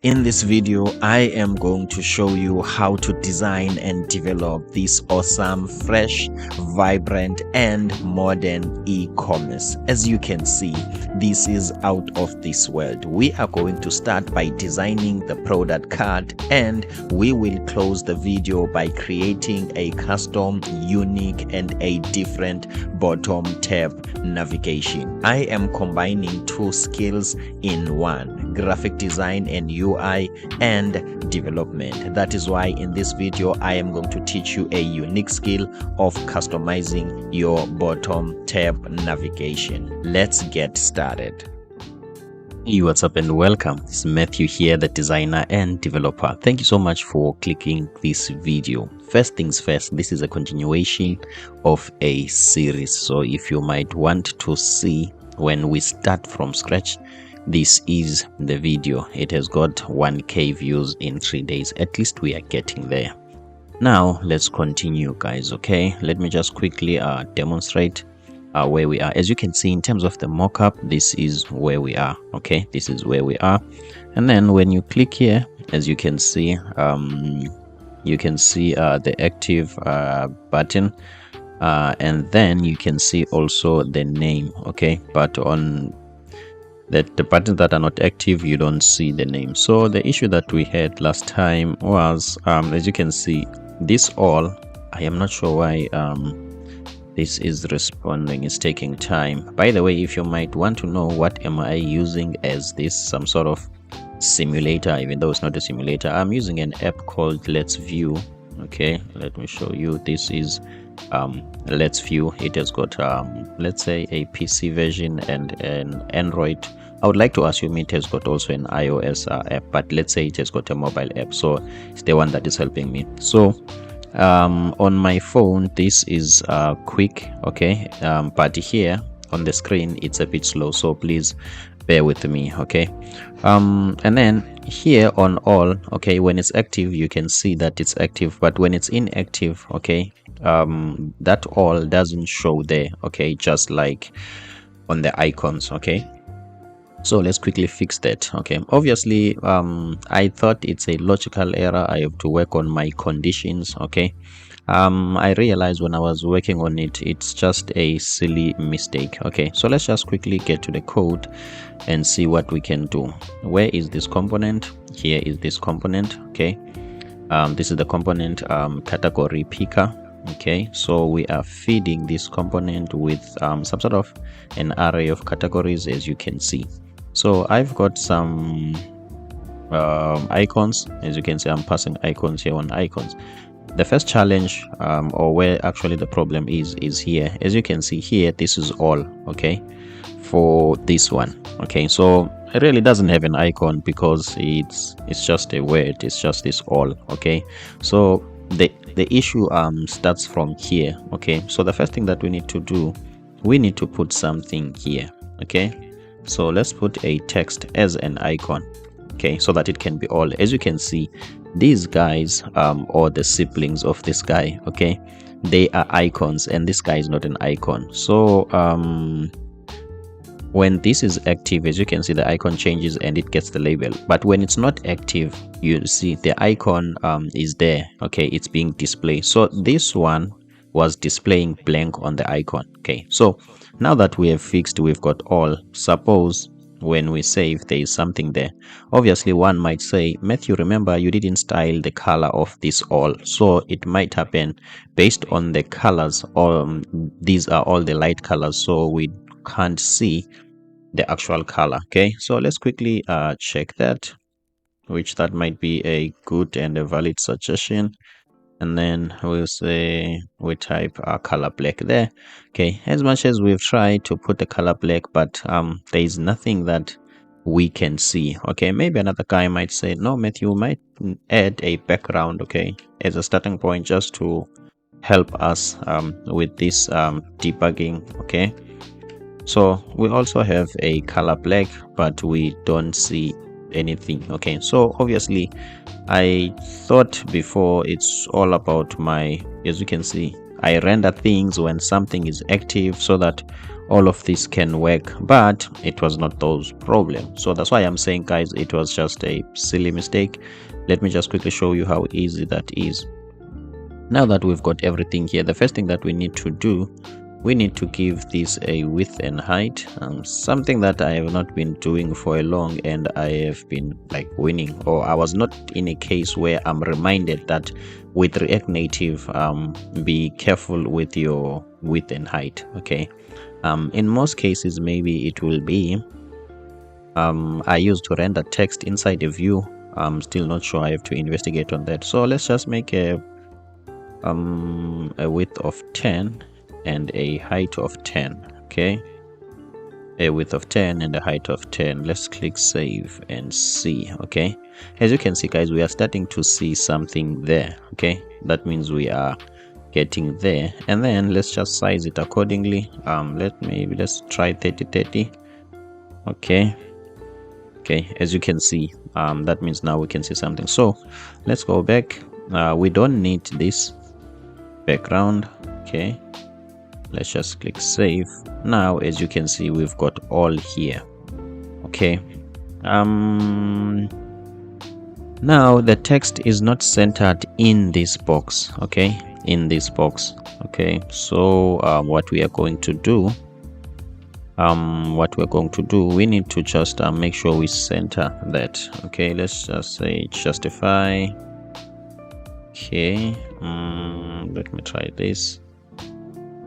In this video, I am going to show you how to design and develop this awesome, fresh, vibrant, and modern e-commerce. As you can see, this is out of this world. We are going to start by designing the product card, and we will close the video by creating a custom, unique, and a different bottom tab navigation. I am combining two skills in one: graphic design and UI and development. That is why in this video I am going to teach you a unique skill of customizing your bottom tab navigation. Let's get started. Hey, what's up and welcome. It's Matthew here, the designer and developer. Thank you so much for clicking this video. First things first, this is a continuation of a series. So if you might want to see when we start from scratch, this is the video. It has got 1K views in 3 days. At least we are getting there. Now let's continue, guys. Okay, let me just quickly demonstrate where we are. As you can see, in terms of the mockup, this is where we are. Okay, this is where we are. And then when you click here, as you can see the active button, and then you can see also the name. Okay, but on the buttons that are not active, you don't see the name. So the issue that we had last time was, as you can see, this all, I am not sure why this is responding, is taking time. By the way, if you might want to know what am I using as this, some sort of simulator, even though it's not a simulator, I'm using an app called Let's View. Okay, let me show you. This is Let's View. It has got let's say a PC version and an Android. I would like to assume it has got also an iOS app, but let's say it has got a mobile app, so it's the one that is helping me. So on my phone this is quick, okay, but here on the screen it's a bit slow, so please bear with me. Okay, and then here on all, okay, when it's active you can see that it's active, but when it's inactive, okay, that all doesn't show there. Okay, just like on the icons. Okay, so let's quickly fix that. Okay, obviously I thought it's a logical error. I have to work on my conditions. Okay, I realized when I was working on it, it's just a silly mistake. Okay, so let's just quickly get to the code and see what we can do. Where is this component? Here is this component. Okay, this is the component category picker. Okay, so we are feeding this component with some sort of an array of categories, as you can see. So I've got some icons. As you can see, I'm passing icons here on icons. The first challenge, or where actually the problem is here. As you can see here, this is all. Okay, for this one. Okay, so it really doesn't have an icon because it's just a word. It's just this all. Okay, so the issue starts from here. Okay, so the first thing that we need to do, we need to put something here. Okay, so let's put a text as an icon. Okay, so that it can be all. As you can see, these guys or the siblings of this guy, okay, they are icons, and this guy is not an icon. So when this is active, as you can see, the icon changes and it gets the label. But when it's not active, you see the icon is there. Okay, it's being displayed. So this one was displaying blank on the icon. Okay, so now that we have fixed, we've got all. Suppose when we save, there is something there. Obviously one might say, Matthew, remember you didn't style the color of this all. So it might happen based on the colors, or these are all the light colors, so we can't see the actual color. Okay, so let's quickly check that, which that might be a good and a valid suggestion. And then we'll say we type our color black there. Okay, as much as we've tried to put the color black, but there is nothing that we can see. Okay, maybe another guy might say, no, Matthew, might add a background, okay, as a starting point, just to help us with this debugging. Okay, so we also have a color black, but we don't see anything. Okay, so obviously I thought before it's all about my, as you can see, I render things when something is active so that all of this can work, but it was not those problems. So that's why I'm saying, guys, it was just a silly mistake. Let me just quickly show you how easy that is. Now that we've got everything here, the first thing that we need to do, we need to give this a width and height, something that I have not been doing for a long, and I have been like winning, or I was not in a case where I'm reminded that with React Native, be careful with your width and height. Okay, in most cases maybe it will be I used to render text inside a view. I'm still not sure, I have to investigate on that. So let's just make a width of 10 and a height of 10. Okay, a width of 10 and a height of 10. Let's click save and see. Okay, as you can see, guys, we are starting to see something there. Okay, that means we are getting there. And then let's just size it accordingly. Let's try 30. Okay, as you can see, that means now we can see something. So let's go back. We don't need this background. Okay, let's just click save. Now as you can see, we've got all here. Okay, now the text is not centered in this box. Okay, in this box. Okay, so what we are going to do, we need to just make sure we center that. Okay, let's just say justify. Okay, let me try this.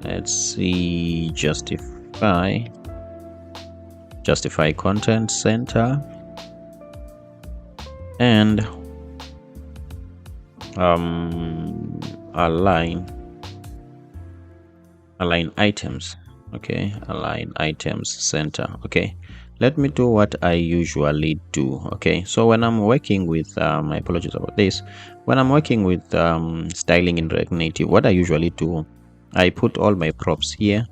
Let's see, justify content center, and align items. Okay, align items center. Okay, let me do what I usually do. Okay, so when I'm working with my apologies about this, when I'm working with styling in React Native, what I usually do, I put all my props here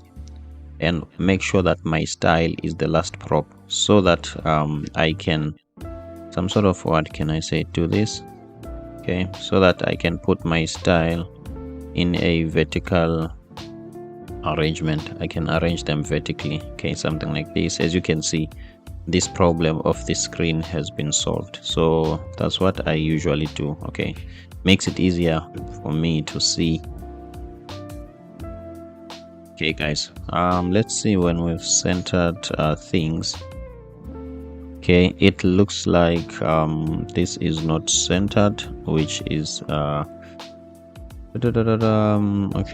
and make sure that my style is the last prop, so that I can some sort of, what can I say to this? Okay, so that I can put my style in a vertical arrangement. I can arrange them vertically. Okay, something like this. As you can see, this problem of the screen has been solved. So that's what I usually do. Okay, makes it easier for me to see. Okay, guys, let's see when we've centered things. Okay, it looks like this is not centered, which is okay,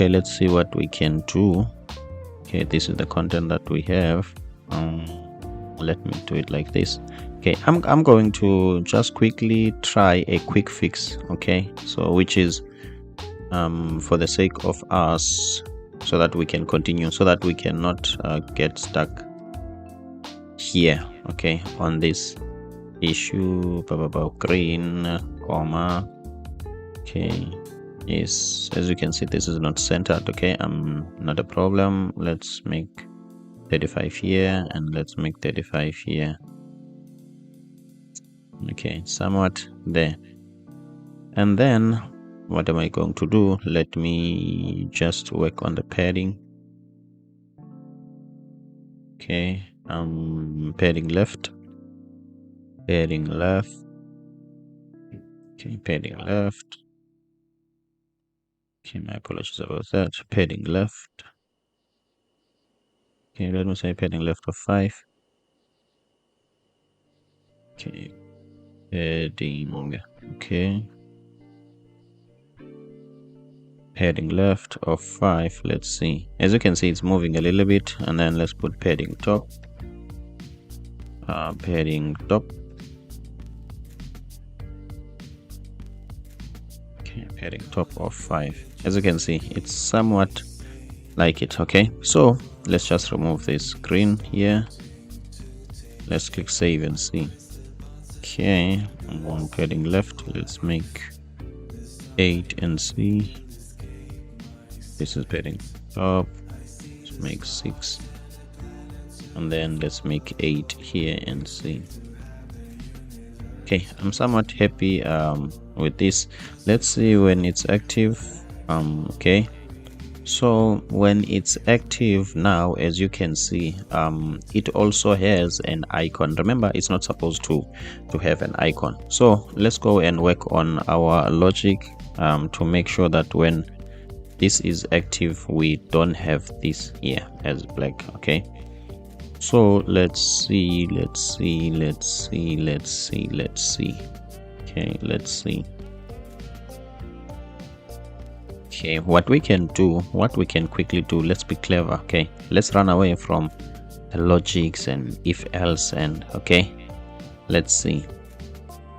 let's see what we can do. Okay, this is the content that we have. Let me do it like this. Okay, I'm going to just quickly try a quick fix. Okay, so which is for the sake of us, so that we can continue, so that we cannot get stuck here. Okay, on this issue, green comma. Okay, yes, as you can see, this is not centered. Okay, not a problem. Let's make 35 here, and let's make 35 here. Okay, somewhat there. And then what am I going to do? Let me just work on the padding. Okay, padding left. Okay, padding left. Okay, my apologies about that. Padding left. Okay, let me say padding left of 5. Okay, padding. Okay, padding left of 5. Let's see. As you can see, it's moving a little bit. And then let's put padding top. Padding top. Okay, padding top of 5. As you can see, it's somewhat like it. Okay, so let's just remove this green here. Let's click save and see. Okay, I'm going padding left. Let's make 8 and see. This is padding top. Let's make 6, and then let's make 8 here and see. Okay, I'm somewhat happy with this. Let's see when it's active. Okay, So when it's active now, as you can see, it also has an icon. Remember, it's not supposed to have an icon. So let's go and work on our logic to make sure that when this is active, we don't have this here as black. Okay, so let's see. Okay, let's see. Okay, what we can quickly do, let's be clever. Okay, let's run away from the logics and if else, and okay, let's see.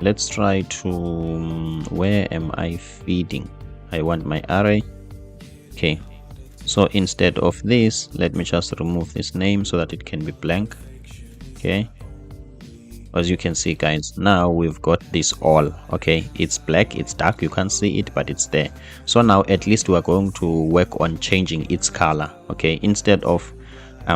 Let's try to where am I feeding? I want my array. Okay, so instead of this, let me just remove this name so that it can be blank. Okay, as you can see, guys, now we've got this all. Okay, it's black, it's dark, you can't see it, but it's there. So now at least we are going to work on changing its color. Okay, instead of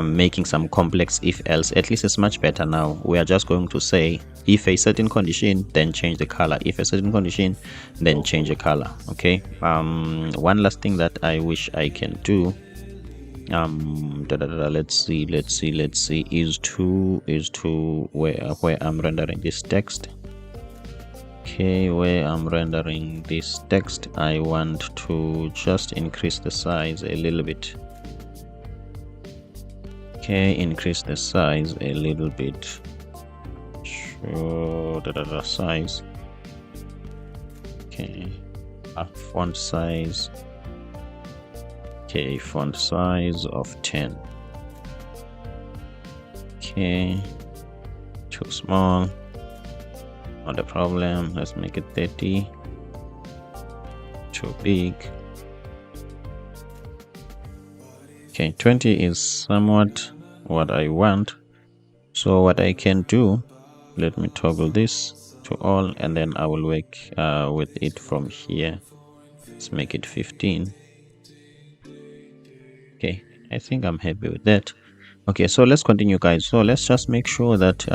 making some complex if else, at least it's much better. Now we are just going to say if a certain condition, then change the color, if a certain condition, then change the color. Okay, one last thing that I wish I can do, let's see, is to where I'm rendering this text. Okay, where I'm rendering this text, I want to just increase the size a little bit. Okay, increase the size a little bit. Sure, size. Okay, font size. Okay, font size of 10. Okay, too small, not a problem. Let's make it 30. Too big. Okay, 20 is somewhat what I want. So what I can do, let me toggle this to all, and then I will work with it from here. Let's make it 15. Okay, I think I'm happy with that. Okay, so let's continue, guys. So let's just make sure that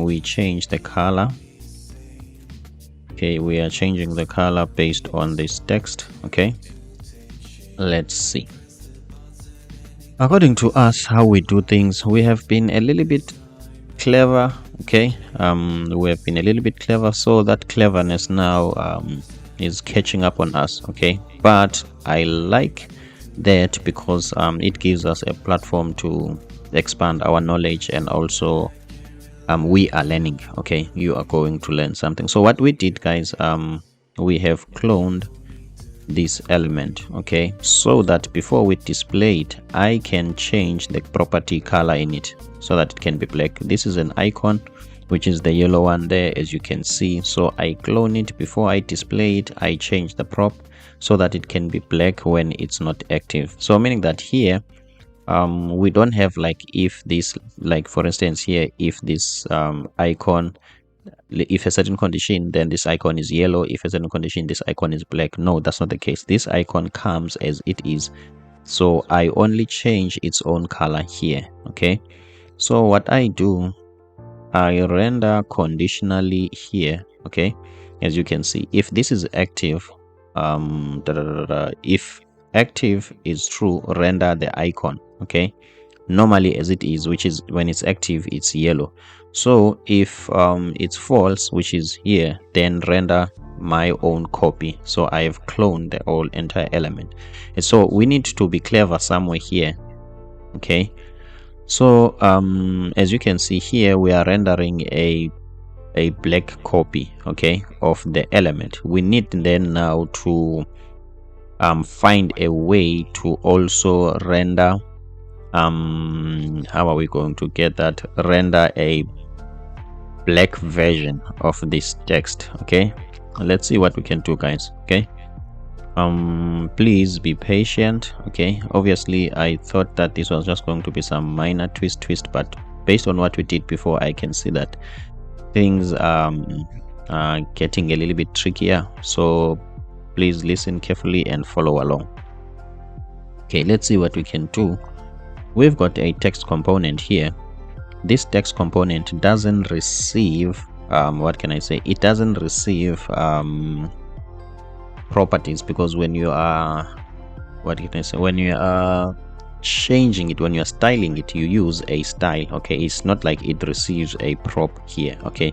we change the color. Okay, we are changing the color based on this text. Okay, let's see. According to us, how we do things, we have been a little bit clever. Okay, we have been a little bit clever, so that cleverness now is catching up on us. Okay, but I like that because it gives us a platform to expand our knowledge, and also we are learning. Okay, you are going to learn something. So what we did, guys, we have cloned this element, okay, so that before we display it, I can change the property color in it so that it can be black. This is an icon, which is the yellow one there, as you can see. So I clone it before I display it. I change the prop so that it can be black when it's not active. So meaning that here we don't have like if this, like for instance here, if this icon, if a certain condition, then this icon is yellow, if a certain condition, this icon is black. No, that's not the case. This icon comes as it is, so I only change its own color here. Okay, so what I do, I render conditionally here. Okay, as you can see, if this is active, if active is true, render the icon. Okay, normally as it is, which is when it's active, it's yellow. So if it's false, which is here, then render my own copy. So I have cloned the whole entire element, and so we need to be clever somewhere here. Okay, so as you can see here, we are rendering a black copy, okay, of the element. We need then now to find a way to also render how are we going to get that? Render a black version of this text. Okay, let's see what we can do, guys. Okay, please be patient. Okay, obviously I thought that this was just going to be some minor twist, but based on what we did before, I can see that things are getting a little bit trickier. So please listen carefully and follow along. Okay, let's see what we can do. We've got a text component here. This text component doesn't receive what can I say, it doesn't receive properties, because when you are what can I say, when you are changing it, when you're styling it, you use a style. Okay, it's not like it receives a prop here. Okay,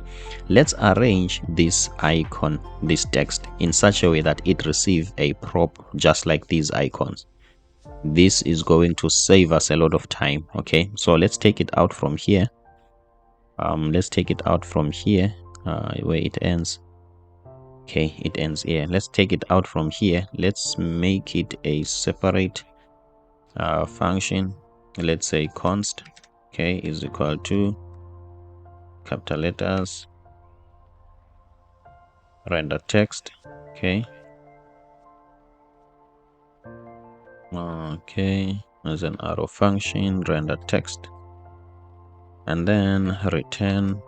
let's arrange this icon, this text, in such a way that it receives a prop just like these icons. This is going to save us a lot of time. Okay, so let's take it out from here. Let's take it out from here, where it ends. Okay, it ends here. Let's take it out from here. Let's make it a separate function. Let's say const, okay, is equal to capital letters render text. Okay, as an arrow function, render text, and then return.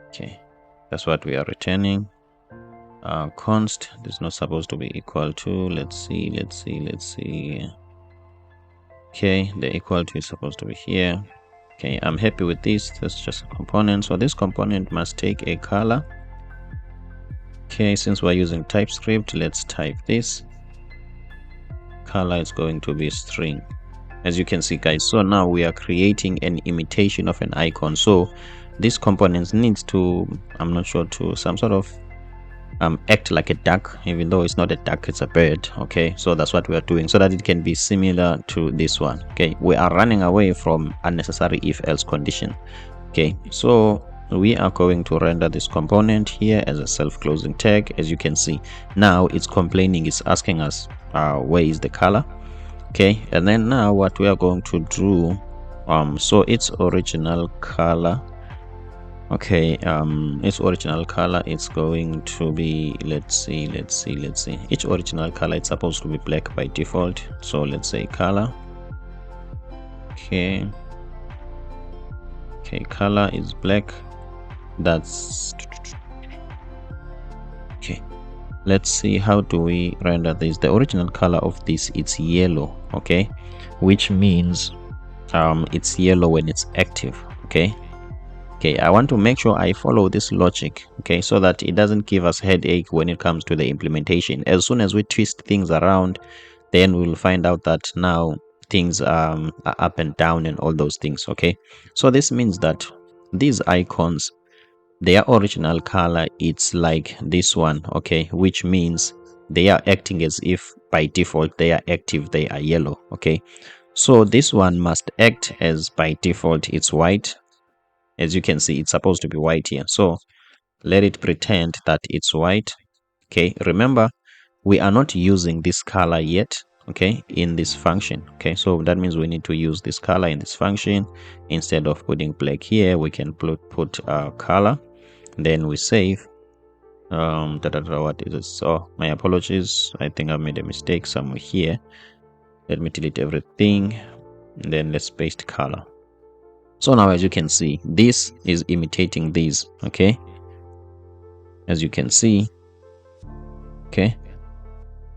Okay, that's what we are returning. Const is not supposed to be equal to, let's see. Okay, the equal to is supposed to be here. Okay, I'm happy with this. That's just a component. So this component must take a color. Okay, since we're using TypeScript, let's type this. Color is going to be string, as you can see, guys. So now we are creating an imitation of an icon. So this component needs to, I'm not sure, to some sort of act like a duck, even though it's not a duck, it's a bird. Okay, so that's what we are doing, so that it can be similar to this one. Okay, we are running away from unnecessary if else condition. Okay, so we are going to render this component here as a self-closing tag. As you can see, now it's complaining, it's asking us where is the color. Okay, and then now what we are going to do, so its original color, okay, its original color is going to be, let's see, its original color, it's supposed to be black by default. So let's say color. Okay, color is black. That's okay. Let's see, how do we render this? The original color of this, it's yellow. Okay, which means it's yellow when it's active. Okay, I want to make sure I follow this logic, okay, so that it doesn't give us headache when it comes to the implementation. As soon as we twist things around, then we'll find out that now things are up and down and all those things. Okay, so this means that these icons, their original color, it's like this one. Okay, which means they are acting as if by default they are active, they are yellow. Okay, so this one must act as by default it's white. As you can see, it's supposed to be white here, so let it pretend that it's white. Okay, remember, we are not using this color yet, okay, in this function. Okay, so that means we need to use this color in this function. Instead of putting black here, we can put color, then we save. What is it? So my apologies, I think I made a mistake somewhere here. Let me delete everything, and then let's paste color. So now, as you can see, this is imitating these. Okay, as you can see. Okay,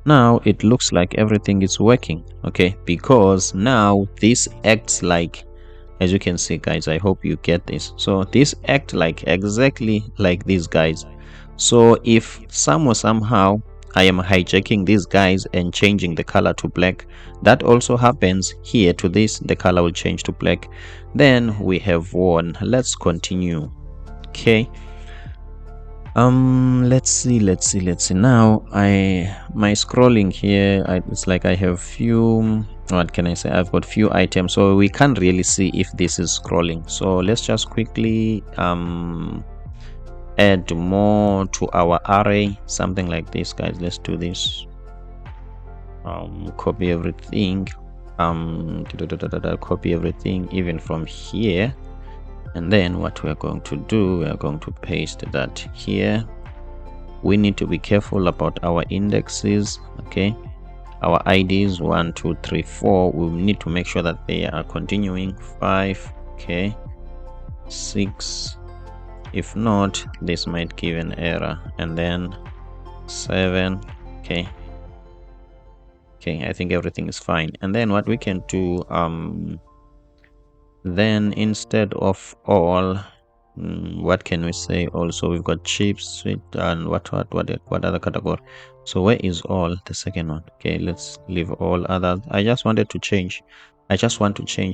now it looks like everything is working. Okay, because now this acts like, as you can see, guys, I hope you get this. So this act like exactly like these guys. So if somehow I am hijacking these guys and changing the color to black, that also happens here to this. The color will change to black. Then we have won. Let's continue. Okay, let's see. Now my scrolling here, it's like I have few, what can I say, I've got few items, so we can't really see if this is scrolling. So let's just quickly add more to our array, something like this, guys. Let's do this. Copy everything, copy everything even from here, and then what we are going to do, we are going to paste that here. We need to be careful about our indexes. Okay, our IDs 1 2 3 4, we need to make sure that they are continuing. 5, okay, 6, if not this might give an error, and then 7. Okay, I think everything is fine. And then what we can do, then instead of all, What can we say? Also, we've got chips, sweet, and what other category? So where is all? The second one. Okay, let's leave all others. I just want to change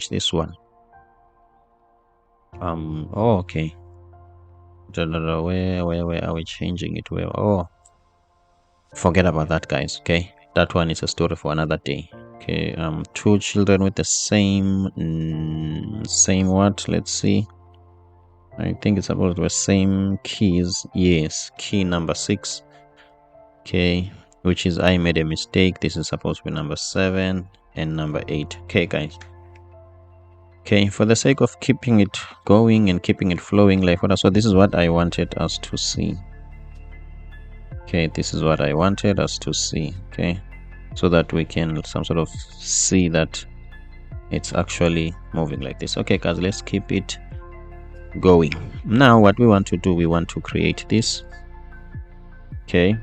this one. Oh, okay. Where are we changing it? Where? Oh, forget about that, guys. Okay, that one is a story for another day. Okay, two children with the same what? Let's see. I think it's about the same keys. Yes, key number 6. Okay, which is I made a mistake. This is supposed to be number 7 and number 8. Okay, guys. Okay, for the sake of keeping it going and keeping it flowing like what, so this is what I wanted us to see. Okay, this is what I wanted us to see. Okay, so that we can some sort of see that it's actually moving like this. Okay, guys, let's keep it going. Now what we want to do, we want to create this. Okay,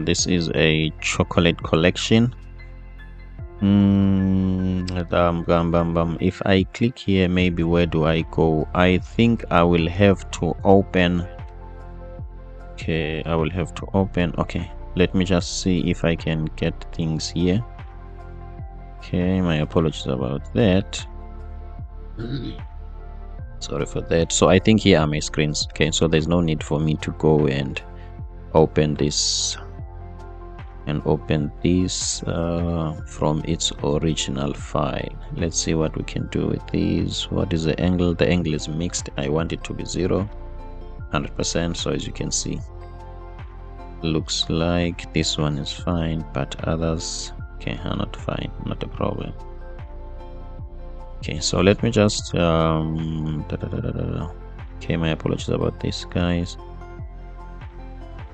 this is a chocolate collection. If I click here, maybe where do I go? I think I will have to open. Okay, I will have to open. Okay, let me just see if I can get things here. Okay, my apologies about that. Sorry for that. So I think here are my screens. Okay, so there's no need for me to go and open this from its original file. Let's see what we can do with these. What is the angle? The angle is mixed. I want it to be 100%. So as you can see, looks like this one is fine, but others are not fine. Not a problem. Okay, so let me just okay, my apologies about this, guys.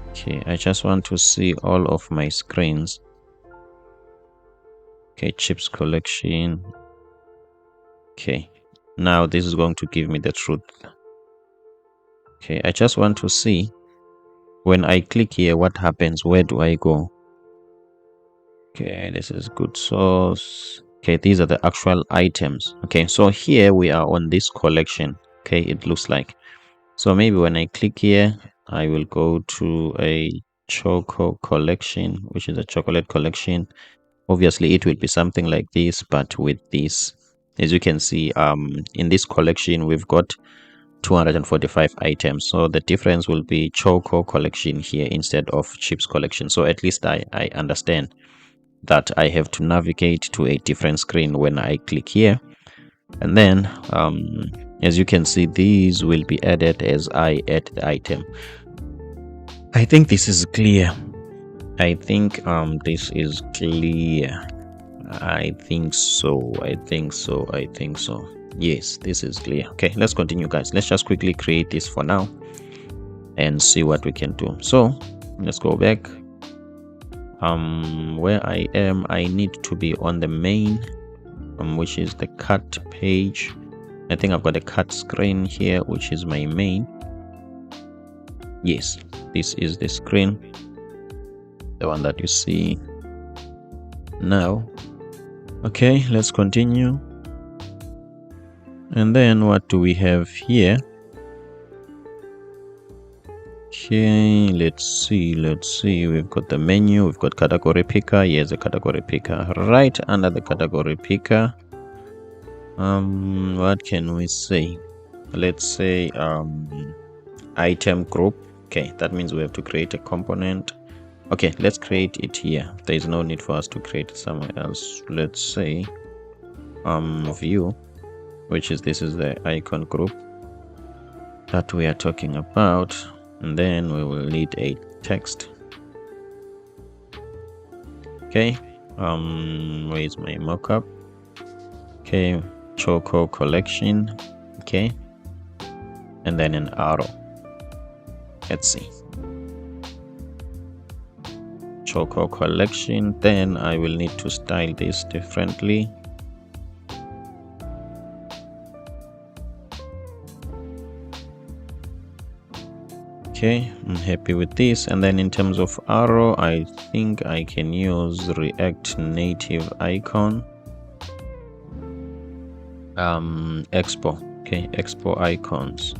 Okay, I just want to see all of my screens. Okay, chips collection. Okay, now this is going to give me the truth. Okay, I just want to see when I click here what happens. Where do I go? Okay, this is good source. Okay, these are the actual items. Okay, so here we are on this collection. Okay, it looks like. So maybe when I click here, I will go to a choco collection, which is a chocolate collection. Obviously it will be something like this, but with this, as you can see, in this collection we've got 245 items, so the difference will be choco collection here instead of chips collection. So at least I understand that I have to navigate to a different screen when I click here, and then as you can see, these will be added as I add the item. I think this is clear. I think this is clear. I think so. Yes, this is clear. Okay, let's continue, guys. Let's just quickly create this for now and see what we can do. So let's go back. Where I am, I need to be on the main, which is the cut page. I think I've got a cut screen here, which is my main. Yes, this is the screen, the one that you see now. Okay, let's continue. And then what do we have here? Okay, let's see. We've got the menu, we've got category picker. Here's a category picker. Right under the category picker, what can we say? Let's say item group. Okay, that means we have to create a component. Okay, let's create it here. There is no need for us to create it somewhere else. Let's say view, which is this is the icon group that we are talking about, and then we will need a text. Okay, where is my mockup? Okay, choco collection. Okay, and then an arrow. Let's see, choco collection. Then I will need to style this differently. Okay, I'm happy with this. And then in terms of arrow, I think I can use React Native icon, expo. Okay, expo icons.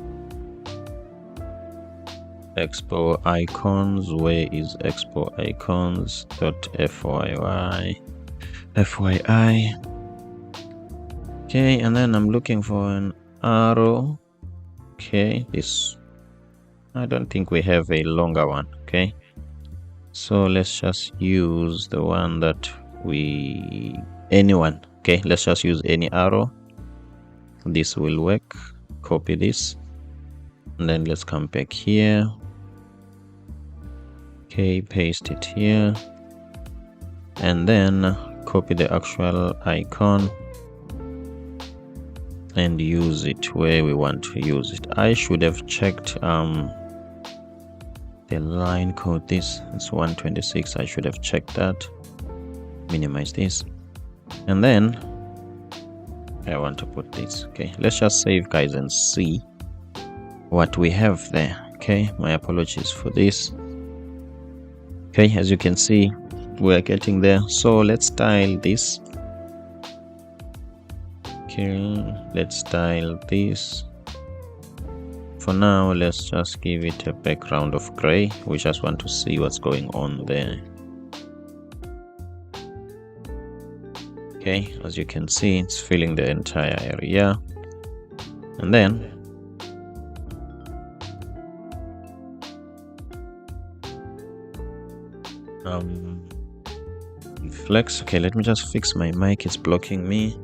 Expo icons. Where is expo icons dot fyi? Okay, and then I'm looking for an arrow. Okay, this, I don't think we have a longer one. Okay, so let's just use the one that anyone. Okay, let's just use any arrow. This will work. Copy this, and then let's come back here. Okay, paste it here, and then copy the actual icon and use it where we want to use it. I should have checked the line code. This is 126. I should have checked that. Minimize this, and then I want to put this. Okay, let's just save, guys, and see what we have there. Okay, my apologies for this. Okay, as you can see, we're getting there. So let's style this. Okay, let's style this. For now, let's just give it a background of gray. We just want to see what's going on there. Okay, as you can see, it's filling the entire area. And then flex. Okay, let me just fix my mic. It's blocking me.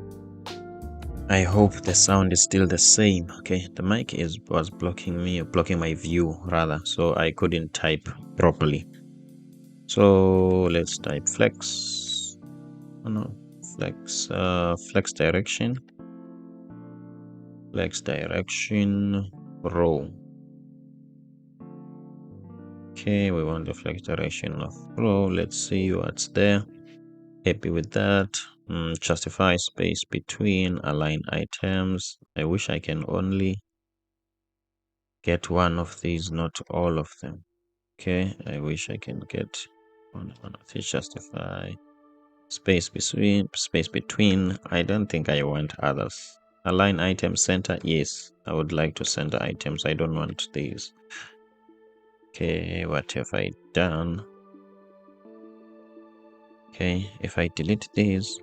I hope the sound is still the same. Okay, the mic was blocking me, blocking my view rather, so I couldn't type properly. So let's type flex. Oh no, flex direction. Flex direction row. Okay, we want the flex direction of row. Let's see what's there. Happy with that. Justify space between, align items. I wish I can only get one of these, not all of them. Okay, I wish I can get one of these. Justify space between. I don't think I want others. Align item center. Yes, I would like to center items. I don't want these. Okay, what have I done? Okay, if I delete these.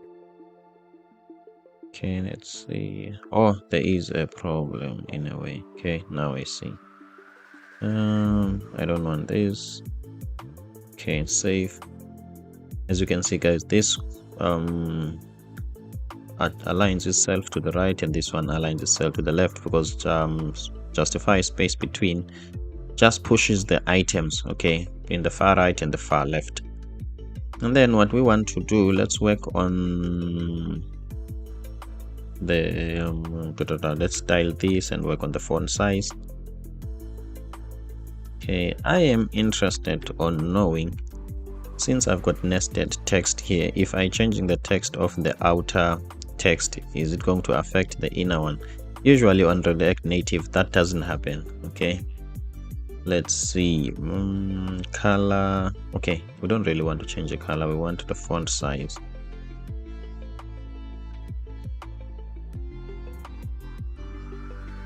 Okay, let's see. Oh, there is a problem in a way. Okay, now I see. I don't want this. Okay, save. As you can see, guys, this aligns itself to the right, and this one aligns itself to the left, because justify space between just pushes the items, okay, in the far right and the far left. And then what we want to do, let's work on the let's style this and work on the font size. Okay, I am interested on knowing, since I've got nested text here, if I changing the text of the outer text, is it going to affect the inner one? Usually on React Native that doesn't happen. Okay, let's see. Color. Okay, we don't really want to change the color, we want the font size.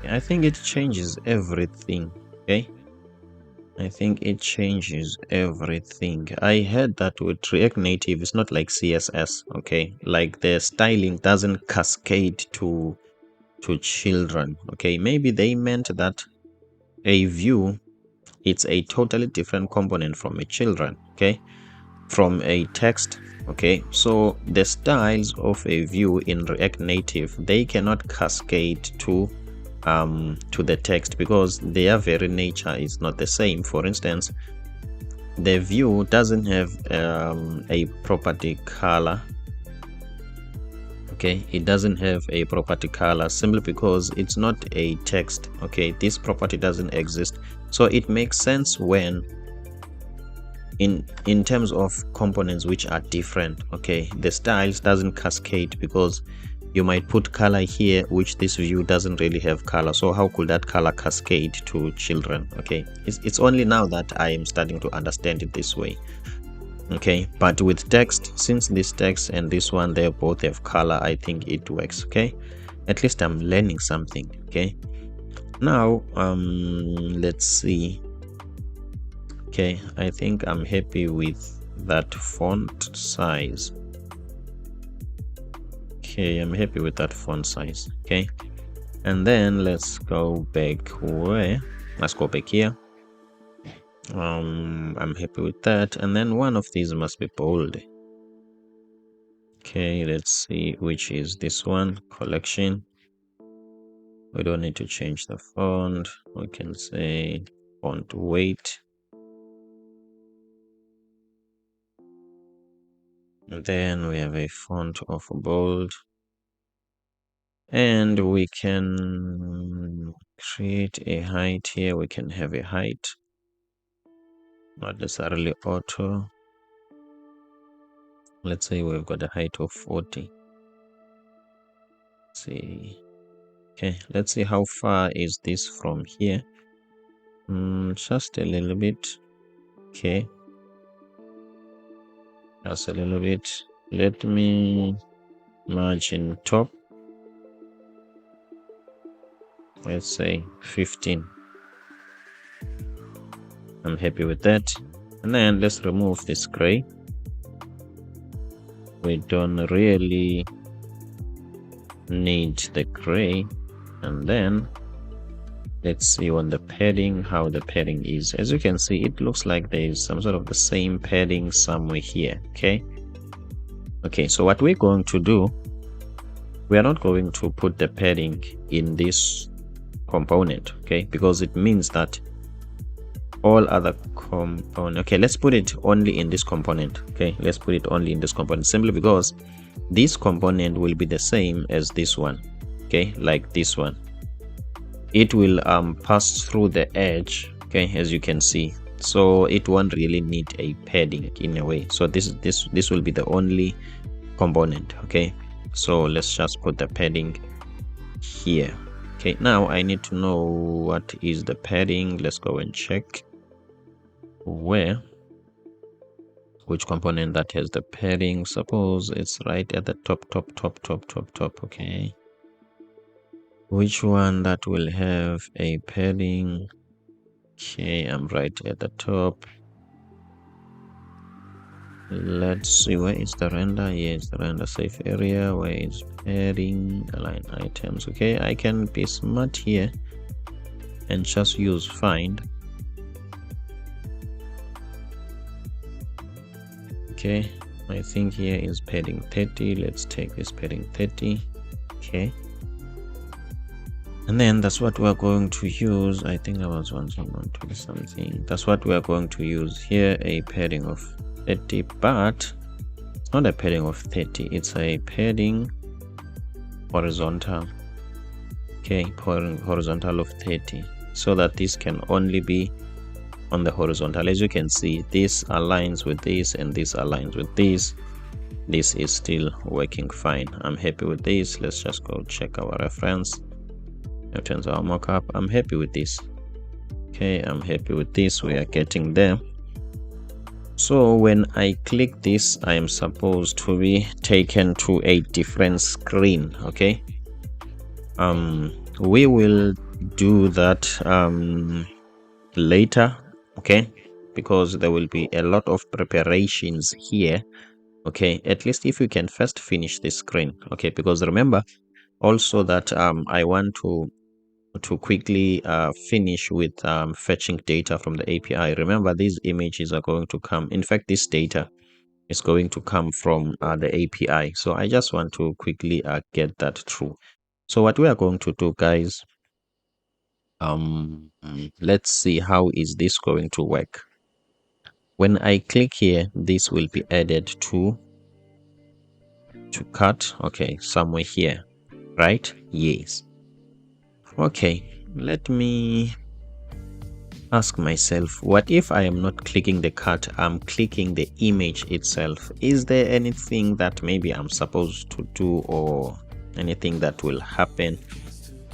I think it changes everything. Okay, I think it changes everything. I heard that with React Native, it's not like CSS. Okay, like the styling doesn't cascade to children. Okay, maybe they meant that a view, it's a totally different component from a children. Okay, from a text. Okay, so the styles of a view in React Native, they cannot cascade to the text, because their very nature is not the same. For instance, the view doesn't have a property color. Okay, it doesn't have a property color simply because it's not a text. Okay, this property doesn't exist. So it makes sense when in terms of components which are different. Okay, the styles doesn't cascade, because you might put color here which this view doesn't really have color. So how could that color cascade to children? Okay, it's only now that I am starting to understand it this way. Okay, but with text, since this text and this one, they both have color, I think it works. Okay, at least I'm learning something. Okay, now let's see. Okay, I think I'm happy with that font size. Okay, I'm happy with that font size. Okay, and then let's go back here. I'm happy with that, and then one of these must be bold. Okay, let's see which is this one. Collection. We don't need to change the font. We can say font weight. And then we have a font of bold. And we can create a height here. We can have a height, not necessarily auto. Let's say we've got a height of 40. Let's see. Okay, let's see how far is this from here. Just a little bit. Okay, just a little bit. Let me margin top. Let's say 15. I'm happy with that. And then let's remove this gray. We don't really need the gray. And then let's see on the padding how the padding is. As you can see, it looks like there is some sort of the same padding somewhere here. Okay, so what we're going to do, we are not going to put the padding in this component, okay, because it means that all other component, okay, let's put it only in this component. Okay, let's put it only in this component, simply because this component will be the same as this one. Okay, like this one, it will pass through the edge, okay, as you can see, so it won't really need a padding in a way. So this will be the only component. Okay, so let's just put the padding here. Okay, now I need to know what is the padding. Let's go and check which component that has the padding. Suppose it's right at the top. Okay, which one that will have a padding? Okay, I'm right at the top. Let's see, where is the render? Yes, the render safe area. Where is padding? Align items. Okay, I can be smart here and just use find. Okay, I think here is padding 30. Let's take this padding 30. Okay, and then that's what we're going to use. I think I was 120 something. That's what we're going to use here, a padding of 30, but it's not a padding of 30, it's a padding horizontal. Okay, horizontal of 30, so that this can only be on the horizontal. As you can see, this aligns with this and this aligns with this. This is still working fine. I'm happy with this. Let's just go check our reference. It turns our mockup. I'm happy with this. Okay, I'm happy with this. We are getting there. So when I click this, I am supposed to be taken to a different screen. Okay, we will do that later. Okay, because there will be a lot of preparations here. Okay, at least if you can first finish this screen. Okay, because remember also that I want to quickly finish with fetching data from the API. Remember, these images are going to come, in fact this data is going to come from the API, so I just want to quickly get that through. So what we are going to do, guys, let's see how is this going to work. When I click here, this will be added to cart. Okay, somewhere here, right? Yes. Okay, let me ask myself, what if I am not clicking the cart, I'm clicking the image itself? Is there anything that maybe I'm supposed to do, or anything that will happen?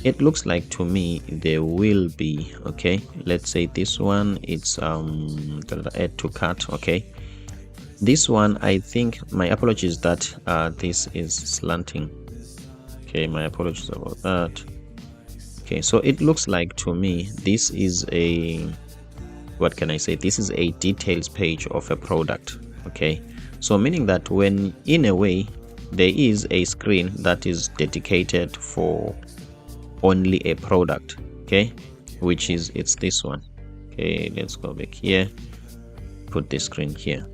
It looks like to me there will be. Okay, let's say this one, it's add to cart. Okay, this one, I think, my apologies that this is slanting. Okay, my apologies about that. Okay, so it looks like to me this is a what can I say, this is a details page of a product. Okay, so meaning that when in a way there is a screen that is dedicated for only a product, okay, which is, it's this one. Okay, let's go back here, put this screen here.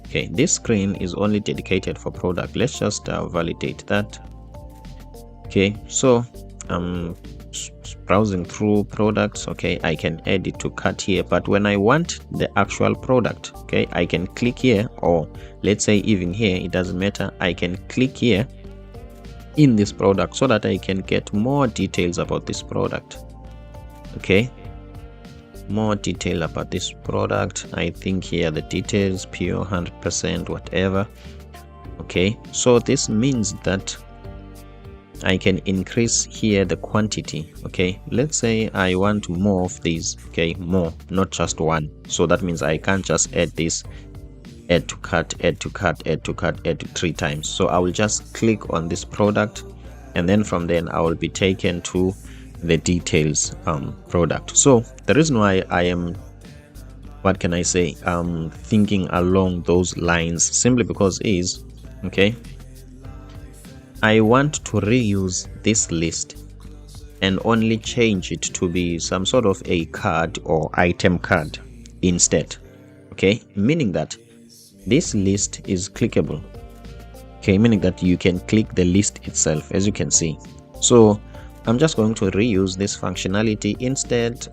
Okay, this screen is only dedicated for product. Let's just validate that. Okay, so I'm browsing through products. Okay, I can add it to cart here, but when I want the actual product, okay, I can click here, or let's say even here, it doesn't matter, I can click here in this product so that I can get more details about this product. Okay, more detail about this product. I think here the details, pure 100%, whatever. Okay, so this means that I can increase here the quantity. Okay, let's say I want more of these. Okay, more, not just one. So that means I can't just add this, add to cart, add to cart, add to cart, add to 3 times. So I will just click on this product, and then from then I will be taken to the details product. So the reason why I am, what can I say, thinking along those lines, simply because is, okay, I want to reuse this list and only change it to be some sort of a card or item card instead. Okay, meaning that this list is clickable. Okay, meaning that you can click the list itself, as you can see. So I'm just going to reuse this functionality instead,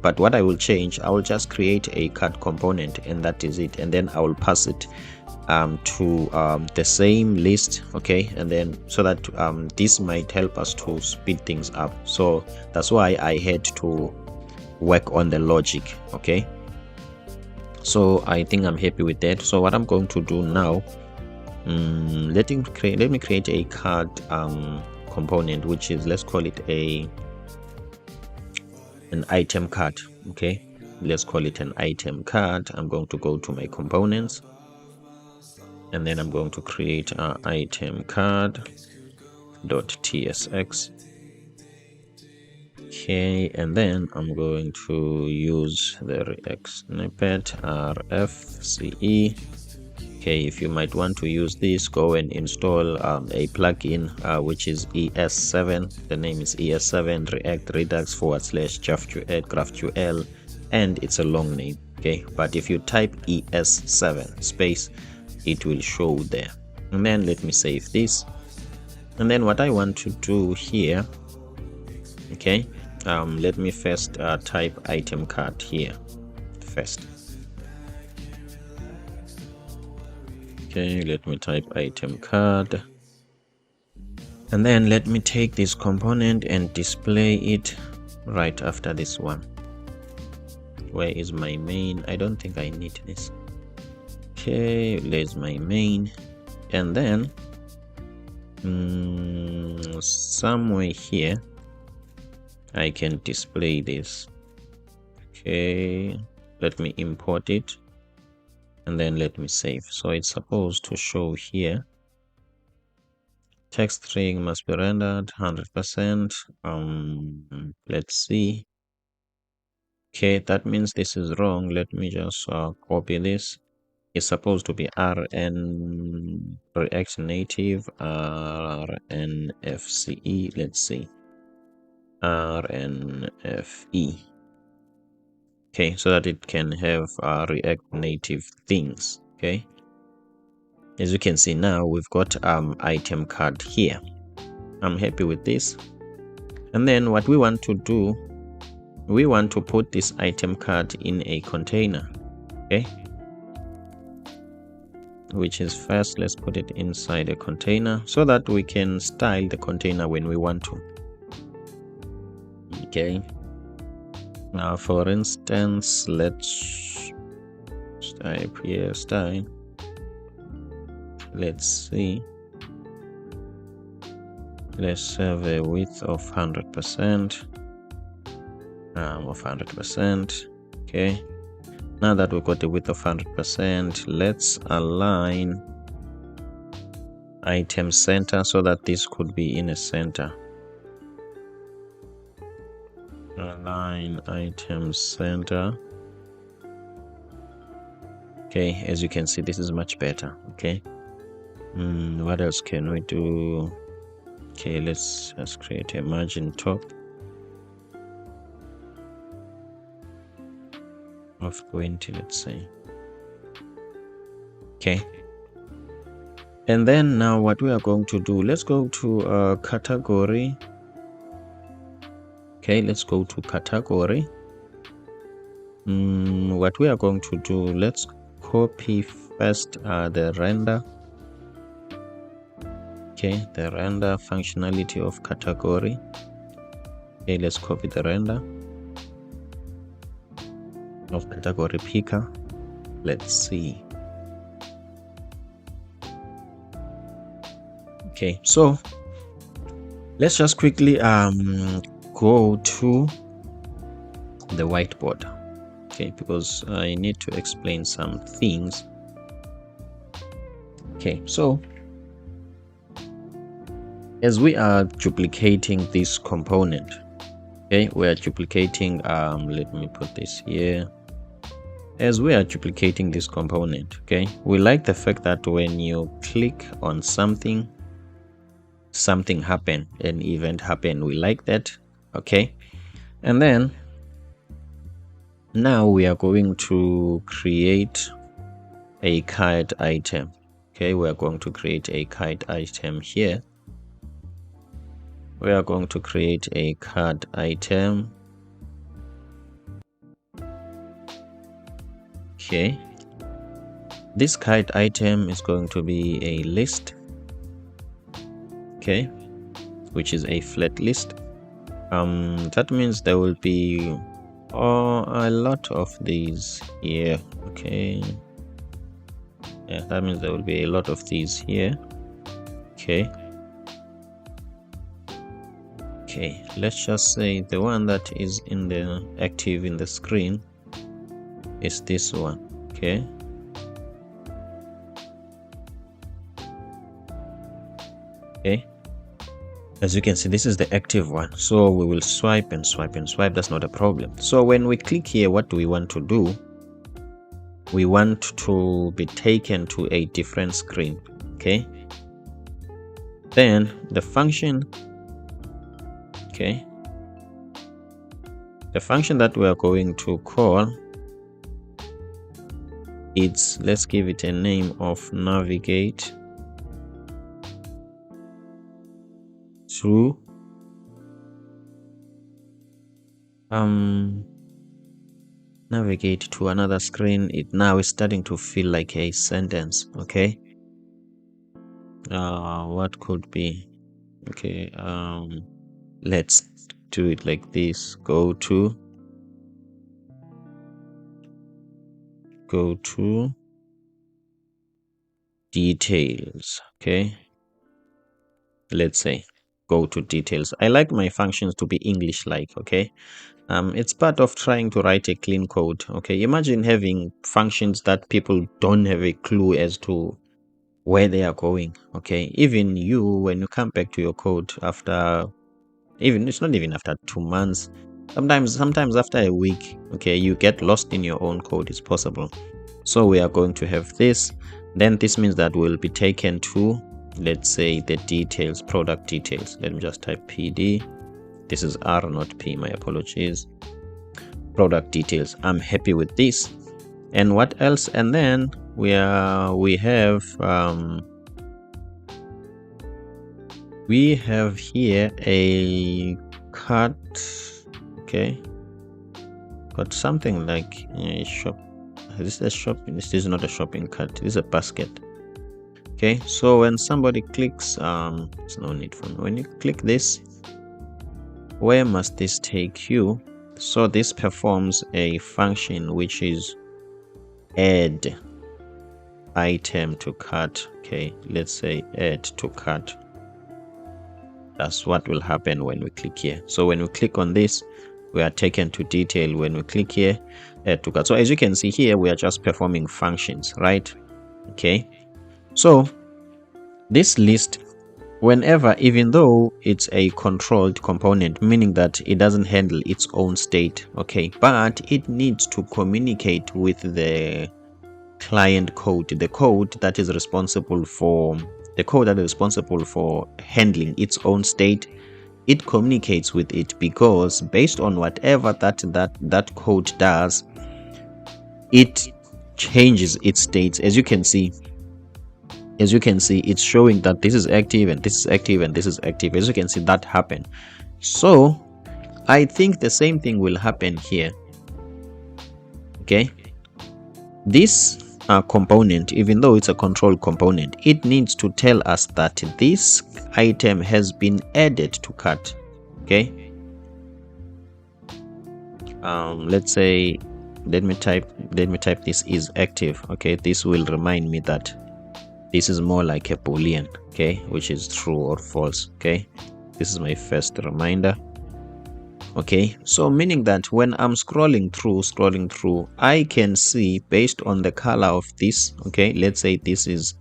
but what I will change, I will just create a card component, and that is it, and then I will pass it to the same list. Okay, and then so that this might help us to speed things up. So that's why I had to work on the logic. Okay, so I think I'm happy with that. So what I'm going to do now, let me create a card component, which is, let's call it an item card. Okay, let's call it an item card. I'm going to go to my components, and then I'm going to create an item card.tsx. Okay, and then I'm going to use the React snippet rfce. Okay, if you might want to use this, go and install a plugin which is ES7. The name is ES7 React Redux /GraphQL, and it's a long name. Okay, but if you type ES7 space, it will show there. And then let me save this. And then what I want to do here, okay, let me first type item card here first. Okay, let me type item card, and then let me take this component and display it right after this one. Where is my main? I don't think I need this. Okay, there's my main, and then somewhere here I can display this. Okay, let me import it, and then let me save. So it's supposed to show here. Text string must be rendered 100%. Let's see. Okay, that means this is wrong. Let me just copy this. It's supposed to be rn React Native rnfce. Let's see, rnfe. Okay, so that it can have React Native things. Okay, as you can see now, we've got item card here. I'm happy with this. And then what we want to do, we want to put this item card in a container. Okay, which is first, let's put it inside a container so that we can style the container when we want to. Okay, now for instance, let's type here style. Let's see, let's have a width of 100%. Of 100%. Okay, now that we've got the width of 100%, let's align item center so that this could be in a center. Align item center. Okay, as you can see, this is much better. Okay, what else can we do? Okay, let's just create a margin top of 20, let's say. Okay, and then now what we are going to do, let's go to category. Okay, let's go to category. What we are going to do, let's copy first the render. Okay, the render functionality of category. Okay, let's copy the render of category picker. Let's see. Okay, so let's just quickly go to the whiteboard. Okay, because I need to explain some things. Okay, so as we are duplicating this component, okay, we are duplicating let me put this here. As we are duplicating this component, okay, we like the fact that when you click on something happen, an event happen. We like that. Okay, and then now we are going to create a card item. Okay, we are going to create a card item here. We are going to create a card item. Okay, this card item is going to be a list. Okay, which is a flat list. That means there will be a lot of these here. Okay, yeah, that means there will be a lot of these here. Okay, let's just say the one that is in the active in the screen is this one. Okay, as you can see, this is the active one, so we will swipe and swipe and swipe. That's not a problem. So when we click here, what do we want to do? We want to be taken to a different screen. Okay, then the function, okay, the function that we are going to call, it's, let's give it a name of navigate to navigate to another screen. It now is starting to feel like a sentence. Okay, what could be, okay, let's do it like this. Go to details. Okay, let's say go to details. I like my functions to be English like. Okay, it's part of trying to write a clean code. Okay, imagine having functions that people don't have a clue as to where they are going. Okay, even you, when you come back to your code after, even, it's not even after 2 months, sometimes after a week, okay, you get lost in your own code. It's possible. So we are going to have this. Then this means that we'll be taken to, let's say, the details, product details. Let me just type PD. This is R, not P, my apologies. Product details. I'm happy with this. And what else? And then we have here a cart. Okay, got something like a shop. This is a shop. This is not a shopping cart. This is a basket. Okay, so when somebody clicks, there's no need for, when you click this, where must this take you? So this performs a function which is add item to cart. Okay, let's say add to cart. That's what will happen when we click here. So when we click on this, we are taken to detail. When we click here, add to cart. So as you can see here, we are just performing functions, right? Okay, so this list, whenever, even though it's a controlled component, meaning that it doesn't handle its own state, okay, but it needs to communicate with the client code, the code that is responsible for handling its own state. It communicates with it, because based on whatever that code does, it changes its states. As you can see, it's showing that this is active and this is active and this is active. As you can see, that happened. So I think the same thing will happen here. Okay, this component, even though it's a control component, it needs to tell us that this item has been added to cart. Okay, let's say, let me type this is active. Okay, this will remind me that this is more like a boolean, okay, which is true or false. Okay, this is my first reminder. Okay, so meaning that when I'm scrolling through, I can see based on the color of this. Okay, let's say this is,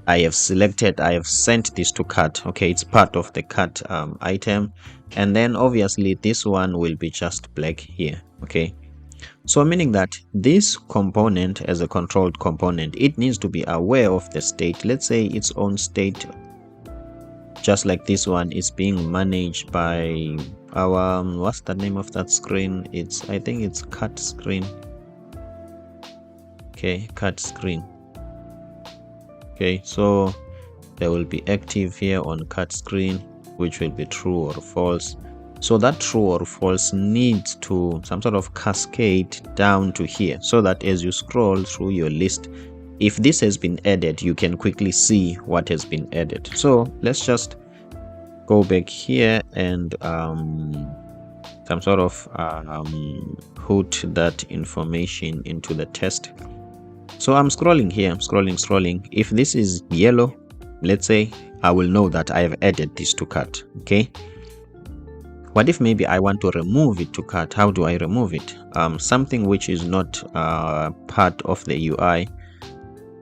I have sent this to cart. Okay, it's part of the cart item, and then obviously this one will be just black here. Okay, so meaning that this component, as a controlled component, it needs to be aware of the state. Let's say its own state, just like this one is being managed by our what's the name of that screen? I think it's cut screen. Okay, cut screen. Okay, so there will be active here on cut screen, which will be true or false. So that true or false needs to some sort of cascade down to here, so that as you scroll through your list, if this has been added, you can quickly see what has been added. So let's just go back here and some sort of put that information into the test. So I'm scrolling here, I'm scrolling. If this is yellow, let's say, I will know that I have added this to cart. Okay, what if maybe I want to remove it to cart? How do I remove it? Something which is not part of the UI,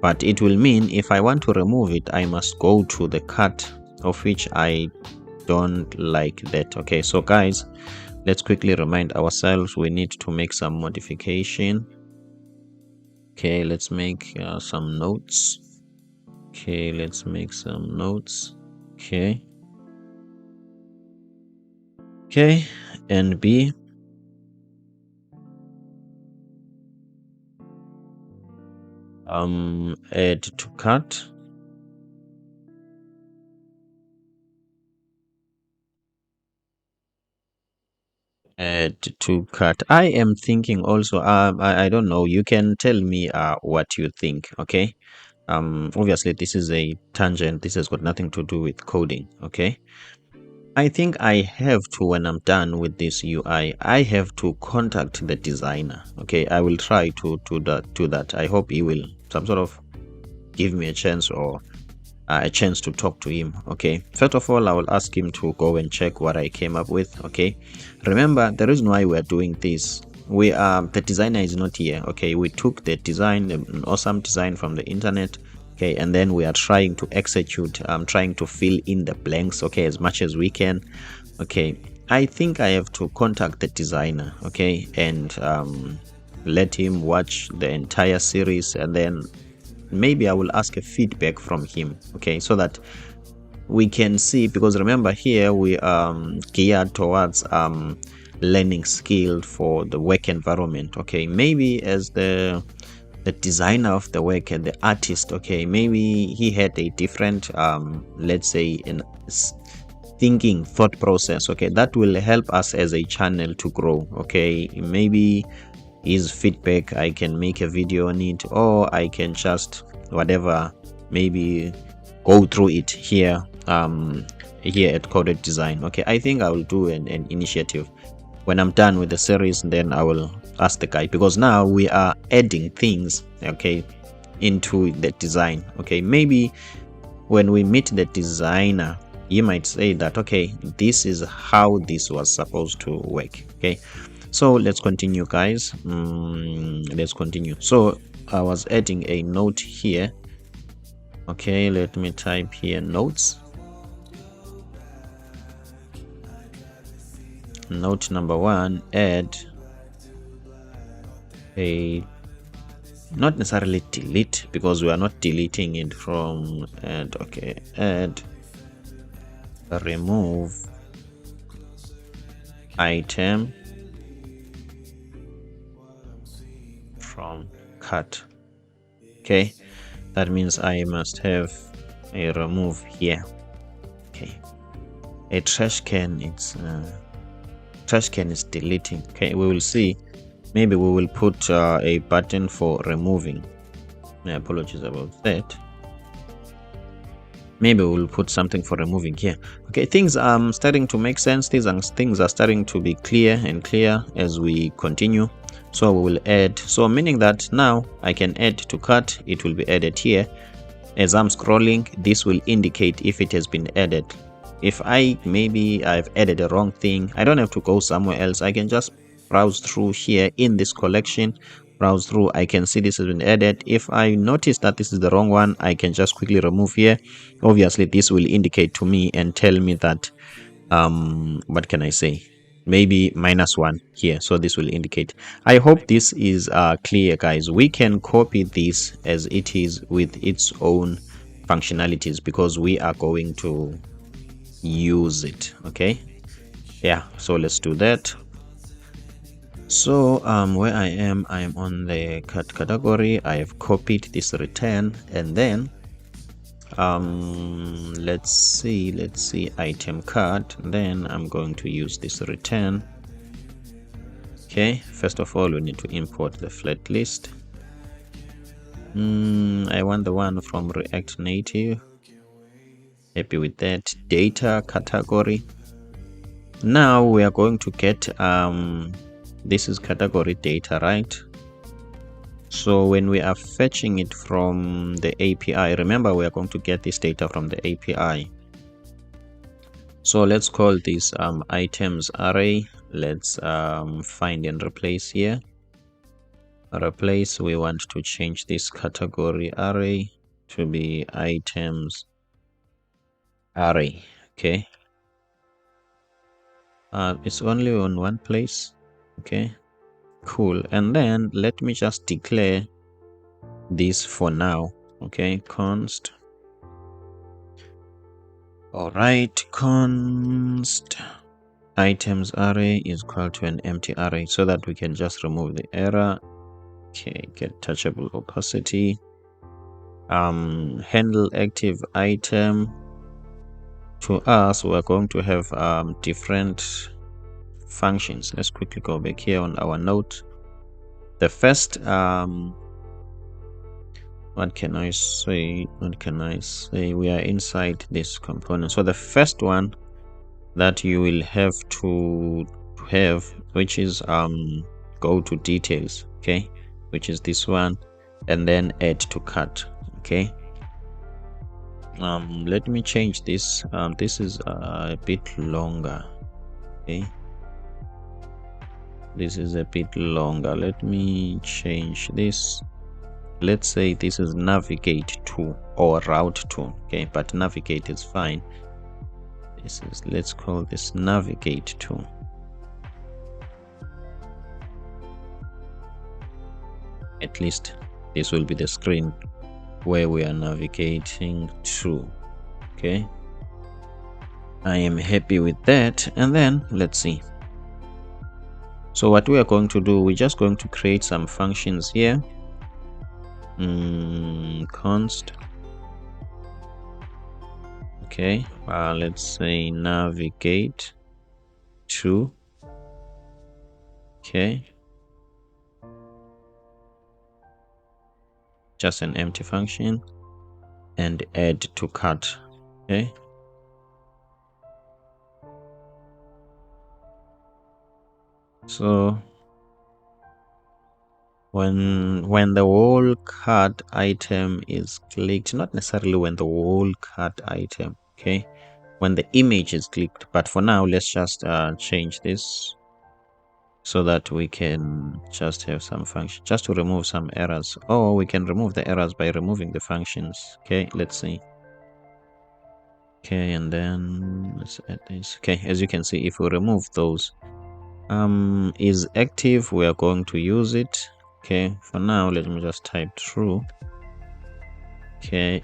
but it will mean if I want to remove it, I must go to the cart, of which I don't like that. Okay, so guys, let's quickly remind ourselves we need to make some modification. Okay, let's make some notes. Okay, let's make some notes. Okay, and B, add to cart. Add to cart. I am thinking also, I don't know, you can tell me what you think. Okay, obviously this is a tangent, this has got nothing to do with coding. Okay, I think I have to, when I'm done with this UI, I have to contact the designer. Okay, I will try to do that. I hope he will some sort of give me a chance, or a chance to talk to him. Okay, first of all, I will ask him to go and check what I came up with. Okay, remember the reason why we are doing this, the designer is not here. Okay, we took the design, an awesome design from the internet. Okay, and then we are trying to execute, trying to fill in the blanks, okay, as much as we can. Okay, I think I have to contact the designer, okay, and let him watch the entire series, and then maybe I will ask a feedback from him. Okay, so that we can see, because remember here we are geared towards learning skill for the work environment. Okay, maybe as the designer of the work and the artist, okay, maybe he had a different let's say an thinking thought process. Okay, that will help us as a channel to grow. Okay, maybe his feedback, I can make a video on it, or I can just whatever, maybe go through it here here at Coded Design. Okay, I think I will do an initiative when I'm done with the series, then I will ask the guy, because now we are adding things, okay, into the design. Okay, maybe when we meet the designer, you might say that, okay, this is how this was supposed to work. Okay, so let's continue, guys. Let's continue. So I was adding a note here. Okay, let me type here notes. Note number 1, add a not necessarily delete, because we are not deleting it from add. Okay, add remove item from cart. Okay, that means I must have a remove here. Okay, a trash can, it's trash can is deleting. Okay, we will see. Maybe we will put a button for removing. My apologies about that. Maybe we'll put something for removing here. Okay, things are starting to make sense. Things are starting to be clear and clear as we continue. So we will add, so meaning that now I can add to cart. It will be added here. As I'm scrolling, this will indicate if it has been added. If maybe I've added a wrong thing, I don't have to go somewhere else. I can just browse through here in this collection, browse through. I can see this has been added. If I notice that this is the wrong one, I can just quickly remove here. Obviously this will indicate to me and tell me that what can I say, maybe -1 here. So this will indicate. I hope this is clear, guys. We can copy this as it is with its own functionalities because we are going to use it. Okay, yeah, so let's do that. So where I am on the category. I have copied this return, and then let's see item card. Then I'm going to use this return. Okay, first of all we need to import the flat list. I want the one from React Native. Happy with that. Data category. Now we are going to get this is category data, right? So when we are fetching it from the API, remember we are going to get this data from the API. So let's call this items array. Let's find and replace here. Replace, we want to change this category array to be items array. Okay, it's only on one place. Okay, cool. And then let me just declare this for now. Okay, const. All right, const items array is equal to an empty array, so that we can just remove the error. Okay, get touchable opacity. Handle active item. To us, we're going to have different functions. Let's quickly go back here on our note. The first what can I say, we are inside this component. So the first one that you will have to have, which is go to details. Okay, which is this one, and then add to cart. Okay, let me change this. This is a bit longer. Okay, this is a bit longer. Let me change this. Let's say this is navigate to or route to. Okay, but navigate is fine. This is, let's call this navigate to. At least this will be the screen where we are navigating to. Okay, I am happy with that. And then let's see. So what we are going to do, we're just going to create some functions here. Const. Okay, let's say navigate to. Okay, just an empty function, and add to cart. Okay, so when the whole cart item is clicked, not necessarily when the whole cart item, okay, when the image is clicked, but for now let's just change this so that we can just have some function, just to remove some errors. Or we can remove the errors by removing the functions. Okay, let's see. Okay, and then let's add this. Okay, as you can see, if we remove those, is active, we are going to use it. Okay, for now let me just type true. Okay,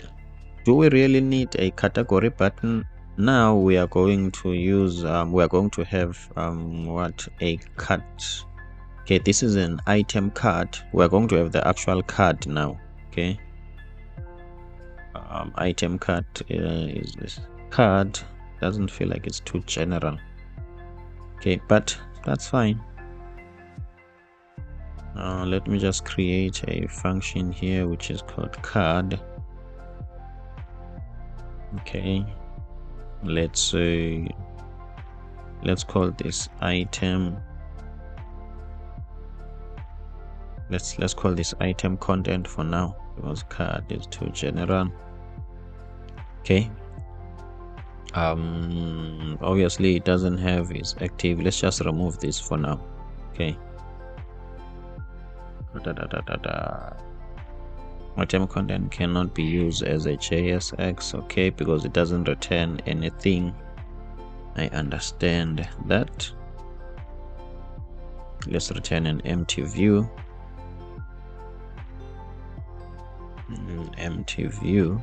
do we really need a category button? Now we are going to use we are going to have what, a card. Okay, this is an item card. We're going to have the actual card now. Okay, item card is this card. Doesn't feel like it's too general. Okay, but that's fine. Let me just create a function here which is called card. Okay, let's call this item. Let's call this item content for now, because card is too general. Okay, obviously it doesn't have is active. Let's just remove this for now. Okay, item content cannot be used as a JSX. Okay, because it doesn't return anything. I understand that. Let's return an empty view. Empty view.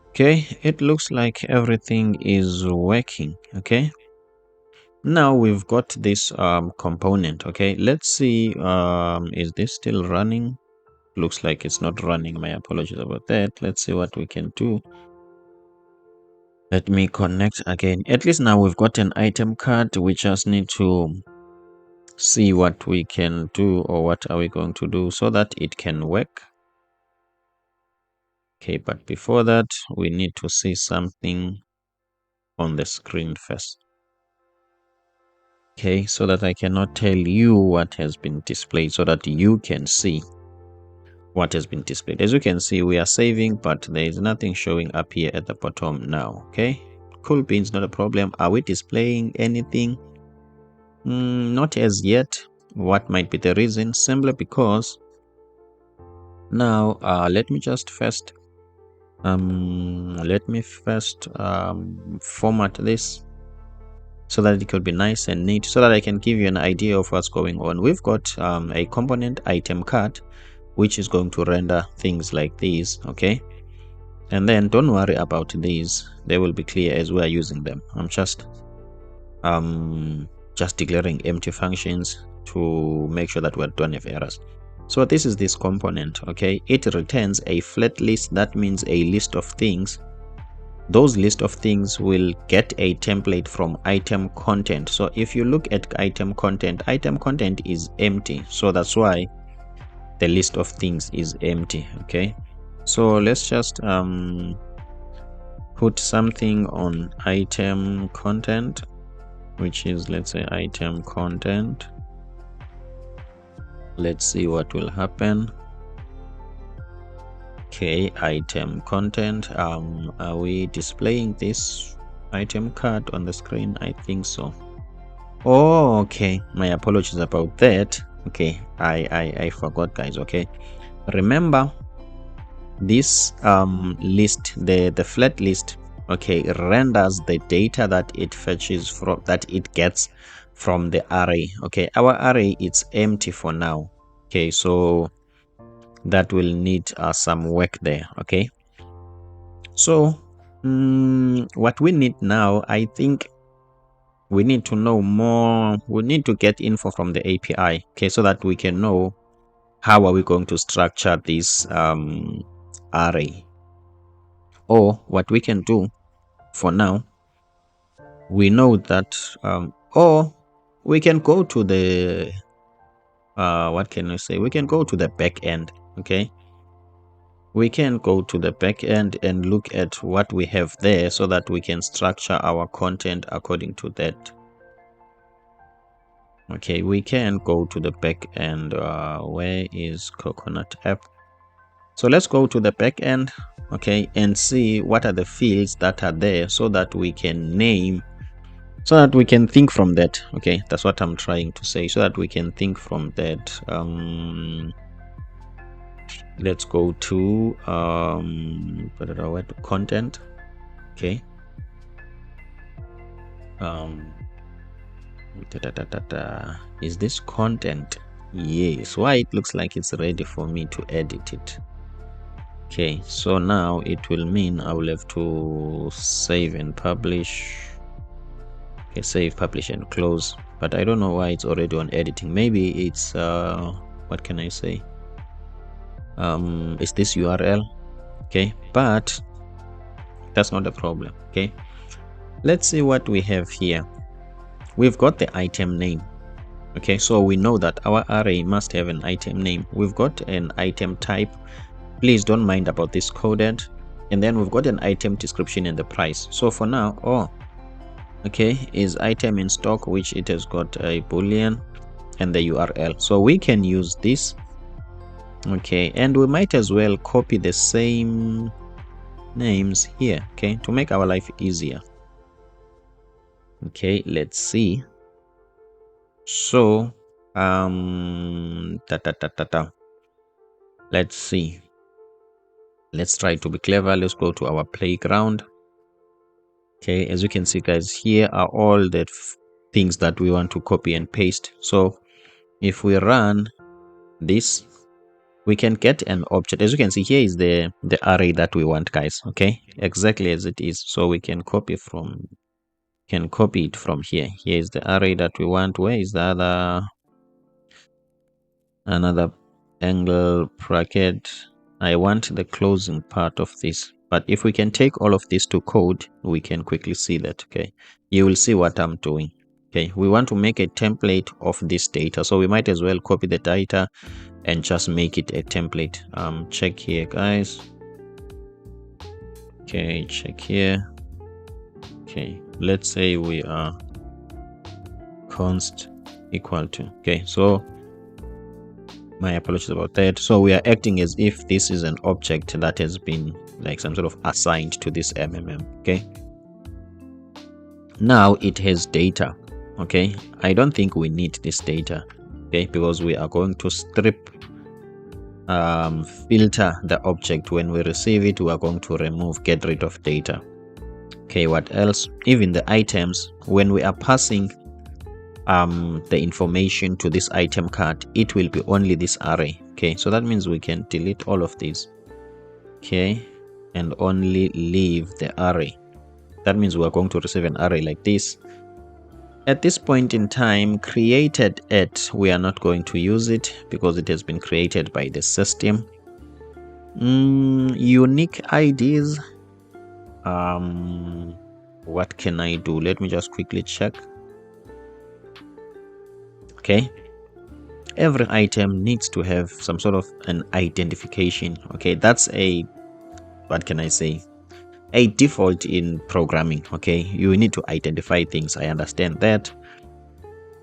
Okay, it looks like everything is working. Okay, now we've got this component. Okay, let's see, is this still running? Looks like it's not running. My apologies about that. Let's see what we can do. Let me connect again. At least now we've got an item card. We just need to see what we can do, or what are we going to do so that it can work. Okay, but before that we need to see something on the screen first. Okay, so that I cannot tell you what has been displayed, so that you can see what has been displayed. As you can see, we are saving, but there is nothing showing up here at the bottom now. Okay, cool beans, not a problem. Are we displaying anything? Not as yet. What might be the reason? Simply because now let me first format this so that it could be nice and neat, so that I can give you an idea of what's going on. We've got a component item card, which is going to render things like these. Okay, and then don't worry about these, they will be clear as we are using them. I'm just declaring empty functions to make sure that we don't have errors. So this is this component. Okay, it returns a flat list. That means a list of things. Those list of things will get a template from item content. So if you look at item content is empty, so that's why the list of things is empty. Okay, so let's just put something on item content, which is, let's say, item content. Let's see what will happen. Okay, item content. Are we displaying this item card on the screen? I think so. Oh, okay, my apologies about that. Okay, I forgot, guys. Okay, remember this list, the flat list, okay, renders the data that it fetches from, that it gets from the array. Okay, our array, it's empty for now. Okay, so that will need some work there. Okay, so what we need now, I think we need to know more. We need to get info from the API, okay, so that we can know how are we going to structure this array. Or what we can do for now, we know that or we can go to the what can I say, we can go to the back end. Okay, we can go to the back end and look at what we have there, so that we can structure our content according to that. Okay, we can go to the back end. Where is Coconut app? So let's go to the back end, okay, and see what are the fields that are there, so that we can name, so that we can think from that. Okay, that's what I'm trying to say, so that we can think from that. Let's go to content. Okay, is this content? Yes, why it looks like it's ready for me to edit it. Okay, so now it will mean I will have to save and publish. Okay, save, publish, and close. But I don't know why it's already on editing. Maybe it's what can I say? Is this URL? Okay, but that's not the problem. Okay, let's see what we have here. We've got the item name. Okay, so we know that our array must have an item name. We've got an item type. Please don't mind about this coded. And then we've got an item description and the price. So for now, okay, is item in stock, which it has got a boolean and the URL. So we can use this. Okay, and we might as well copy the same names here, okay, to make our life easier. Okay, let's see. So let's see, let's try to be clever. Let's go to our playground. Okay, as you can see, guys, here are all the things that we want to copy and paste. So if we run this, we can get an object. As you can see, here is the array that we want, guys. Okay, exactly as it is. So we can copy it from here. Here is the array that we want. Where is the another angle bracket? I want the closing part of this. But if we can take all of this to code, we can quickly see that. Okay, you will see what I'm doing. Okay, we want to make a template of this data, so we might as well copy the data and just make it a template. Check here, guys. Okay, check here. Okay, let's say we are const equal to. Okay, so my apologies about that. So we are acting as if this is an object that has been like some sort of assigned to this MMM. Okay, now it has data. Okay, I don't think we need this data. Okay, because we are going to strip filter the object. When we receive it, we are going to get rid of data. Okay, what else? Even the items, when we are passing the information to this item card, it will be only this array. Okay, so that means we can delete all of these. Okay, and only leave the array. That means we are going to receive an array like this. At this point in time, created at, we are not going to use it because it has been created by the system. Unique IDs. What can I do? Let me just quickly check. Okay, every item needs to have some sort of an identification. Okay, that's a, what can I say, a default in programming. Okay, you need to identify things. I understand that.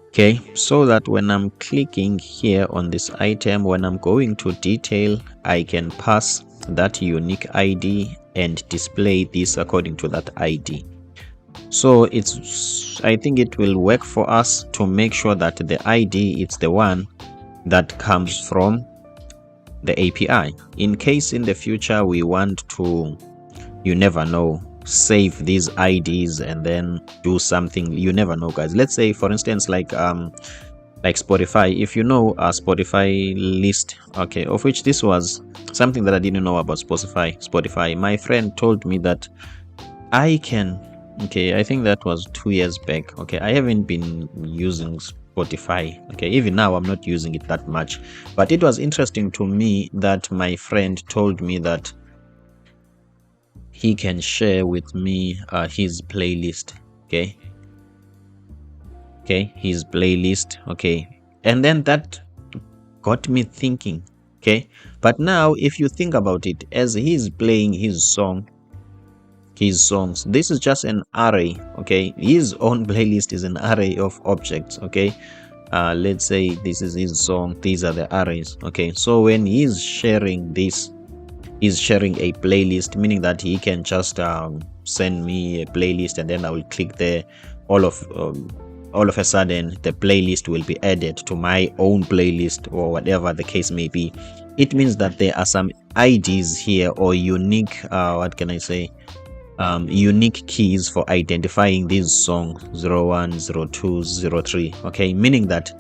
Okay, so that when I'm clicking here on this item, when I'm going to detail, I can pass that unique ID and display this according to that ID. So I think it will work for us to make sure that the ID, it's the one that comes from the API. In case in the future we want to, you never know, save these IDs and then do something, you never know, guys. Let's say, for instance, like Spotify. If you know a Spotify list, okay, of which this was something that I didn't know about Spotify. My friend told me that I can, okay, I think that was 2 years back. Okay, I haven't been using Spotify. Okay, even now I'm not using it that much, but it was interesting to me that my friend told me that he can share with me his playlist. Okay, his playlist. Okay, and then that got me thinking. Okay, but now if you think about it, as he's playing his songs, this is just an array. Okay, his own playlist is an array of objects. Okay, let's say this is his song, these are the arrays. Okay, so when he's sharing this, he's sharing a playlist, meaning that he can just send me a playlist and then I will click there. All of a sudden the playlist will be added to my own playlist, or whatever the case may be. It means that there are some IDs here, or unique what can I say, unique keys for identifying these songs, 01, 02, 03. Okay, meaning that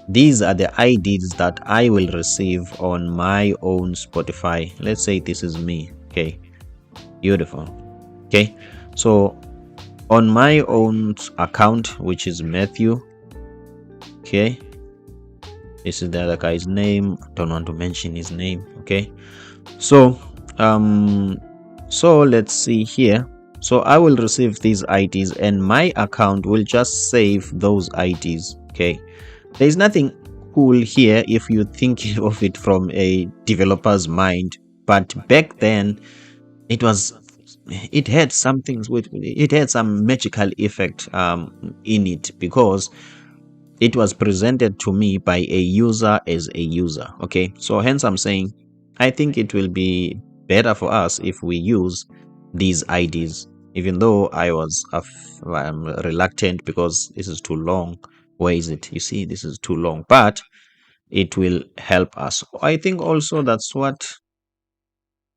these are the IDs that I will receive on my own Spotify. Let's say this is me. Okay, beautiful. Okay, so on my own account, which is Matthew. Okay, this is the other guy's name. Don't want to mention his name. Okay, so let's see here. So I will receive these IDs and my account will just save those IDs. Okay, there's nothing cool here if you think of it from a developer's mind, but back then it had something with it had some magical effect in it, because it was presented to me by a user as a user. Okay, so hence I'm saying I think it will be better for us if we use these IDs, even though I'm reluctant because this is too long. Where is it? You see, this is too long, but it will help us. I think also that's what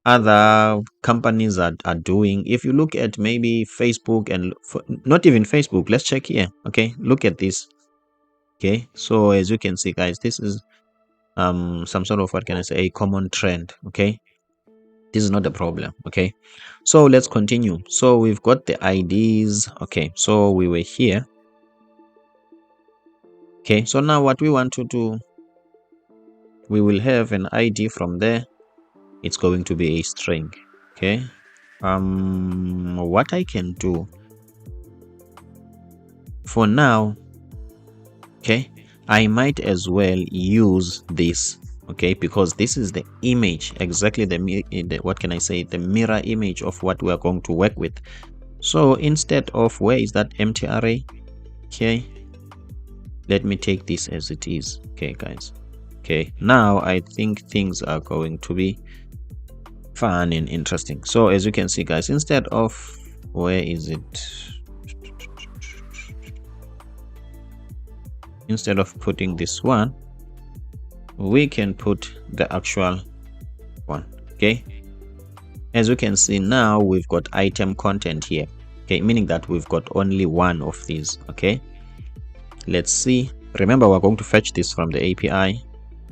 other companies are doing. If you look at maybe Facebook and not even Facebook, let's check here. Okay, look at this. Okay, so as you can see, guys, this is some sort of, what can I say, a common trend. Okay, this is not a problem. Okay, so let's continue. So we've got the IDs. Okay, so we were here. Okay, so now what we want to do, we will have an ID from there. It's going to be a string. Okay, what I can do for now, okay, I might as well use this. Okay, because this is the image, exactly the what can I say, the mirror image of what we are going to work with. So instead of, where is that empty array? Okay, let me take this as it is. Okay, guys. Okay, now I think things are going to be fun and interesting. So as you can see, guys, instead of, where is it, instead of putting this one, we can put the actual one. Okay, as you can see, now we've got item content here. Okay, meaning that we've got only one of these. Okay, let's see. Remember, we're going to fetch this from the API.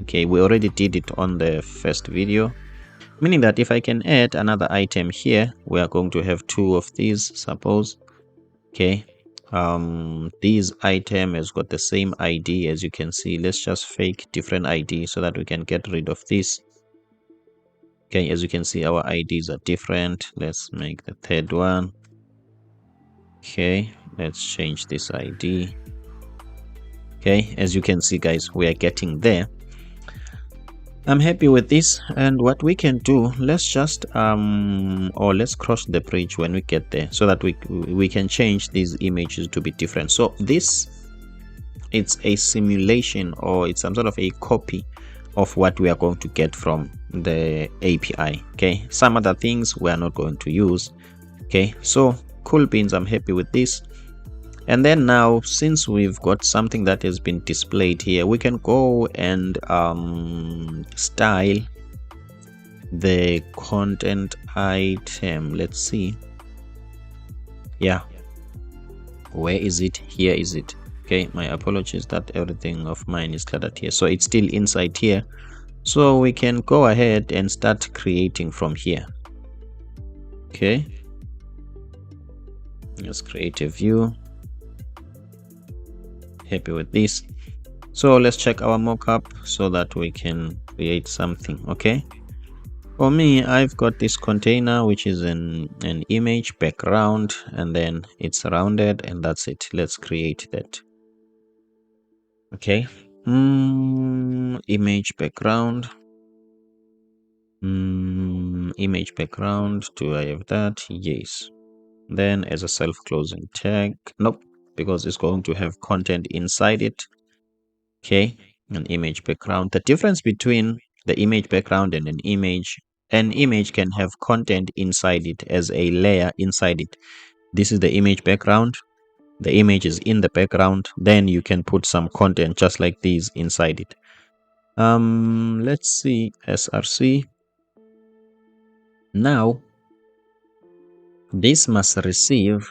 Okay, we already did it on the first video, meaning that if I can add another item here, we are going to have two of these, suppose. Okay, this item has got the same ID. As you can see, let's just fake different ID so that we can get rid of this. Okay, as you can see, our IDs are different. Let's make the third one. Okay, let's change this ID. Okay, as you can see, guys, we are getting there. I'm happy with this, and what we can do, let's just let's cross the bridge when we get there, so that we can change these images to be different. So this, it's a simulation, or it's some sort of a copy of what we are going to get from the API. Okay, some other things we are not going to use. Okay, so cool beans, I'm happy with this. And then now, since we've got something that has been displayed here, we can go and style the content item. Let's see. Yeah, where is it? Here is it. Okay, my apologies that everything of mine is cluttered here. So it's still inside here. So we can go ahead and start creating from here. Okay, let's create a view. Happy with this. So let's check our mockup so that we can create something. Okay, for me, I've got this container, which is an image background, and then it's rounded, and that's it. Let's create that. Okay, image background. Image background, do I have that? Yes. Then as a self-closing tag, nope, because it's going to have content inside it. Okay, an image background. The difference between the image background and an image can have content inside it as a layer inside it. This is the image background. The image is in the background. Then you can put some content just like these inside it. Let's see, src. Now this must receive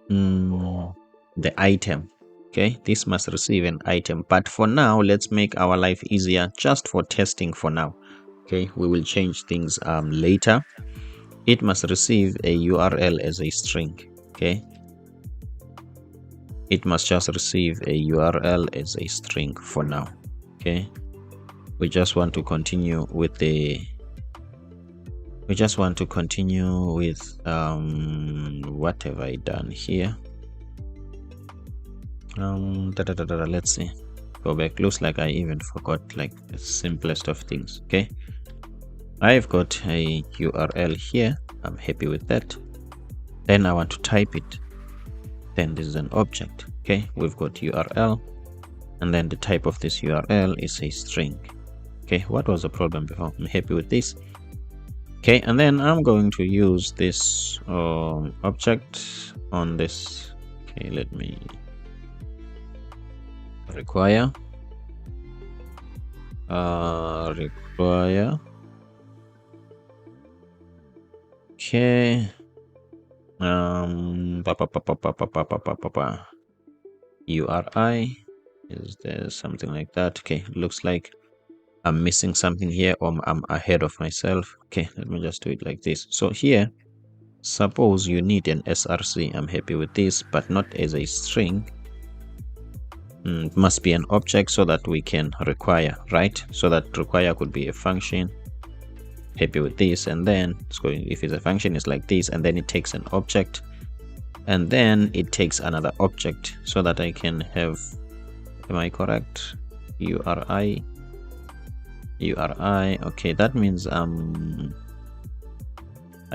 the item. Okay, this must receive an item, but for now let's make our life easier just for testing for now. Okay, we will change things later. It must receive a URL as a string. Okay, it must just receive a URL as a string for now. Okay, we just want to continue with what have I done here? Let's see, go back. Looks like I even forgot like the simplest of things. Okay, I've got a URL here. I'm happy with that. Then I want to type it. Then this is an object. Okay, we've got URL, and then the type of this URL is a string. Okay, what was the problem before? I'm happy with this. Okay, and then I'm going to use this object on this. Okay, let me require okay, URI, is there something like that? Okay, looks like I'm missing something here, or I'm ahead of myself. Okay, let me just do it like this. So here, suppose you need an src. I'm happy with this, but not as a string. It must be an object so that we can require, right? So that require could be a function. Happy with this, and then it's going, if it's a function, it's like this, and then it takes an object, and then it takes another object, so that I can have, am I correct? URI. Okay, that means I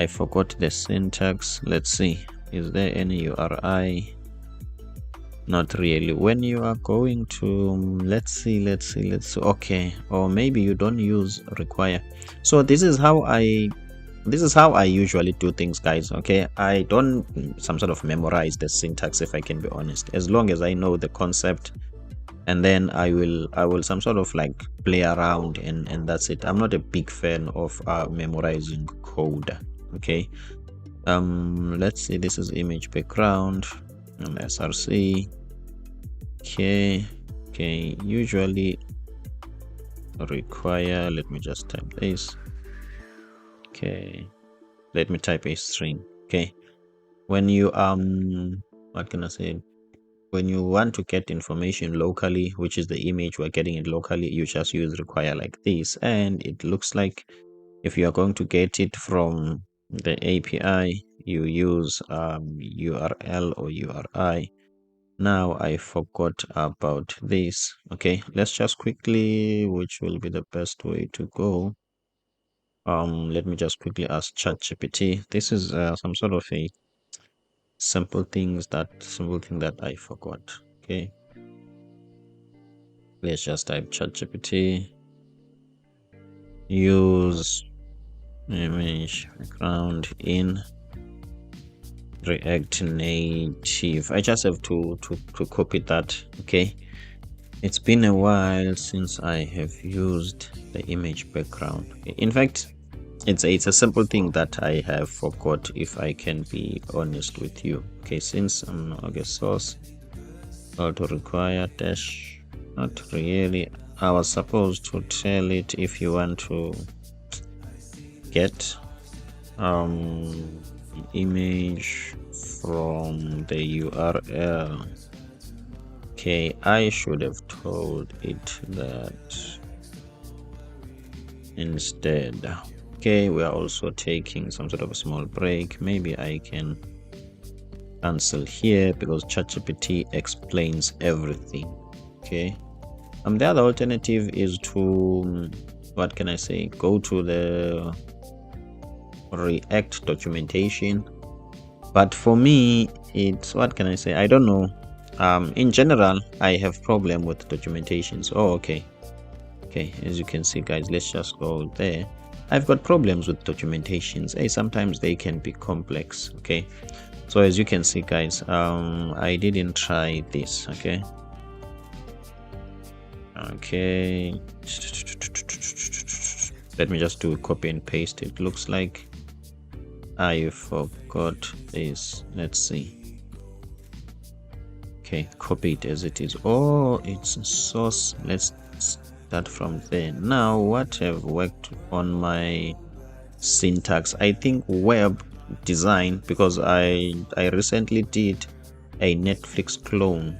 forgot the syntax. Let's see, is there any URI? Not really. When you are going to, let's see, okay, or maybe you don't use require. So this is how I usually do things, guys. Okay, I don't some sort of memorize the syntax, if I can be honest, as long as I know the concept, and then I will some sort of like play around, and that's it. I'm not a big fan of memorizing code. Okay, let's see, this is image background and src. Okay, usually require, let me just type this. Okay, let me type a string. Okay, when you what can I say, when you want to get information locally, which is the image, we're getting it locally, you just use require like this, and it looks like if you are going to get it from the API, you use URL or URI. Now I forgot about this. Okay, let's just quickly, which will be the best way to go? Let me just quickly ask ChatGPT. This is some sort of a simple thing that I forgot. Okay, let's just type ChatGPT. Use image background in React Native. I just have to copy that. Okay, it's been a while since I have used the image background. In fact, it's a simple thing that I have forgot, if I can be honest with you. Okay, since okay, source auto require dash, not really. I was supposed to tell it if you want to get image from the URL. Okay, I should have told it that instead. Okay, we are also taking some sort of a small break. Maybe I can cancel here because ChatGPT explains everything. Okay, the other alternative is to, what can I say, go to the React documentation, but for me it's, what can I say, I don't know. In general, I have problem with documentations. Oh, okay, as you can see, guys, let's just go there. I've got problems with documentations. Hey, sometimes they can be complex. Okay, so as you can see, guys, I didn't try this. Okay, let me just do copy and paste. It looks like I forgot this. Let's see. Okay, copy it as it is. Oh, it's source. Let's start from there. Now, what have worked on my syntax? I think web design, because I recently did a Netflix clone,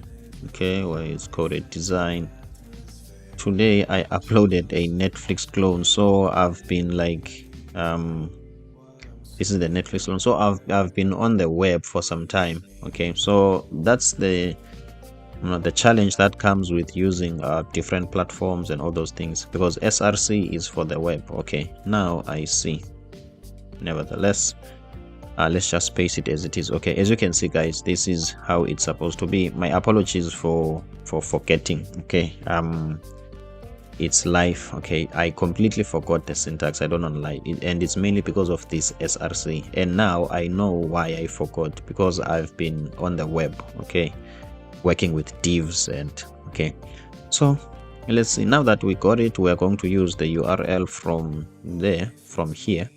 okay, where it's called a design. Today I uploaded a Netflix clone, so I've been like this is the Netflix clone, so I've been on the web for some time. Okay, so that's the the challenge that comes with using different platforms and all those things, because SRC is for the web. Okay, now I see. Nevertheless, let's just paste it as it is. Okay, as you can see, guys, this is how it's supposed to be. My apologies for forgetting. Okay, it's live. Okay, I completely forgot the syntax. I don't know why, and it's mainly because of this SRC. And now I know why I forgot, because I've been on the web, okay, working with divs. And okay, so let's see. Now that we got it, we are going to use the URL from there, from here.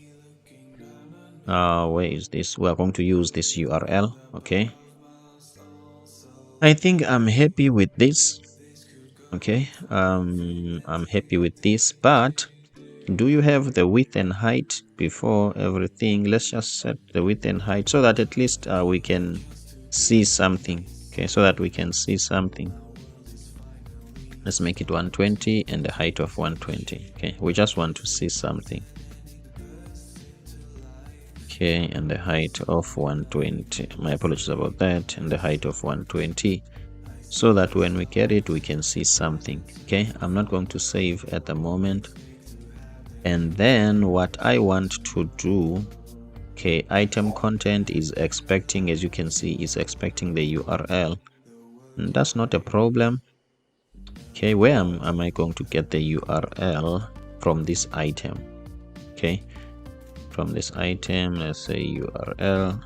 Where is this? We are going to use this URL. Okay, I think I'm happy with this. Okay, I'm happy with this, but do you have the width and height before everything? Let's just set the width and height so that at least we can see something. Okay, so that we can see something. Let's make it 120 and the height of 120. Okay, we just want to see something. Okay, and the height of 120. My apologies about that. And the height of 120, so that when we get it, we can see something. Okay, I'm not going to save at the moment. And then what I want to do, okay, item content is expecting, as you can see, is expecting the URL. And that's not a problem. Okay, where am I going to get the URL? From this item. Okay, from this item, let's say URL,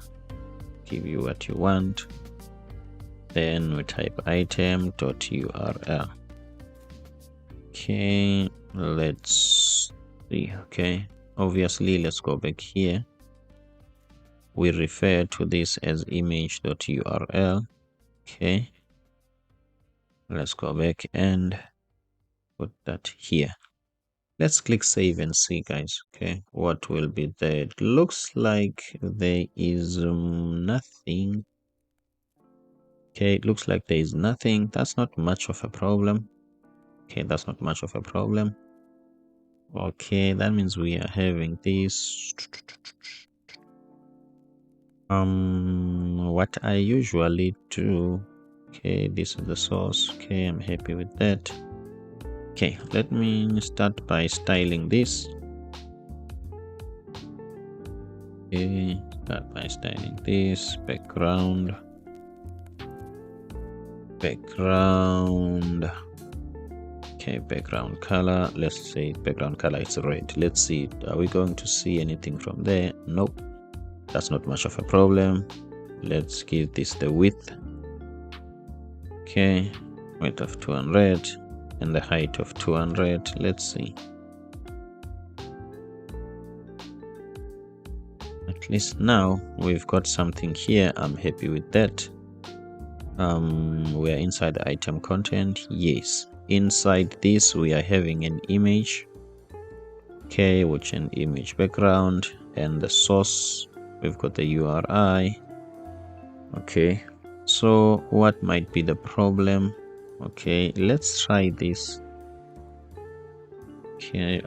give you what you want. Then we type item.url. Okay, let's see. Okay, obviously, let's go back here. We refer to this as image.url. Okay, let's go back and put that here. Let's click save and see, guys. Okay, what will be there? It looks like there is nothing. Okay, it looks like there is nothing. That's not much of a problem. Okay, that's not much of a problem. Okay, that means we are having this. What I usually do. Okay, this is the source. Okay, I'm happy with that. Okay, let me start by styling this. Okay, start by styling this background. Okay, background color, let's say background color is red. Let's see, are we going to see anything from there? Nope, that's not much of a problem. Let's give this the width. Okay, width of 200 and the height of 200. Let's see, at least now we've got something here. I'm happy with that. We're inside the item content. Yes, inside this we are having an image. Okay, which an image background, and the source, we've got the URI. Okay, so what might be the problem? Okay, let's try this. Okay,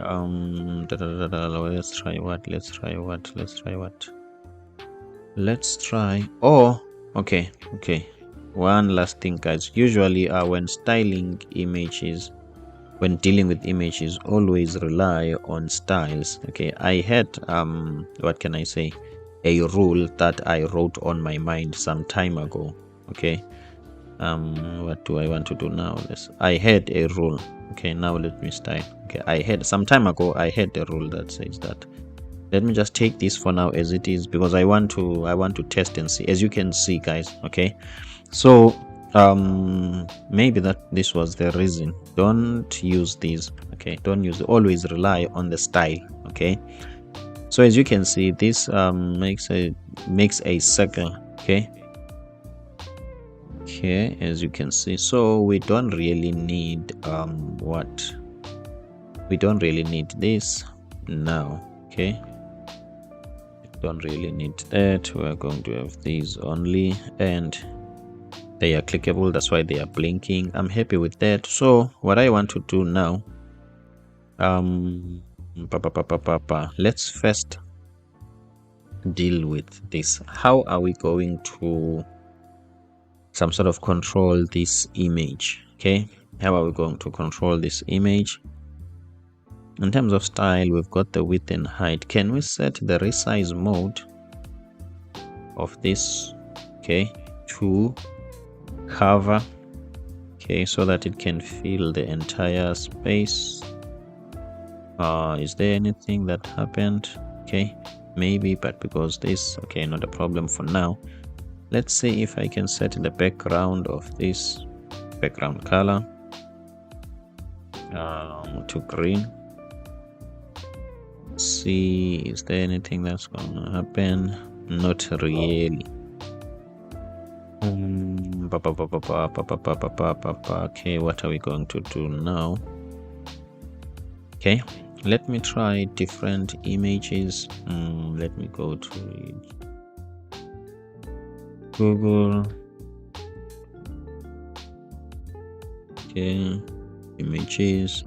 let's try what? Let's try, oh, okay. One last thing, guys. Usually when styling images, when dealing with images, always rely on styles. Okay, I had what can I say, a rule that I wrote on my mind some time ago. Okay, what do I want to do now? I had a rule. Okay, now let me style. Okay, I had some time ago, I had a rule that says that. Let me just take this for now as it is, because I want to test and see. As you can see, guys, okay, so maybe that this was the reason. Don't use these. Okay, don't use, always rely on the style. Okay, so as you can see, this makes a circle. Okay, Okay, as you can see, so we don't really need we don't really need this now. Okay, don't really need that. We're going to have these only, and they are clickable, that's why they are blinking. I'm happy with that. So what I want to do now, let's first deal with this. How are we going to some sort of control this image? Okay, how are we going to control this image? In terms of style, we've got the width and height. Can we set the resize mode of this, okay, to cover, okay, so that it can fill the entire space? Is there anything that happened? Okay, maybe, but because this, okay, not a problem for now. Let's see if I can set the background of this background color to green. See, is there anything that's gonna happen? Not really. Okay, what are we going to do now? Okay, let me try different images. Let me go to Google. Okay, images.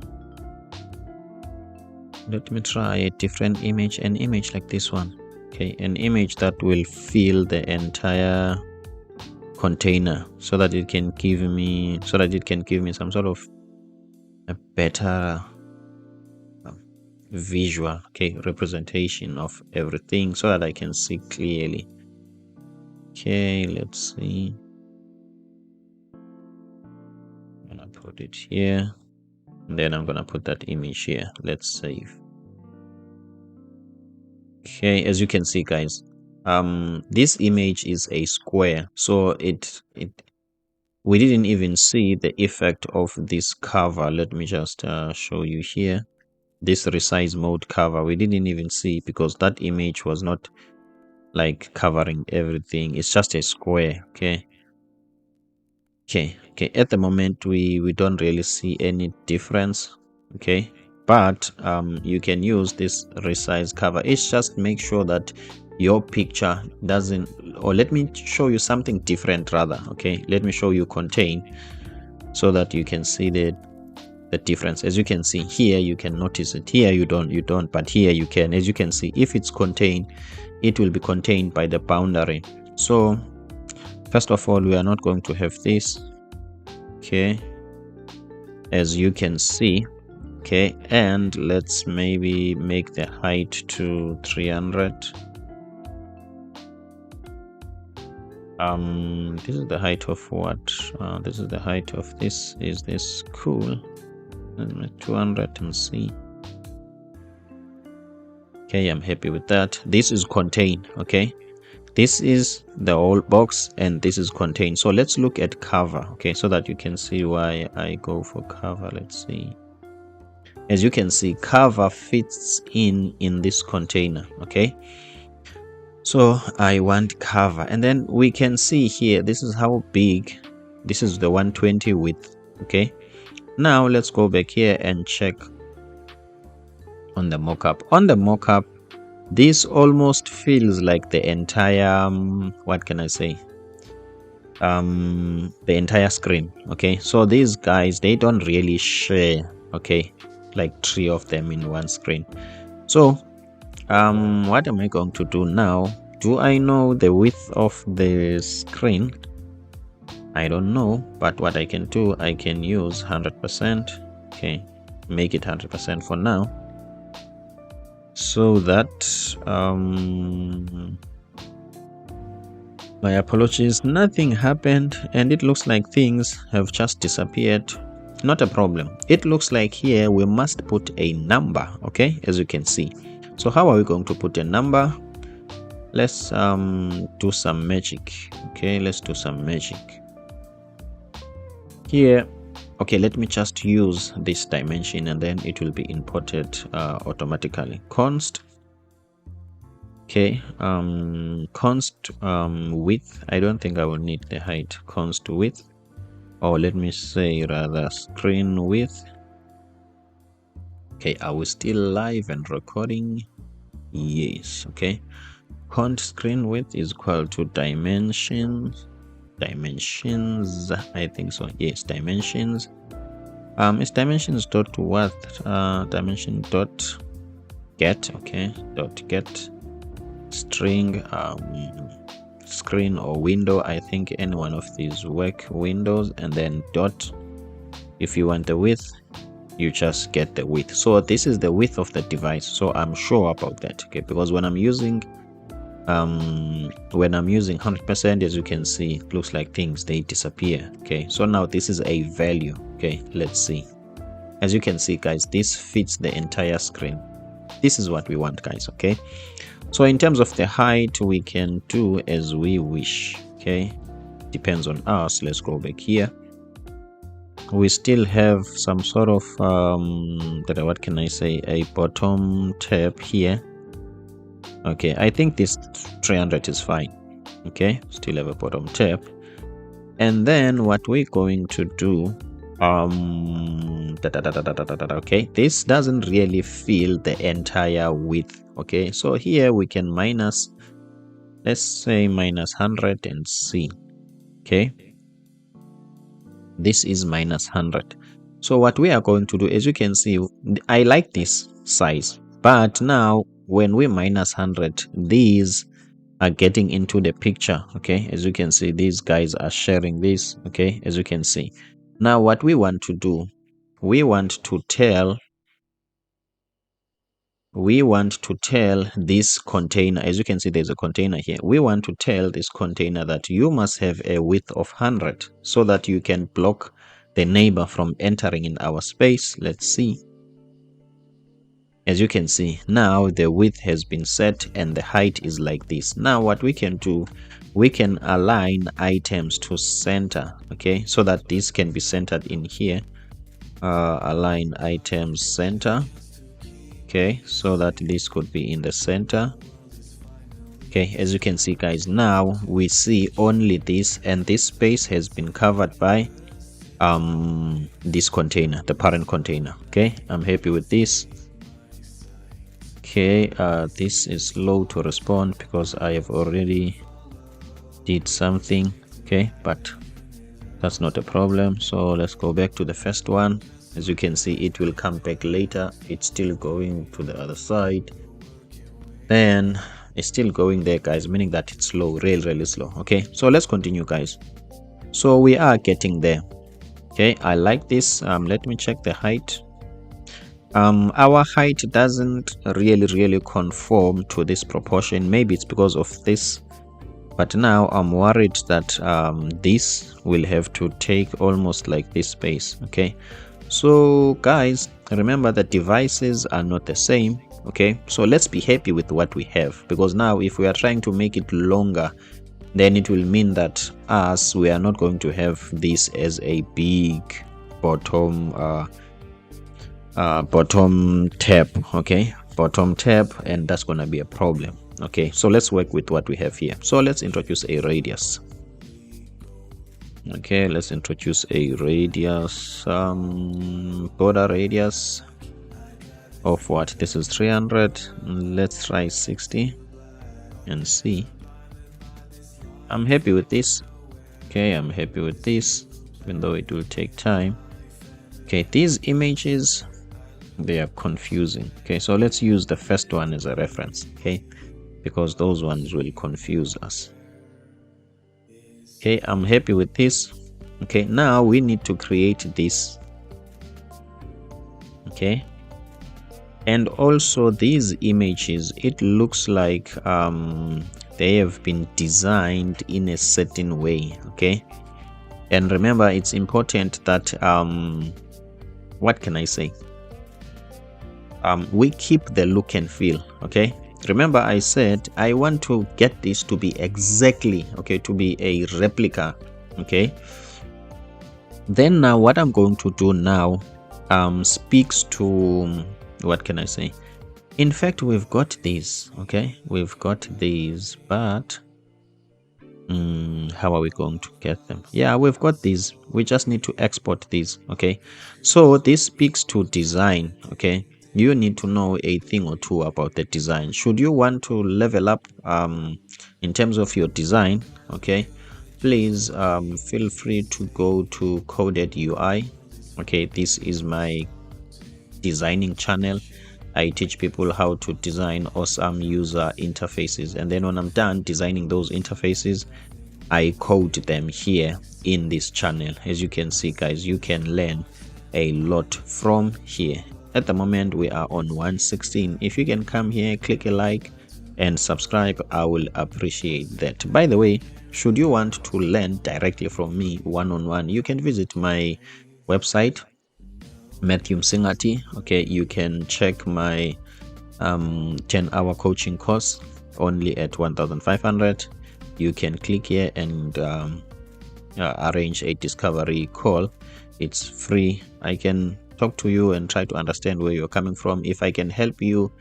Let me try a different image, an image like this one. Okay, an image that will fill the entire container, so that it can give me some sort of a better visual, okay, representation of everything, so that I can see clearly. Okay, let's see. I'm gonna put it here, and then I'm gonna put that image here. Let's save. Okay, as you can see, guys, this image is a square, so we didn't even see the effect of this cover. Let me just show you here. This resize mode cover, we didn't even see, because that image was not like covering everything. It's just a square. Okay, at the moment we don't really see any difference. Okay, but you can use this resize cover. It's just make sure that your picture doesn't, or let me show you something different rather. Okay, let me show you contain, so that you can see the difference. As you can see here, you can notice it. Here you don't, but here you can. As you can see, if it's contained, it will be contained by the boundary. So first of all, we are not going to have this. Okay, as you can see. Okay, and let's maybe make the height to 300. This is the height of what? This is the height of this. Is this cool? 200 and see. Okay, I'm happy with that. This is contained. Okay, this is the whole box, and this is contained. So let's look at cover. Okay, so that you can see why I go for cover. Let's see. As you can see, cover fits in this container. Okay, so I want cover, and then we can see here, this is how big, this is the 120 width. Okay, now let's go back here and check on the mockup. On the mockup, this almost feels like the entire what can I say, the entire screen. Okay, so these guys, they don't really share, okay, like 3 of them in one screen. So what am I going to do now? Do I know the width of the screen? I don't know, but what I can do, I can use 100%. Okay, make it 100% for now, so that my apologies, nothing happened, and it looks like things have just disappeared. Not a problem. It looks like here we must put a number. Okay, as you can see. So how are we going to put a number? Let's do some magic. Okay, let's do some magic here. Okay, let me just use this dimension, and then it will be imported automatically. Const. Okay, const width, I don't think I will need the height. Const width, or let me say rather screen width. Okay, are we still live and recording? Yes. Okay, const screen width is equal to dimensions, I think so. Yes, dimensions. It's dimensions dot what, dimension dot get. Okay, dot get string screen or window. I think any one of these work, windows, and then dot. If you want the width, you just get the width. So this is the width of the device, so I'm sure about that. Okay, because when I'm using 100%, as you can see, it looks like things, they disappear. Okay, so now this is a value. Okay, let's see. As you can see, guys, this fits the entire screen. This is what we want, guys. Okay, so in terms of the height, we can do as we wish. Okay, depends on us. Let's go back here. We still have some sort of what can I say, a bottom tab here. Okay, I think this 300 is fine. Okay, still have a bottom tab. And then what we're going to do, okay, this doesn't really fill the entire width. Okay, so here we can minus, let's say minus 100 and see. Okay, this is minus 100. So what we are going to do, as you can see, I like this size, but now when we minus 100, these are getting into the picture. Okay, as you can see, these guys are sharing this. Okay, as you can see, now what we want to do, we want to tell this container, as you can see, there's a container here. We want to tell this container that you must have a width of 100 so that you can block the neighbor from entering in our space. Let's see. As you can see, now the width has been set and the height is like this. Now what we can do, we can align items to center. Okay, so that this can be centered in here. Align items center. Okay, so that this could be in the center. Okay, as you can see, guys, now we see only this, and this space has been covered by this container, the parent container. Okay, I'm happy with this. Okay, this is slow to respond because I have already did something. Okay, but that's not a problem. So let's go back to the first one. As you can see, it will come back later. It's still going to the other side, then it's still going there, guys, meaning that it's slow, really slow. Okay, so let's continue, guys. So we are getting there. Okay, I like this. Let me check the height. Our height doesn't really conform to this proportion. Maybe it's because of this, but now I'm worried that this will have to take almost like this space. Okay, so guys, remember that devices are not the same. Okay, so let's be happy with what we have, because now if we are trying to make it longer, then it will mean that we are not going to have this as a big bottom tab. Okay, bottom tab, and that's gonna be a problem. Okay, so let's work with what we have here. So let's introduce a radius. Okay, let's introduce a radius, border radius of what? This is 300. Let's try 60 and see. I'm happy with this. Okay, I'm happy with this, even though it will take time. Okay, these images, they are confusing. Okay, so let's use the first one as a reference. Okay, because those ones will confuse us. Okay, I'm happy with this. Okay, now we need to create this. Okay, and also these images, it looks like they have been designed in a certain way. Okay, and remember, it's important that what can I say, we keep the look and feel. Okay, remember I said I want to get this to be exactly, okay, to be a replica. Okay, then now what I'm going to do now speaks to, what can I say, In fact, we've got these. Okay, we've got these, but how are we going to get them? Yeah, we've got these. We just need to export these. Okay, so this speaks to design. Okay, you need to know a thing or two about the design. Should you want to level up in terms of your design, okay, please feel free to go to Coded UI. Okay, this is my designing channel. I teach people how to design awesome user interfaces, and then when I'm done designing those interfaces, I code them here in this channel. As you can see, guys, you can learn a lot from here. At the moment we are on 116. If you can come here, click a like and subscribe, I will appreciate that. By the way, should you want to learn directly from me one-on-one, you can visit my website, Matthew Msingati. Okay, you can check my 10-hour coaching course only at 1,500. You can click here and arrange a discovery call. It's free. I can talk to you and try to understand where you're coming from. If I can help you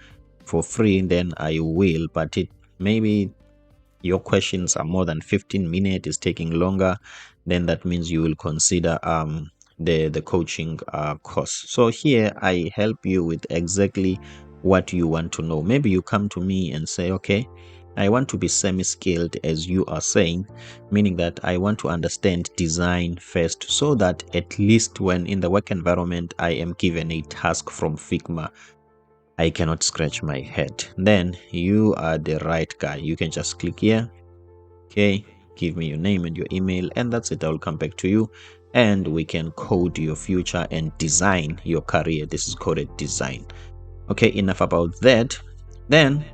for free, then I will, but it maybe your questions are more than 15 minutes, is taking longer, then that means you will consider the coaching course. So here I help you with exactly what you want to know. Maybe you come to me and say, okay, I want to be semi-skilled, as you are saying, meaning that I want to understand design first, so that at least when in the work environment I am given a task from Figma, I cannot scratch my head. Then you are the right guy. You can just click here. Okay, give me your name and your email, and that's it. I'll come back to you and we can code your future and design your career. This is coded design. Okay, enough about that. Then,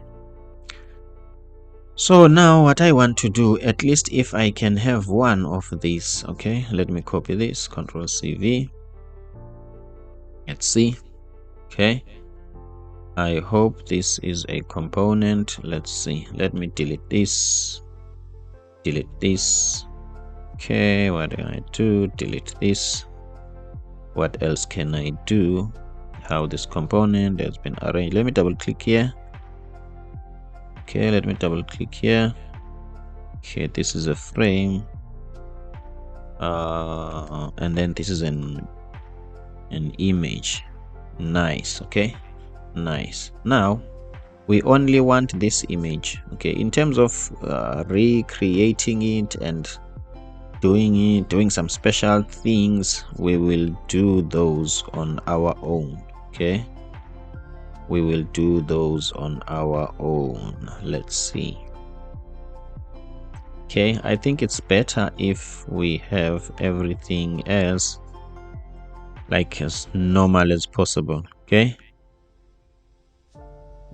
so now what I want to do, at least if I can have one of these, okay, let me copy this, Control CV. Let's see. Okay, I hope this is a component. Let's see. Let me delete this. Delete this. Okay, what can I do? Delete this. What else can I do? How this component has been arranged. Let me double click here. Okay, let me double click here. Okay, this is a frame. And then this is an image. Nice. Okay, nice. Now we only want this image. Okay, in terms of recreating it and doing some special things, we will do those on our own. Okay, we will do those on our own. Let's see. Okay, I think it's better if we have everything as like as normal as possible. Okay,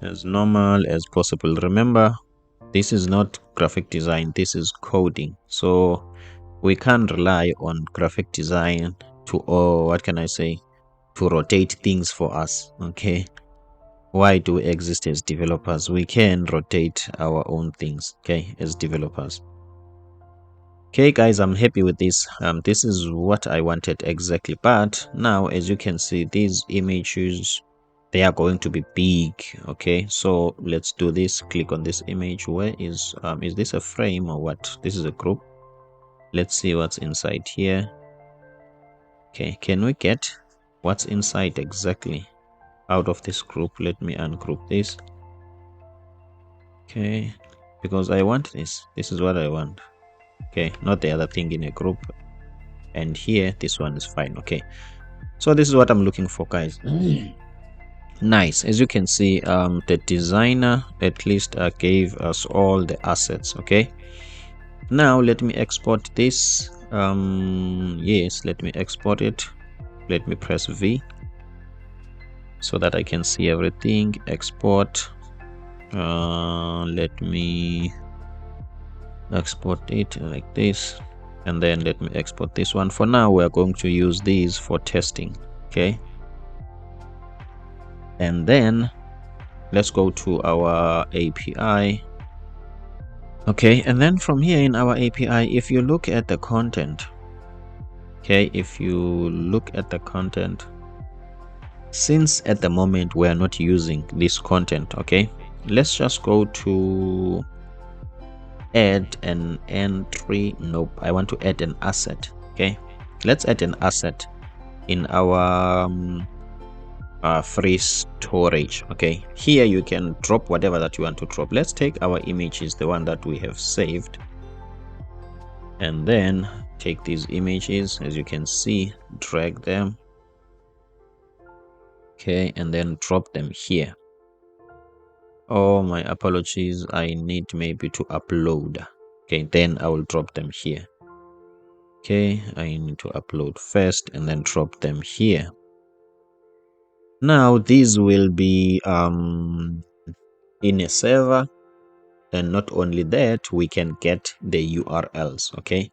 as normal as possible. Remember, this is not graphic design, this is coding, so we can't rely on graphic design to, or what can I say, to rotate things for us. Okay, why do we exist as developers? We can rotate our own things, okay, as developers. Okay guys, I'm happy with this. This is what I wanted exactly. But now, as you can see, these images, they are going to be big. Okay, so let's do this. Click on this image. Where is this a frame or what? This is a group. Let's see what's inside here. Okay, can we get what's inside exactly out of this group? Let me ungroup this. Okay, because I want this. This is what I want. Okay, not the other thing in a group. And here this one is fine. Okay, so this is what I'm looking for, guys. Nice. As you can see, the designer at least gave us all the assets. Okay, now let me export this. Yes, let me export it. Let me press V so that I can see everything. Export. Let me export it like this, and then let me export this one. For now, we are going to use these for testing. Okay, and then let's go to our API. Okay, and then from here in our API, if you look at the content, okay, if you look at the content, Since at the moment we are not using this content, okay, let's just go to add an entry. Nope, I want to add an asset. Okay, let's add an asset in our free storage. Okay, here you can drop whatever that you want to drop. Let's take our images, the one that we have saved, and then take these images, as you can see, drag them, okay, and then drop them here. Oh, my apologies, I need maybe to upload. Okay, then I will drop them here. Okay, I need to upload first and then drop them here. Now these will be in a server, and not only that, we can get the URLs. Okay,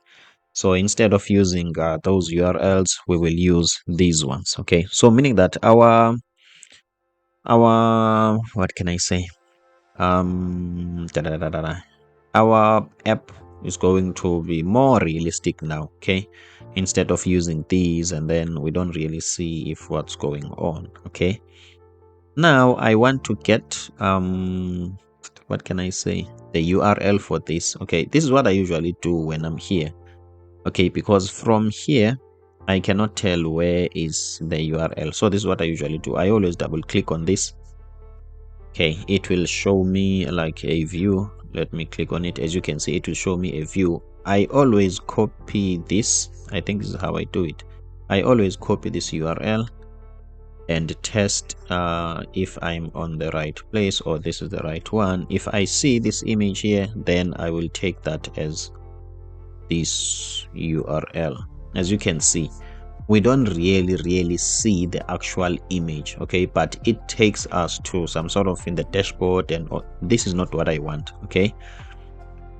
so instead of using those URLs, we will use these ones. Okay, so meaning that our what can I say, our app is going to be more realistic now. Okay, instead of using these and then we don't really see if what's going on. Okay, now I want to get what can I say, the URL for this. Okay, this is what I usually do when I'm here. Okay, because from here I cannot tell where is the URL. So this is what I usually do. I always double click on this. Okay, it will show me like a view. Let me click on it. As you can see, it will show me a view. I always copy this. I think this is how I do it. I always copy this URL and test if I'm on the right place or this is the right one. If I see this image here, then I will take that as this URL. As you can see, we don't really see the actual image, okay, but it takes us to some sort of in the dashboard, and this is not what I want. Okay,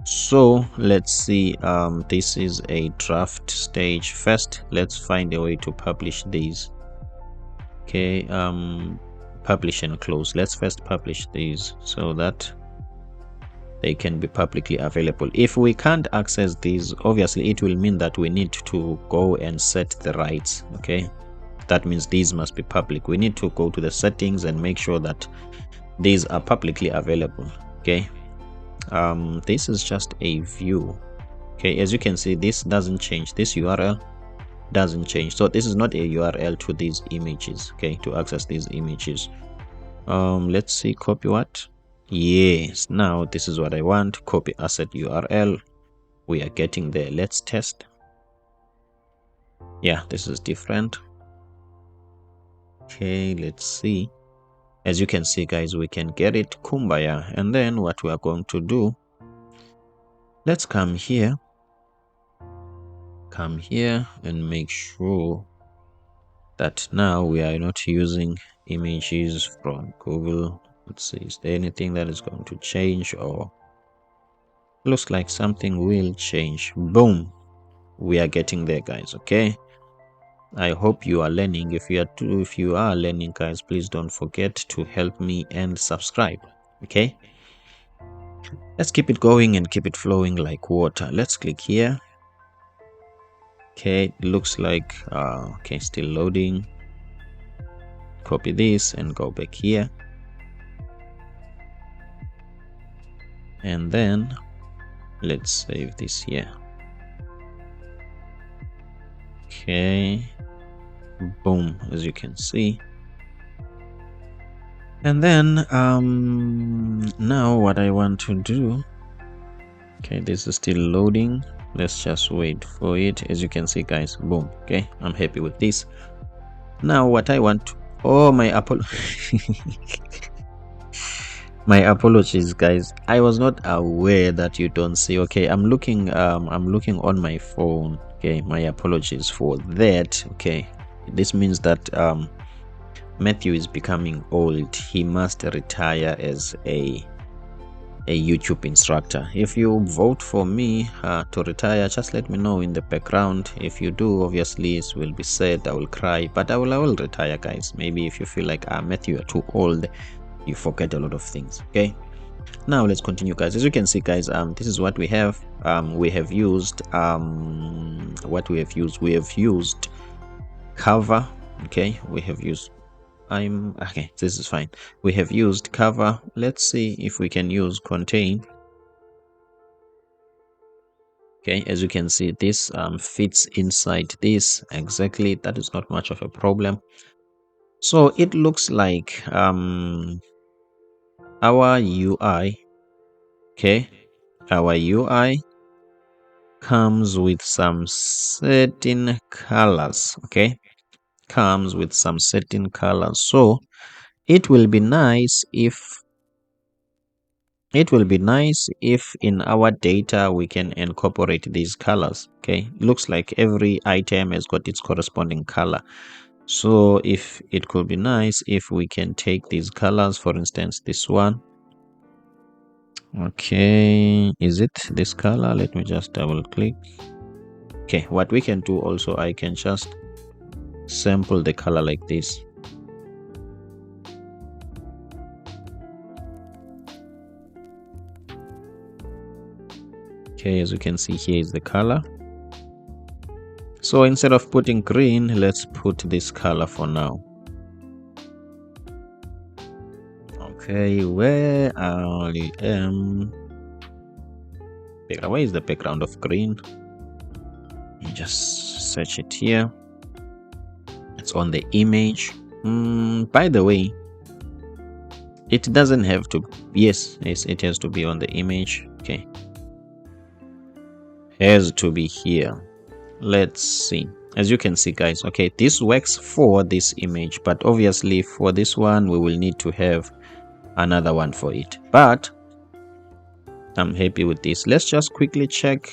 so let's see, this is a draft stage. First, let's find a way to publish these. Okay, publish and close. Let's first publish these so that they can be publicly available. If we can't access these, obviously it will mean that we need to go and set the rights. Okay, that means these must be public. We need to go to the settings and make sure that these are publicly available. Okay, this is just a view. Okay, as you can see, this doesn't change. This URL doesn't change, so this is not a URL to these images. Okay, to access these images, let's see, copy what. Yes, now this is what I want. Copy asset URL. We are getting there. Let's test. Yeah, this is different. Okay, let's see. As you can see, guys, we can get it. Kumbaya. And then what we are going to do, let's come here and make sure that now we are not using images from Google. Let's see, is there anything that is going to change? Or looks like something will change. Boom, we are getting there, guys. Okay, I hope you are learning. If you are learning, guys, please don't forget to help me and subscribe. Okay, let's keep it going and keep it flowing like water. Let's click here. Okay, it looks like okay, still loading. Copy this and go back here, and then let's save this here. Okay, boom, as you can see. And then now what I want to do, okay, this is still loading. Let's just wait for it. As you can see, guys, boom. Okay, I'm happy with this. Now what I want to, oh, my my apologies, guys, I was not aware that you don't see. Okay, I'm looking on my phone. Okay, my apologies for that. Okay, this means that Matthew is becoming old. He must retire as a YouTube instructor. If you vote for me to retire, just let me know in the background. If you do, obviously it will be sad. I will cry, but I will retire, guys. Maybe if you feel like Matthew, you're too old, you forget a lot of things. Okay, now let's continue, guys. As you can see, guys, this is what we have. We have used we have used cover. Okay, we have used I'm okay. This is fine. We have used cover. Let's see if we can use contain. Okay, as you can see, this fits inside this exactly. That is not much of a problem. So it looks like our UI, okay, our UI comes with some certain colors, okay, comes with some certain colors. So it will be nice if in our data we can incorporate these colors. Okay, looks like every item has got its corresponding color. So if it could be nice if we can take these colors, for instance this one. Okay, is it this color? Let me just double click. Okay, what we can do also, I can just sample the color like this. Okay, as you can see, here is the color. So instead of putting green, let's put this color for now. Okay, where I am. Where is the background of green? You just search it here. It's on the image. By the way, it doesn't have to. Yes, it has to be on the image. Okay, has to be here. Let's see. As you can see, guys, okay, this works for this image, but obviously for this one we will need to have another one for it, but I'm happy with this. Let's just quickly check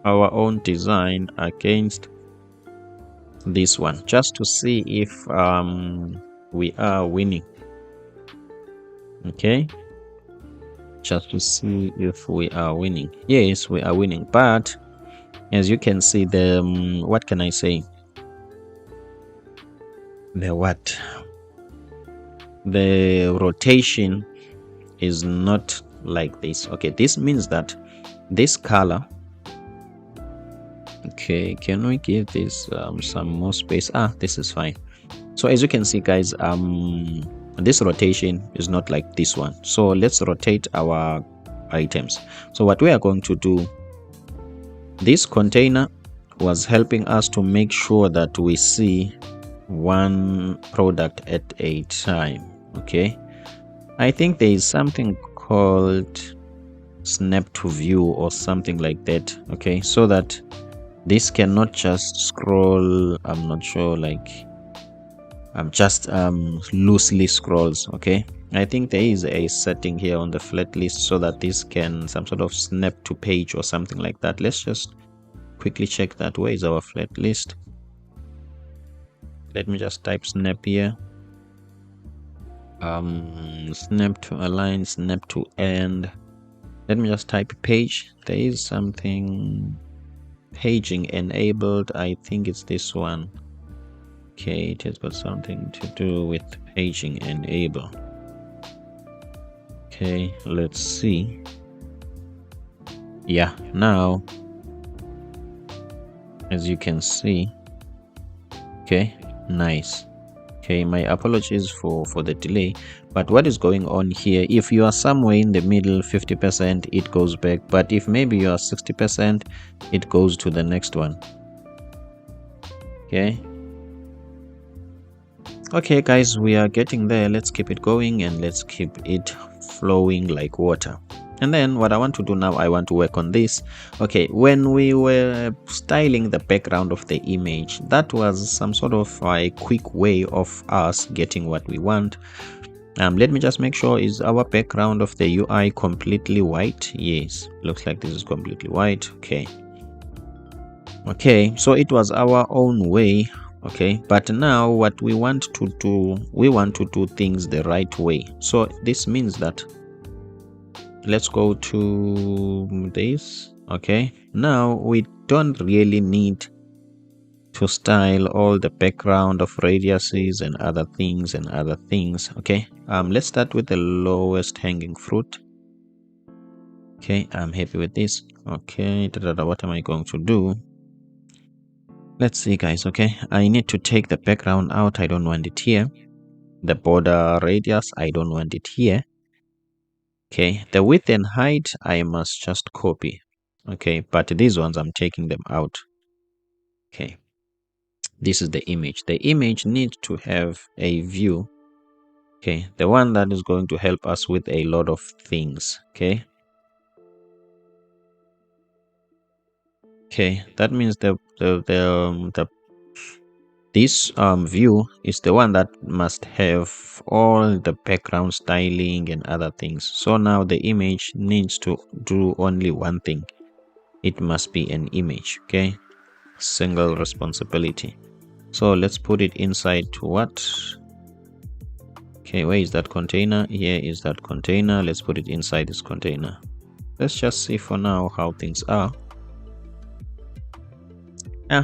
our own design against this one just to see if we are winning. Okay, just to see if we are winning. Yes, we are winning, but as you can see, the what can I say, the rotation is not like this. Okay, this means that this color, okay, can we give this some more space? This is fine. So as you can see, guys, this rotation is not like this one. So let's rotate our items. So what we are going to do, this container was helping us to make sure that we see one product at a time. Okay, I think there is something called snap to view or something like that. Okay, so that this cannot just scroll, I'm not sure, like just loosely scrolls. Okay, I think there is a setting here on the flat list so that this can some sort of snap to page or something like that. Let's just quickly check that. Where is our flat list? Let me just type snap here. Snap to align, snap to end. Let me just type page. There is something paging enabled. I think it's this one. Okay, it has got something to do with paging enable. Okay, let's see. Yeah, now as you can see, okay, nice. Okay, my apologies for the delay, but what is going on here, if you are somewhere in the middle, 50%, it goes back, but if maybe you are 60%, it goes to the next one. Okay guys, we are getting there. Let's keep it going and let's keep it flowing like water. And then what I want to do now, I want to work on this. Okay, when we were styling the background of the image, that was some sort of a quick way of us getting what we want. Let me just make sure, is our background of the UI completely white? Yes, looks like this is completely white. Okay, so it was our own way. Okay, but now what we want to do, we want to do things the right way. So this means that let's go to this. Okay, now we don't really need to style all the background of radiuses and other things. Okay, let's start with the lowest hanging fruit. Okay, I'm happy with this. Okay, what am I going to do? Let's see, guys. Okay, I need to take the background out. I don't want it here. The border radius, I don't want it here. Okay, the width and height, I must just copy. Okay, but these ones, I'm taking them out. Okay, this is the image. The image needs to have a view. Okay, the one that is going to help us with a lot of things. Okay. Okay, that means this view is the one that must have all the background styling and other things. So now the image needs to do only one thing. It must be an image. Okay, single responsibility. So let's put it inside to what? Okay, where is that container? Here is that container. Let's put it inside this container. Let's just see for now how things are.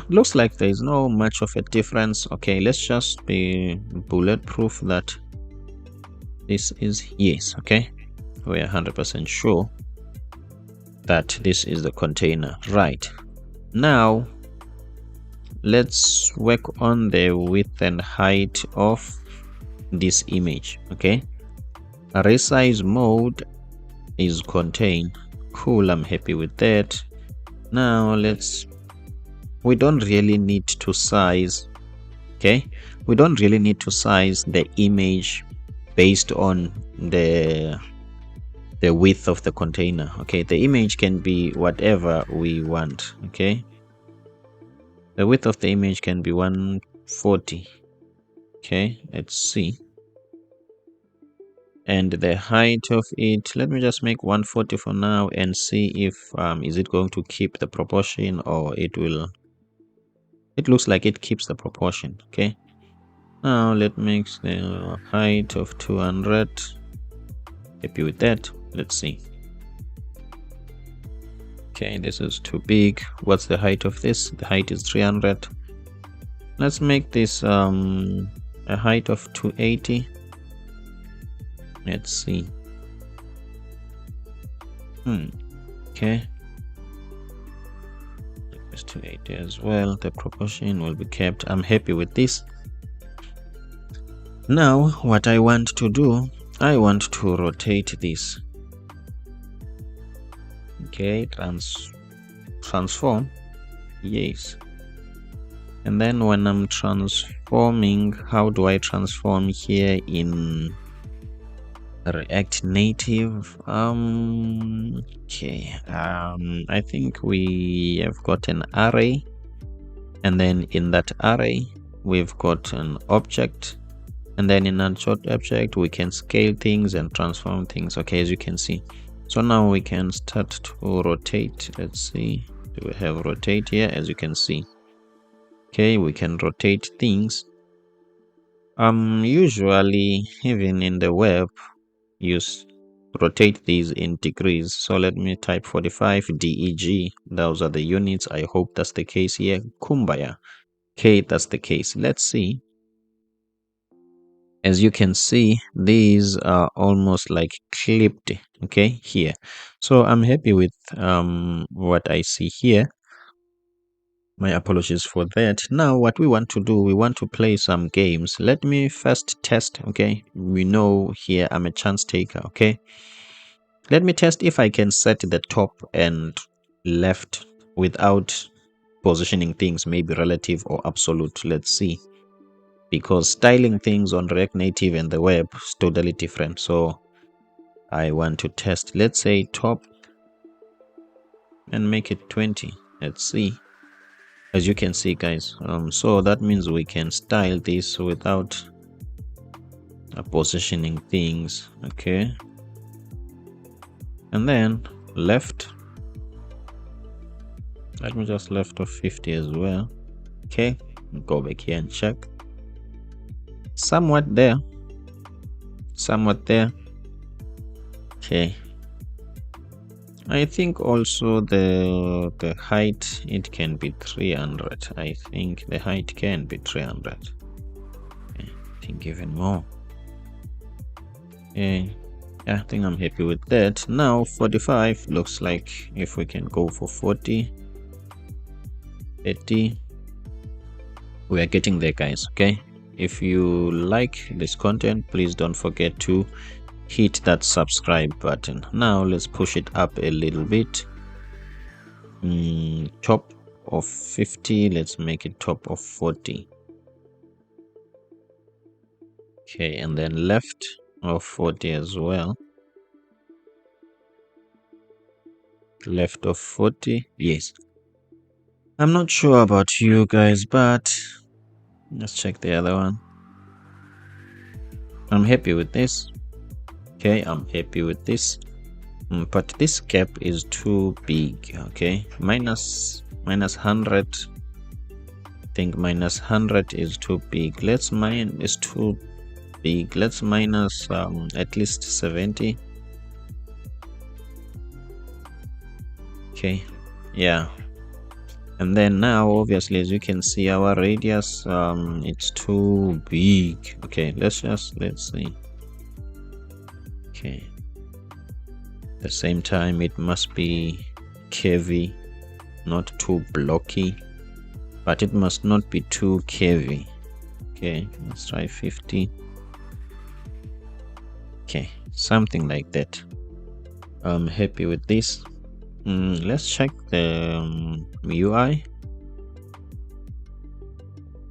Looks like there is no much of a difference. Okay, let's just be bulletproof that this is yes. Okay, we are 100% sure that this is the container. Right, now let's work on the width and height of this image. Okay, resize mode is contain. Cool, I'm happy with that. Now we don't really need to size. Okay, we don't really need to size the image based on the width of the container. Okay, the image can be whatever we want. Okay, the width of the image can be 140. Okay, let's see. And the height of it, let me just make 140 for now and see if is it going to keep the proportion, or it looks like it keeps the proportion. Okay, now let's make the height of 200. Happy with that. Let's see. Okay, this is too big. What's the height of this? The height is 300. Let's make this a height of 280. Let's see. Okay, it's 280 as well. The proportion will be kept. I'm happy with this. Now what I want to do, I want to rotate this. Okay, transform, yes. And then when I'm transforming, how do I transform here in React Native? Okay, I think we have got an array, and then in that array we've got an object, and then in that short object we can scale things and transform things. Okay, as you can see. So now we can start to rotate. Let's see, do we have rotate here? As you can see, okay, we can rotate things. Usually even in the web you rotate these in degrees. So let me type 45 DEG. Those are the units. I hope that's the case here. Kumbaya. Okay, that's the case. Let's see. As you can see, these are almost like clipped. Okay, here. So I'm happy with what I see here. My apologies for that. Now what we want to do, we want to play some games. Let me first test. Okay, we know here I'm a chance taker. Okay, let me test if I can set the top and left without positioning things, maybe relative or absolute. Let's see, because styling things on React Native and the web is totally different. So I want to test, let's say top, and make it 20. Let's see. As you can see, guys, so that means we can style this without positioning things. Okay, and then left, let me just left of 50 as well. Okay, go back here and check. Somewhat there. Okay, I think also the height, it can be 300. I think the height can be 300. Okay, I think even more. Okay, I think I'm happy with that. Now 45 looks like if we can go for 40, 30. We are getting there, guys. Okay, if you like this content, please don't forget to hit that subscribe button. Now let's push it up a little bit. Top of 50, let's make it top of 40. Okay, and then left of 40 as well. Left of 40, yes. I'm not sure about you guys, but let's check the other one. I'm happy with this. Okay, I'm happy with this. But this gap is too big. Okay, minus 100. I think minus 100 is too big. Let's is too big. Let's minus at least 70. Okay, yeah. And then now obviously, as you can see, our radius it's too big. Okay, let's see. Okay, at the same time it must be curvy, not too blocky, but it must not be too curvy. Okay, let's try 50. Okay, something like that. I'm happy with this. Let's check the UI.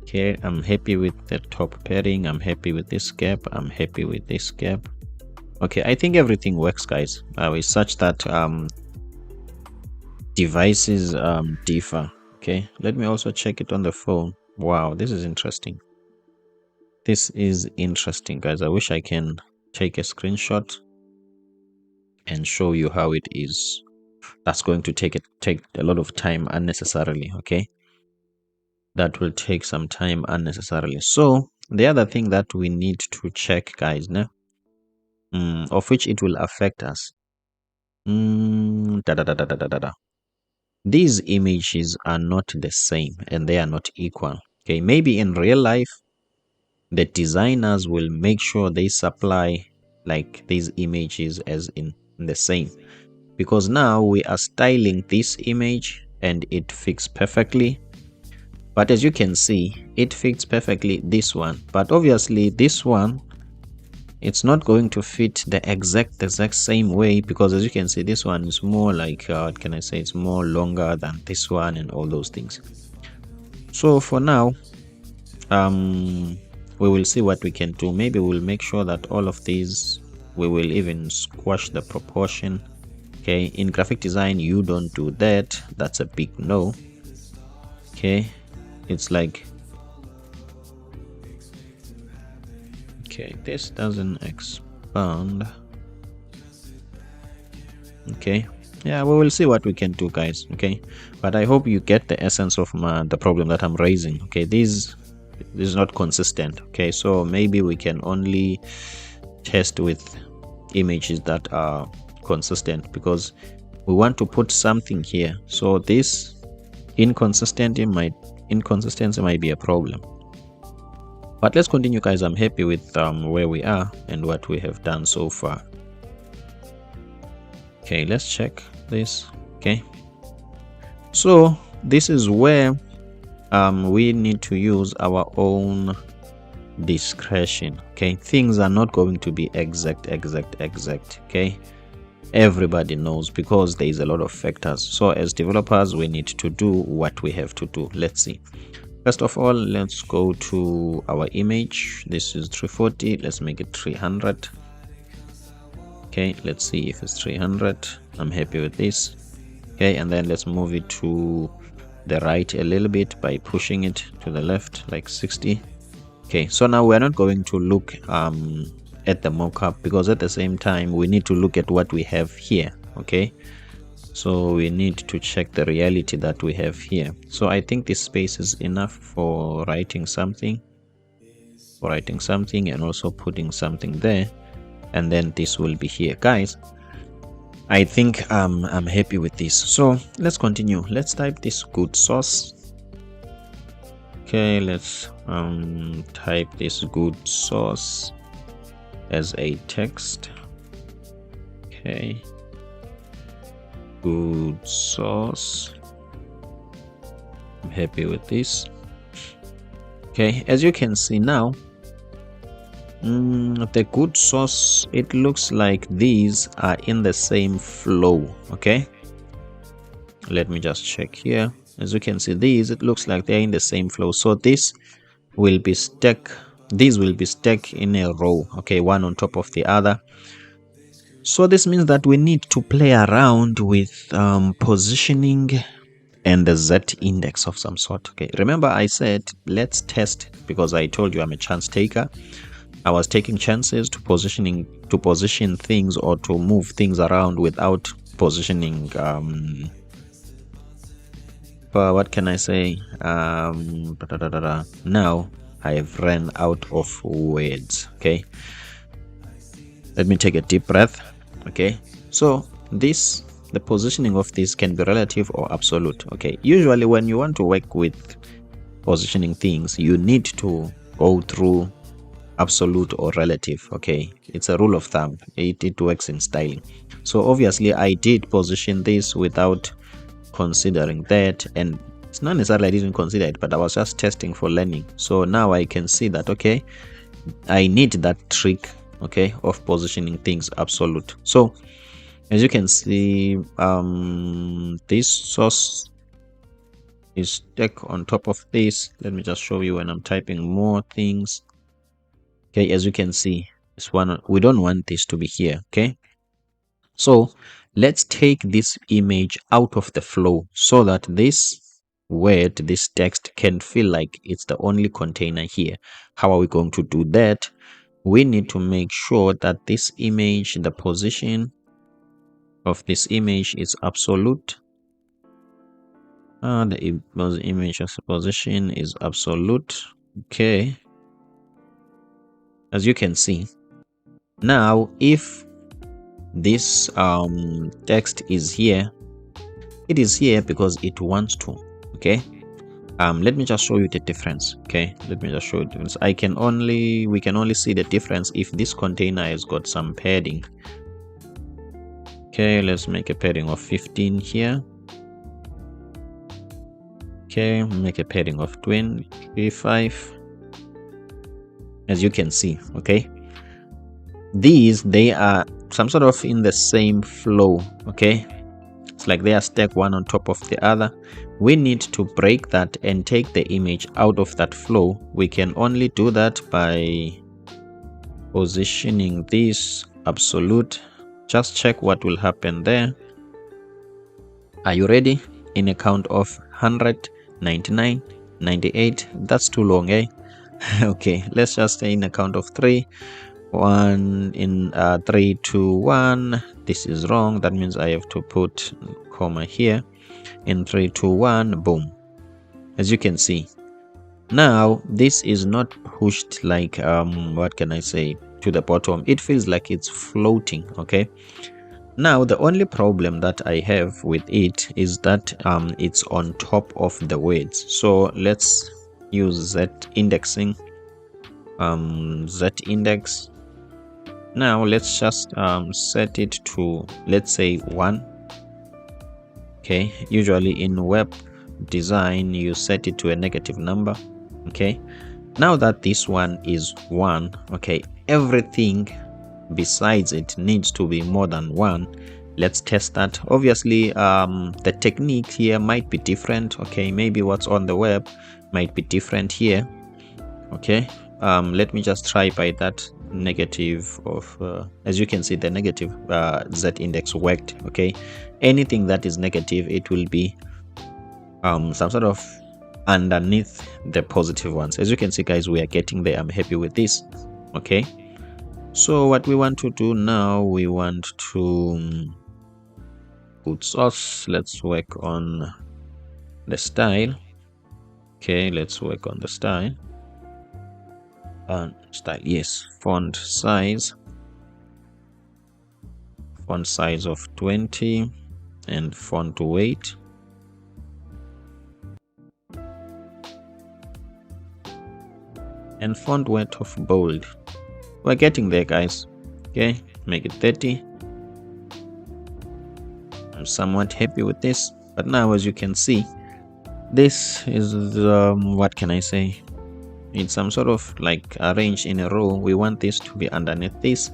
Okay, I'm happy with the top pairing. I'm happy with this gap. I'm happy with this gap. Okay, I think everything works, guys. It's such that devices differ. Okay, let me also check it on the phone. Wow, this is interesting. This is interesting, guys. I wish I can take a screenshot and show you how it is. That's going to take a lot of time unnecessarily. Okay, that will take some time unnecessarily. So the other thing that we need to check, guys, of which it will affect us. These images are not the same and they are not equal. Okay, maybe in real life the designers will make sure they supply like these images as in the same, because now we are styling this image and it fits perfectly. But as you can see, it fits perfectly this one, but obviously this one, it's not going to fit the exact same way, because as you can see, this one is more like what can I say, it's more longer than this one and all those things. So for now, we will see what we can do. Maybe we'll make sure that all of these, we will even squash the proportion. Okay, in graphic design you don't do that. That's a big no. Okay, it's like, okay, this doesn't expand. Okay, yeah, we will see what we can do, guys. Okay, but I hope you get the essence of the problem that I'm raising. Okay, this is not consistent. Okay, so maybe we can only test with images that are consistent, because we want to put something here. So this inconsistency might be a problem. But let's continue, guys. I'm happy with where we are and what we have done so far. Okay, let's check this. Okay, so this is where we need to use our own discretion. Okay, things are not going to be exact. Okay, everybody knows, because there is a lot of factors. So as developers, we need to do what we have to do. Let's see. First of all, let's go to our image. This is 340. Let's make it 300. Okay, let's see if it's 300. I'm happy with this. Okay, and then let's move it to the right a little bit by pushing it to the left like 60. Okay, so now we're not going to look at the mockup, because at the same time we need to look at what we have here. Okay, so we need to check the reality that we have here. So I think this space is enough for writing something, and also putting something there, and then this will be here, guys. I think I'm happy with this. So let's continue. Let's type this good source. Okay, let's type this good source as a text. Okay, good source. I'm happy with this. Okay, as you can see now, the good source, it looks like these are in the same flow. Okay, let me just check here. As you can see, these, it looks like they're in the same flow, so this will be stuck, these will be stuck in a row, okay, one on top of the other. So this means that we need to play around with positioning and the Z index of some sort. Okay, remember I said let's test, because I told you I'm a chance taker. I was taking chances to position things or to move things around without positioning. What can I say? Now I have ran out of words. Okay, let me take a deep breath. Okay, so this, the positioning of this can be relative or absolute. Okay, usually when you want to work with positioning things, you need to go through absolute or relative. Okay, it's a rule of thumb. It works in styling. So obviously I did position this without considering that, and it's not necessarily I didn't consider it, but I was just testing for learning. So now I can see that, okay, I need that trick, okay, of positioning things absolute. So as you can see, this source is stuck on top of this. Let me just show you when I'm typing more things. Okay, as you can see, this one, we don't want this to be here. Okay, so let's take this image out of the flow so that this word, this text, can feel like it's the only container here. How are we going to do that? We need to make sure that this image, the position of this image is absolute. The image position is absolute. Okay, as you can see now, if this text is here, it is here because it wants to. Okay, let me just show you the difference. Okay, let me just show you the difference. We can only see the difference if this container has got some padding. Okay, let's make a padding of 15 here. Okay, make a padding of 25. As you can see, okay, these, they are some sort of in the same flow. Okay, it's like they are stacked one on top of the other. We need to break that and take the image out of that flow. We can only do that by positioning this absolute. Just check what will happen there. Are you ready? In a count of 100, 99, 98. That's too long, eh? Okay, let's just say in a count of 3. 1 in 3, 2, 1. This is wrong. That means I have to put comma here. In 3, 2, 1. Boom. As you can see, now this is not pushed like what can I say, to the bottom. It feels like it's floating. Okay, now the only problem that I have with it is that it's on top of the words. So let's use Z indexing. Z index. Now let's just set it to, let's say, 1. Okay, usually in web design you set it to a negative number. Okay, now that this one is 1, okay, everything besides it needs to be more than 1. Let's test that. Obviously the technique here might be different. Okay, maybe what's on the web might be different here. Okay, let me just try by that negative of as you can see, the negative Z index worked. Okay, anything that is negative, it will be some sort of underneath the positive ones. As you can see, guys, we are getting there. I'm happy with this. Okay, so what we want to do now, we want to put source. Let's work on the style. Okay, let's work on the style. Style, yes. Font size of 20 and font weight. And font weight of bold. We're getting there, guys. Okay, make it 30. I'm somewhat happy with this. But now, as you can see, this is what can I say? it's some sort of like arranged in a row. We want this to be underneath this.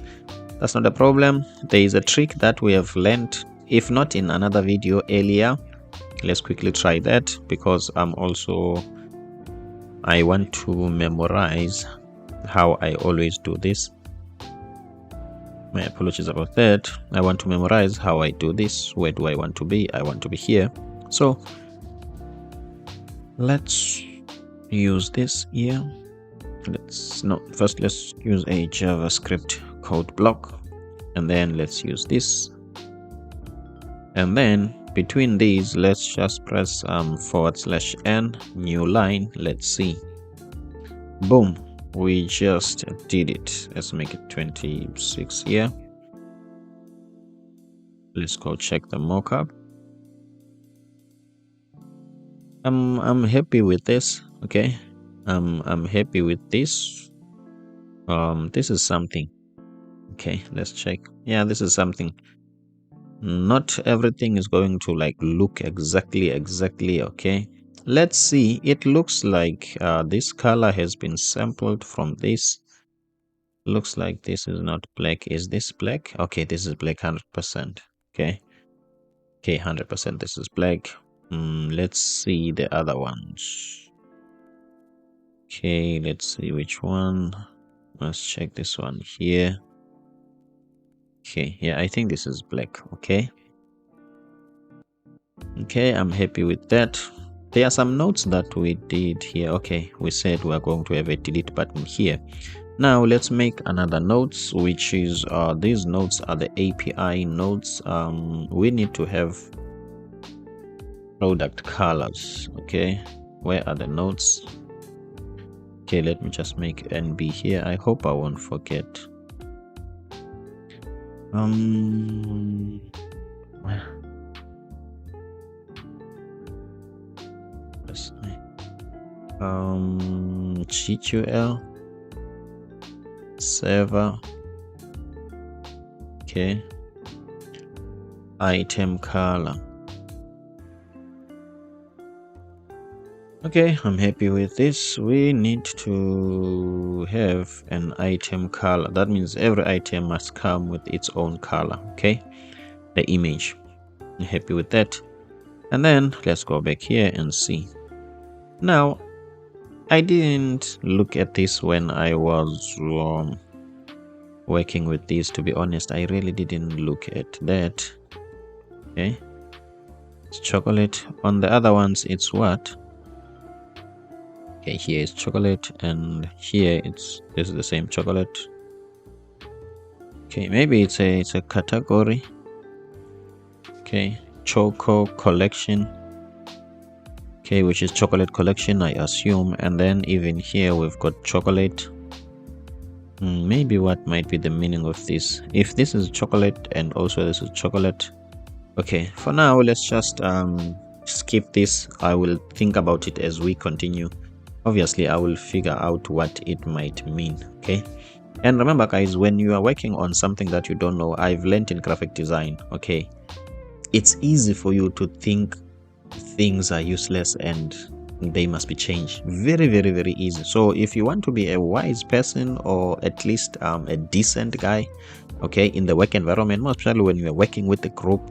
That's not a problem. There is a trick that we have learned, if not in another video earlier. Let's quickly try that, because I want to memorize how I always do this. My apologies about that. I want to memorize how I do this. Where do I want to be? I want to be here. So let's use this here. First let's use a JavaScript code block, and then let's use this, and then between these let's just press /n, new line. Let's see. Boom, we just did it. Let's make it 26 here. Let's go check the mockup. I'm happy with this. Okay, I'm happy with this. This is something. Okay, let's check. Yeah, this is something. Not everything is going to like look exactly. Okay, let's see. It looks like this color has been sampled from this. Looks like this is not black. Is this black? Okay, this is black 100%. Okay, 100% this is black. Let's see the other ones. Okay, let's see which one. Let's check this one here. Okay, yeah, I think this is black. Okay, I'm happy with that. There are some notes that we did here. Okay, we said we are going to have a delete button here. Now let's make another notes, which is these notes are the API notes. We need to have product colors. Okay, where are the notes? Okay, let me just make NB here. I hope I won't forget. GQL server. Okay, item color. Okay, I'm happy with this. We need to have an item color. That means every item must come with its own color. Okay, the image. I'm happy with that. And then let's go back here and see. Now, I didn't look at this when I was working with this. To be honest, I really didn't look at that. Okay, it's chocolate. On the other ones, it's what? Okay, here is chocolate, and here this is the same chocolate. Okay, maybe it's a category. Okay, choco collection. Okay, which is chocolate collection, I assume. And then even here we've got chocolate. Maybe what might be the meaning of this? If this is chocolate and also this is chocolate. Okay, for now let's just skip this. I will think about it as we continue. Obviously I will figure out what it might mean. Okay, and remember guys, when you are working on something that you don't know, I've learned in graphic design, okay, it's easy for you to think things are useless and they must be changed. Very easy. So if you want to be a wise person, or at least a decent guy, okay, in the work environment, most especially when you are working with a group,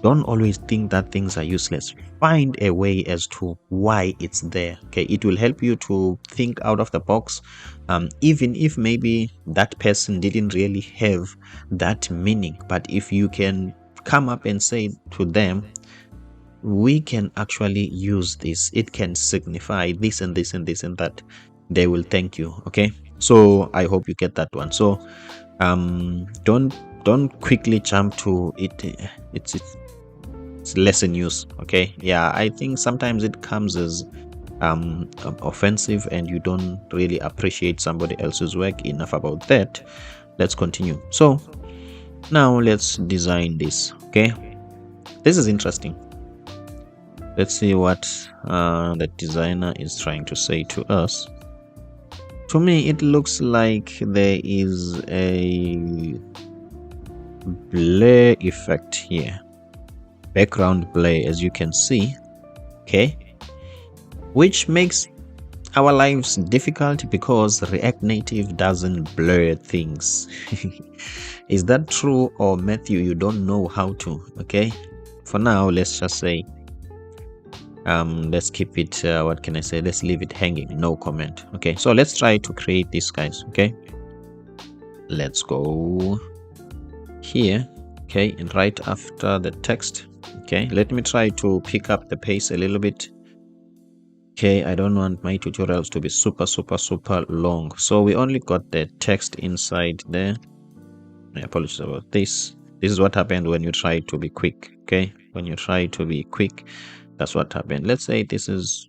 don't always think that things are useless. Find a way as to why it's there. Okay, it will help you to think out of the box, even if maybe that person didn't really have that meaning. But if you can come up and say to them, we can actually use this, it can signify this and this and this and that, they will thank you. Okay, so I hope you get that one. So don't quickly jump to it. It's lesson use. Okay, yeah, I think sometimes it comes as offensive and you don't really appreciate somebody else's work enough about that. Let's continue. So now let's design this. Okay, this is interesting. Let's see what the designer is trying to say to us. To me, it looks like there is a blur effect here, background blur, as you can see. Okay, which makes our lives difficult because React Native doesn't blur things. Is that true, or Matthew, you don't know how to? Okay, for now, let's just say let's keep it what can I say, let's leave it hanging, no comment. Okay, so let's try to create this, guys. Okay, let's go here. Okay, and right after the text. Okay, let me try to pick up the pace a little bit. Okay, I don't want my tutorials to be super long, so we only got the text inside there. I apologize about this. This is what happened when you try to be quick. Okay, when you try to be quick, that's what happened. Let's say this is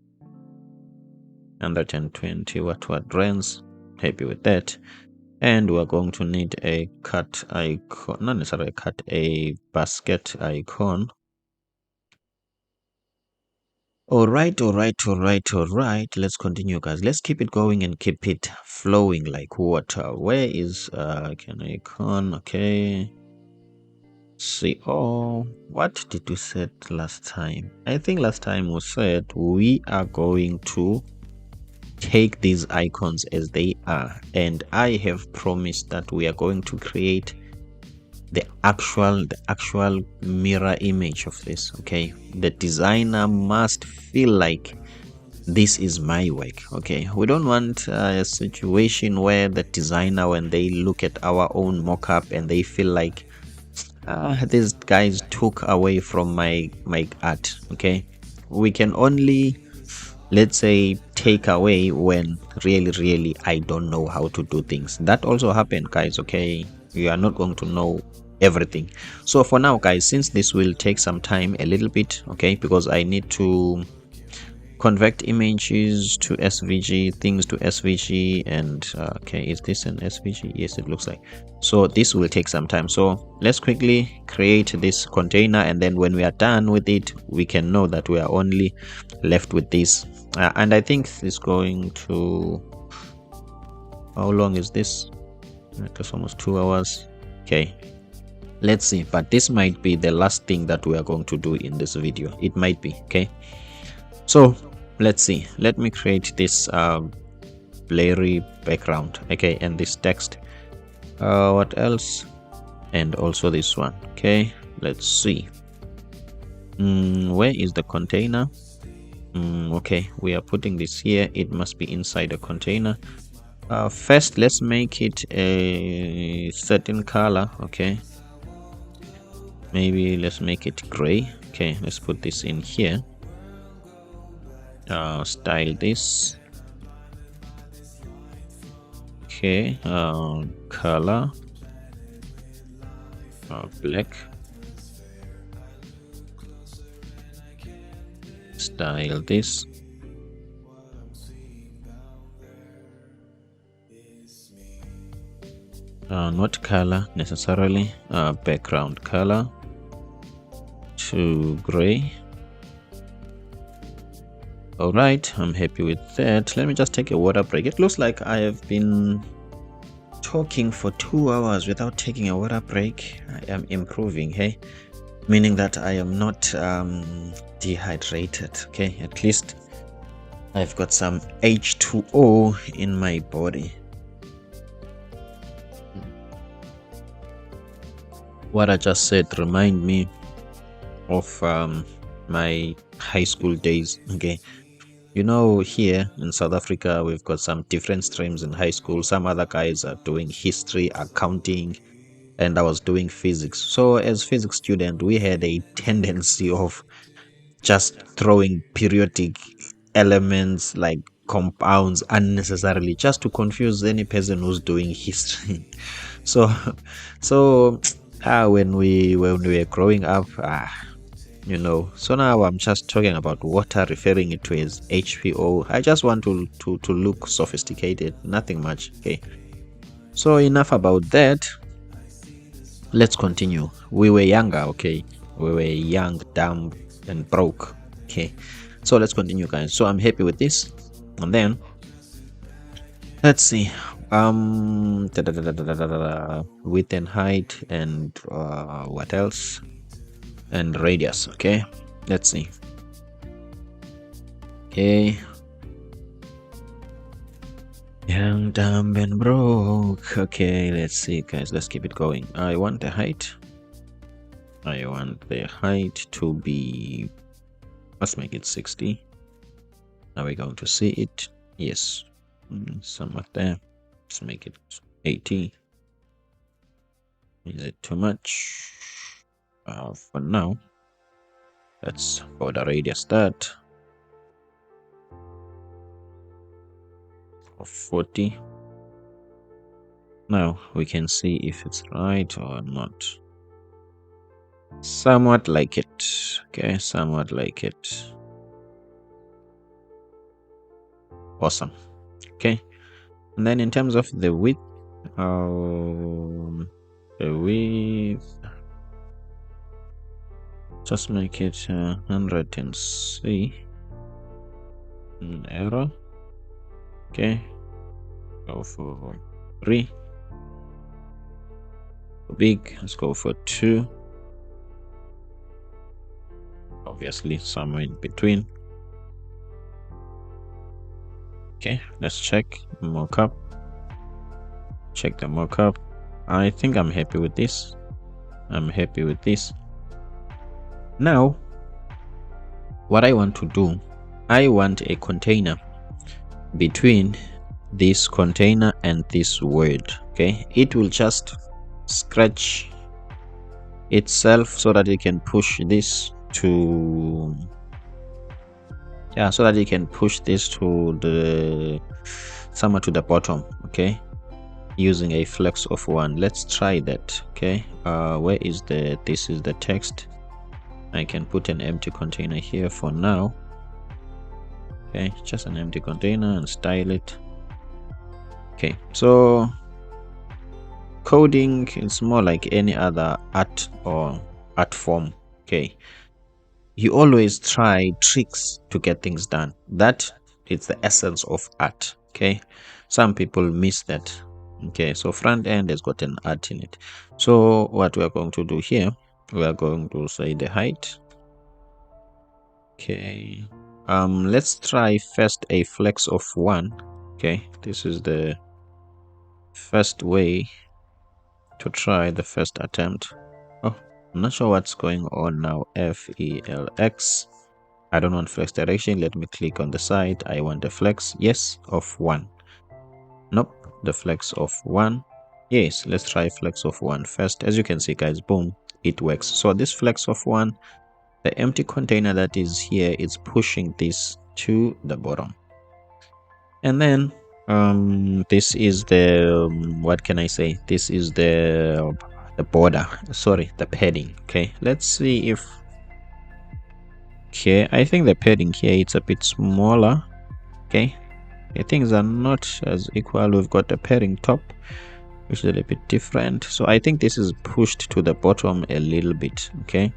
120 watt rands. Happy with that. And we're going to need a cut icon, not necessarily a cut, a basket icon. All right. Let's continue, guys. Let's keep it going and keep it flowing like water. Where is can icon? Okay. See, oh, what did we set last time? I think last time we said we are going to take these icons as they are, and I have promised that we are going to create the actual mirror image of this. Okay, the designer must feel like this is my work. Okay, we don't want a situation where the designer, when they look at our own mock-up and they feel like these guys took away from my art. Okay, we can only, let's say, take away when really I don't know how to do things. That also happened, guys. Okay, you are not going to know everything. So for now, guys, since this will take some time, a little bit, okay, because I need to convert images to SVG, things to SVG, and okay, is this an SVG? Yes, it looks like. So this will take some time, so let's quickly create this container, and then when we are done with it, we can know that we are only left with this. And I think it's going to, how long is this? It's almost 2 hours. Okay, let's see, but this might be the last thing that we are going to do in this video. It might be. Okay, so let's see. Let me create this blurry background. Okay, and this text. What else? And also this one. Okay, let's see. Where is the container? Okay, we are putting this here. It must be inside a container. First, let's make it a certain color. Okay, maybe let's make it gray. Okay, let's put this in here. Style this. Okay, color black. Style this. Not color necessarily, background color to gray. All right, I'm happy with that. Let me just take a water break. It looks like I have been talking for 2 hours without taking a water break. I am improving, hey, meaning that I am not dehydrated. Okay, at least I've got some H2O in my body. What I just said remind me of my high school days. Okay, you know, here in South Africa we've got some different streams in high school. Some other guys are doing history, accounting, and I was doing physics. So as physics student, we had a tendency of just throwing periodic elements like compounds unnecessarily, just to confuse any person who's doing history. so when we were growing up, you know, so now I'm just talking about water, referring it to as H2O. I just want to look sophisticated, nothing much. Okay, so enough about that. Let's continue. We were younger. Okay, we were young, dumb, and broke. Okay, so let's continue, guys. So I'm happy with this, and then let's see, width and height, and what else, and radius. Okay, let's see. Okay, Young, dumb, and broke. Okay, let's see, guys. Let's keep it going. I want the height. I want the height to be. Let's make it 60. Are we going to see it? Yes. Somewhat there. Let's make it 80. Is it too much? For now, let's border radius that of 40. Now we can see if it's right or not. Somewhat like it. Okay, somewhat like it. Awesome. Okay, and then in terms of the width, the width, just make it 100 error. Okay, go for 3. Big, let's go for 2. Obviously somewhere in between. Okay, let's check mockup. Check the mockup. I think I'm happy with this. I'm happy with this. Now, what I want to do, I want a container between this container and this word. Okay, it will just scratch itself so that it can push this to, yeah, so that you can push this to the somewhere to the bottom. Okay, using a flex of 1. Let's try that. Okay, where is this is the text. I can put an empty container here for now. Okay, just an empty container and style it. Okay, so coding is more like any other art or art form. Okay, you always try tricks to get things done. That is the essence of art. Okay, some people miss that. Okay, so front end has got an art in it. So what we are going to do here, we are going to say the height. Okay, let's try first a flex of 1. Okay, this is the first way to try the first attempt. Oh, I'm not sure what's going on now. FELX. I don't want flex direction. Let me click on the side. I want the flex, yes, of 1. Nope, the flex of 1. Yes, let's try flex of 1 first. As you can see, guys, boom, it works. So this flex of 1, the empty container that is here is pushing this to the bottom. And then this is the what can I say, this is the border, sorry, the padding. Okay, let's see if, okay, I think the padding here it's a bit smaller. Okay, things are not as equal. We've got the padding top, which is a little bit different. So I think this is pushed to the bottom a little bit. Okay,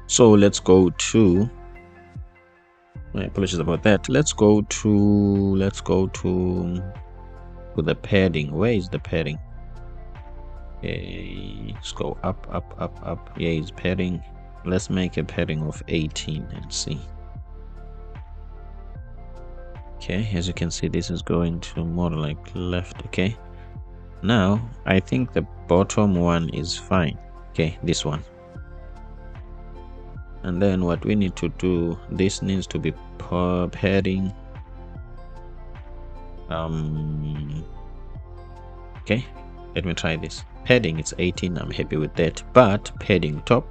so let's go to, my apologies about that. Let's go to the padding. Where is the padding? Okay, let's go up, up, up, up. Yeah, it's padding. Let's make a padding of 18 and see. Okay, as you can see, this is going to more like left. Okay, now I think the bottom one is fine. Okay, this one. And then what we need to do, this needs to be padding. Okay, let me try this. Padding, it's 18. I'm happy with that. But padding top,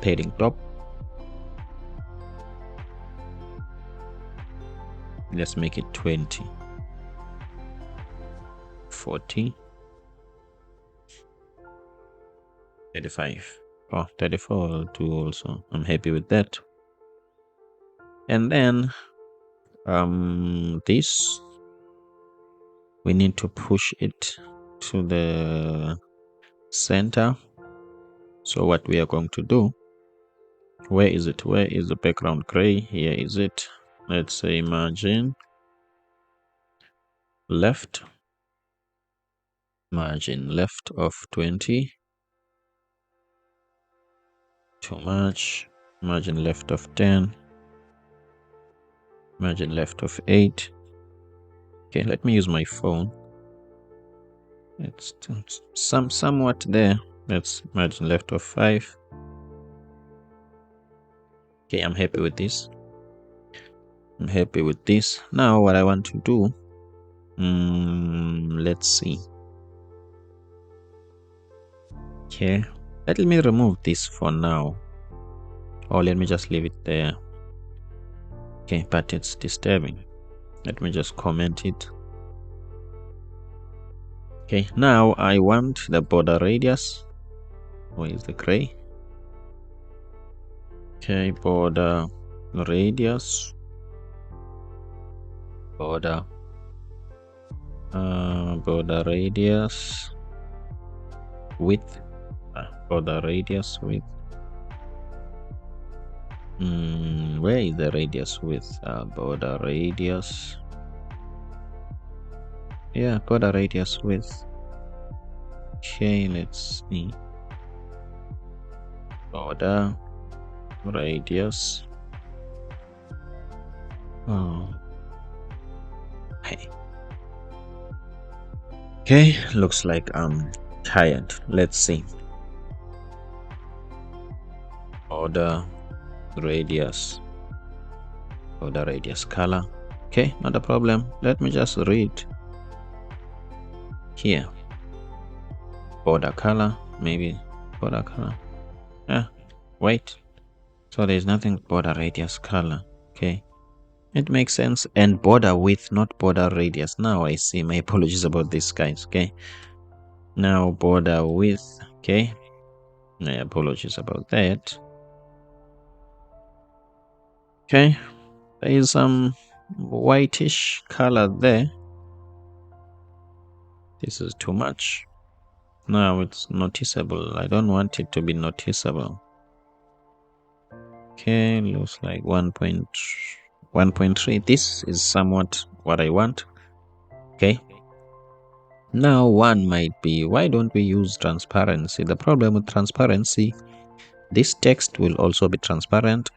padding top. Let's make it 20, 40, 35. Oh, 34 will do also. I'm happy with that. And then this, we need to push it to the center. So what we are going to do, where is it? Where is the background gray? Here is it. Let's say margin left, margin left of 20. Too much. Margin left of 10. Margin left of 8. Okay, let me use my phone. It's somewhat there. That's margin left of 5. Okay, I'm happy with this. I'm happy with this. Now what I want to do, let's see. Okay, let me remove this for now. Or let me just leave it there. Okay, but it's disturbing. Let me just comment it. Okay, now I want the border radius. Where is the gray? Okay, border radius. Border radius width. Border radius width. Where is the radius width? Border radius. Yeah, border radius width. Okay, let's see. Border radius. Oh. Hey. Okay, looks like I'm tired. Let's see. Border radius. Border radius color. Okay, not a problem. Let me just read here. Border color, maybe border color. Wait. So there's nothing border radius color. Okay, it makes sense. And border width, not border radius. Now I see. My apologies about this, guys. Okay, now border width. Okay, my apologies about that. Okay, there is some whitish color there. This is too much. Now it's noticeable. I don't want it to be noticeable. Okay, looks like 1.3. This is somewhat what I want. Okay, now one might be, why don't we use transparency? The problem with transparency, this text will also be transparent.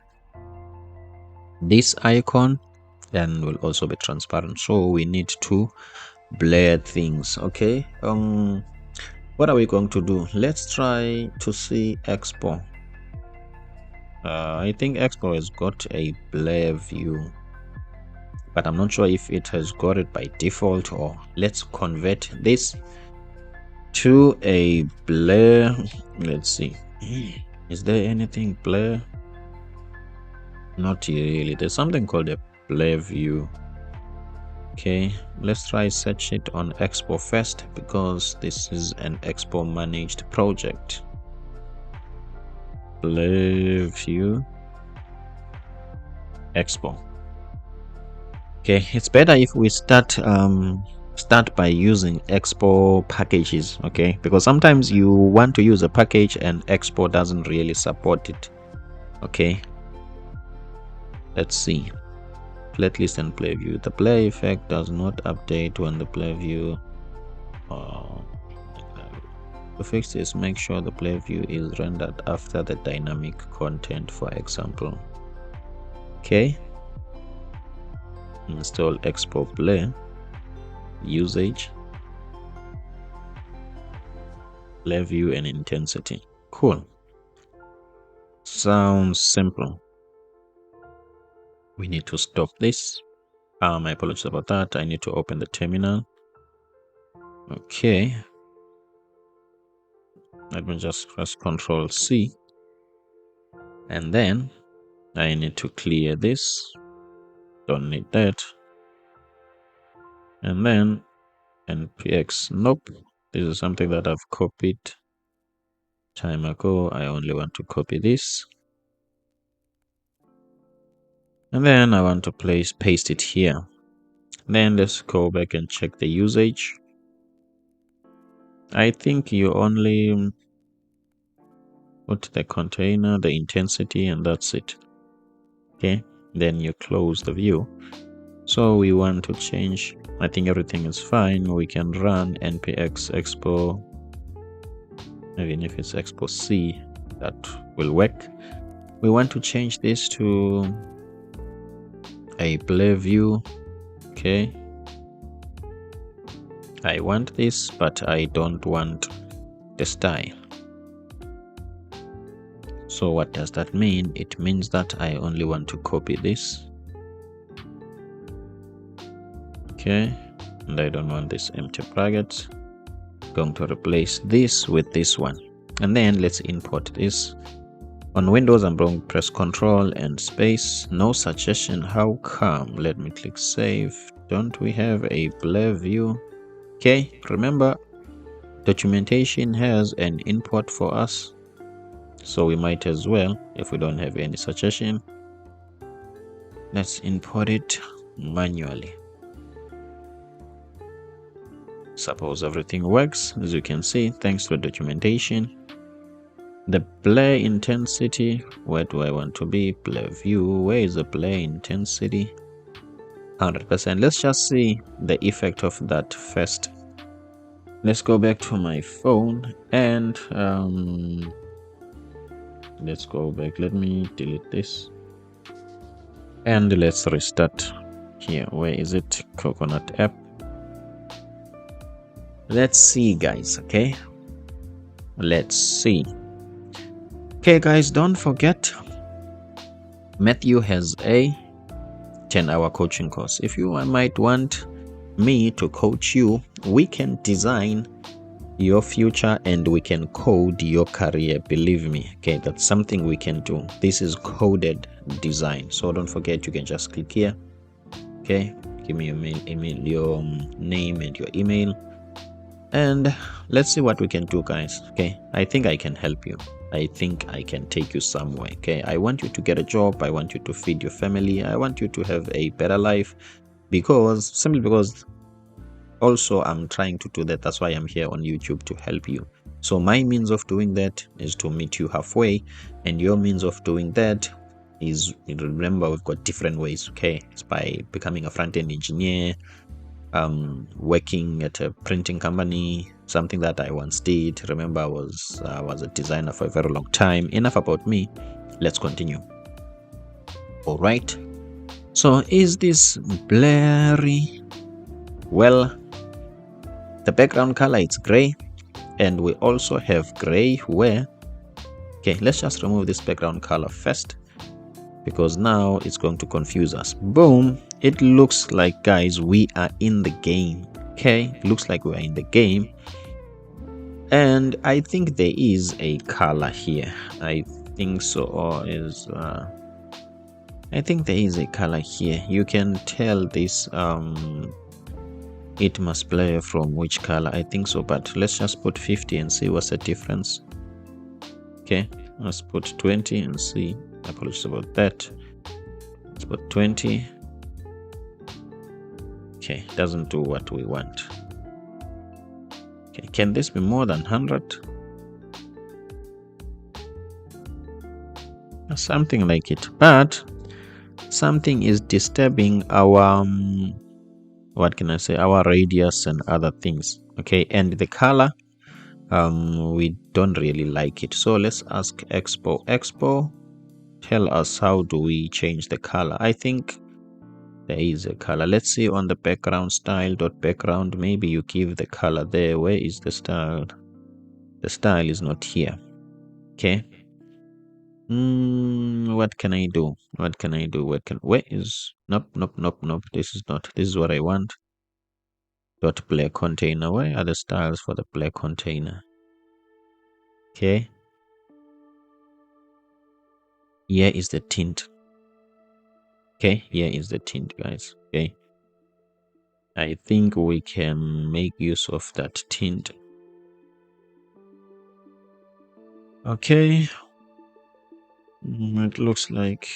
This icon then will also be transparent, so we need to blur things. Okay, what are we going to do? Let's try to see Expo. I think Expo has got a blur view, but I'm not sure if it has got it by default, or let's convert this to a blur. Let's see, is there anything blur? Not really. There's something called a blur view. Okay, let's try search it on Expo first, because this is an Expo managed project. Blur view Expo. Okay, it's better if we start by using Expo packages. Okay, because sometimes you want to use a package and Expo doesn't really support it. Okay, let's see. Flat list and play view. The play effect does not update when the play view. To fix this, make sure the play view is rendered after the dynamic content, for example. Okay, install Expo Play. Usage, play view and intensity. Cool, sounds simple. We need to stop this. My apologies about that. I need to open the terminal. Okay, let me just press Ctrl C, and then I need to clear this. Don't need that. And then npx, nope, this is something that I've copied time ago. I only want to copy this, and then I want to paste it here. Then let's go back and check the usage. I think you only put the container, the intensity, and that's it. Okay, then you close the view. So we want to change. I think everything is fine. We can run npx expo. Even if it's expo C, that will work. We want to change this to a blur view. Okay, I want this, but I don't want the style. So what does that mean? It means that I only want to copy this. Okay, and I don't want this empty brackets. Going to replace this with this one, and then let's import this. On Windows, I'm going to press Control and space. No suggestion. How come? Let me click save. Don't we have a blur view? Okay, remember, documentation has an import for us, so we might as well, if we don't have any suggestion, let's import it manually. Suppose everything works. As you can see, thanks to documentation. The blur intensity, where do I want to be? Blur view, where is the blur intensity? 100%. Let's just see the effect of that first. Let's go back to my phone and let's go back. Let me delete this and let's restart here. Where is it? Coconut app. Let's see, guys. Okay, let's see. Okay, guys, don't forget, Matthew has a 10-hour coaching course. If you might want me to coach you, we can design your future and we can code your career. Believe me, okay, that's something we can do. This is coded design, so don't forget, you can just click here. Okay, give me your your name and your email, and let's see what we can do, guys. Okay, I think I can help you. I think I can take you somewhere. Okay, I want you to get a job. I want you to feed your family. I want you to have a better life, simply because also I'm trying to do that. That's why I'm here on YouTube, to help you. So my means of doing that is to meet you halfway, and your means of doing that is, remember, we've got different ways. Okay, it's by becoming a front-end engineer, working at a printing company, something that I once did. Remember, I was a designer for a very long time. Enough about me, let's continue. All right, so is this blurry? Well, the background color, it's gray, and we also have gray where, okay, let's just remove this background color first, because now it's going to confuse us. Boom, it looks like, guys, we are in the game. Okay, it looks like we are in the game, and I think there is a color here. I think so, or is I think there is a color here. You can tell this it must blur from which color. I think so, but let's just put 50 and see what's the difference. Okay, let's put 20 and see. Apologies about that. Let's put 20. Okay, doesn't do what we want. Okay, can this be more than 100? Something like it, but something is disturbing our what can I say, our radius and other things. Okay, and the color, we don't really like it. So let's ask Expo, tell us, how do we change the color? I think there is a color. Let's see on the background, style.background. Maybe you give the color there. Where is the style? The style is not here. Okay, what can I do? What can I do? Where is, nope, this is not, this is what I want. Dot blur container. Where are the styles for the blur container? Okay, here is the tint. Okay, here is the tint, guys. Okay, I think we can make use of that tint. Okay, it looks like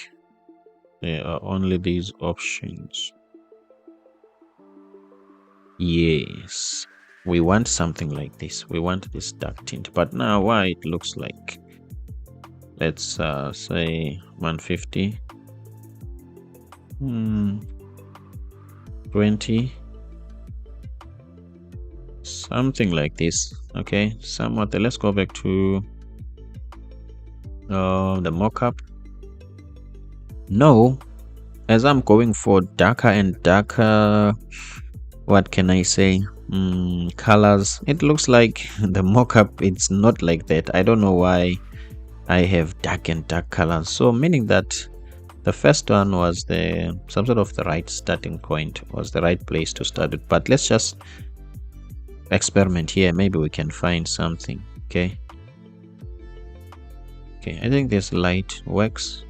there are only these options. Yes, we want something like this. We want this dark tint, but now why it looks like, let's say 150, 20, something like this. Okay, somewhat. Let's go back to the mockup. No, as I'm going for darker and darker, what can I say, colors, it looks like the mockup, it's not like that. I don't know why I have dark and dark colors. So meaning that the first one was the some sort of the right starting point, was the right place to start it. But let's just experiment here. Maybe we can find something. Okay, I think this light works.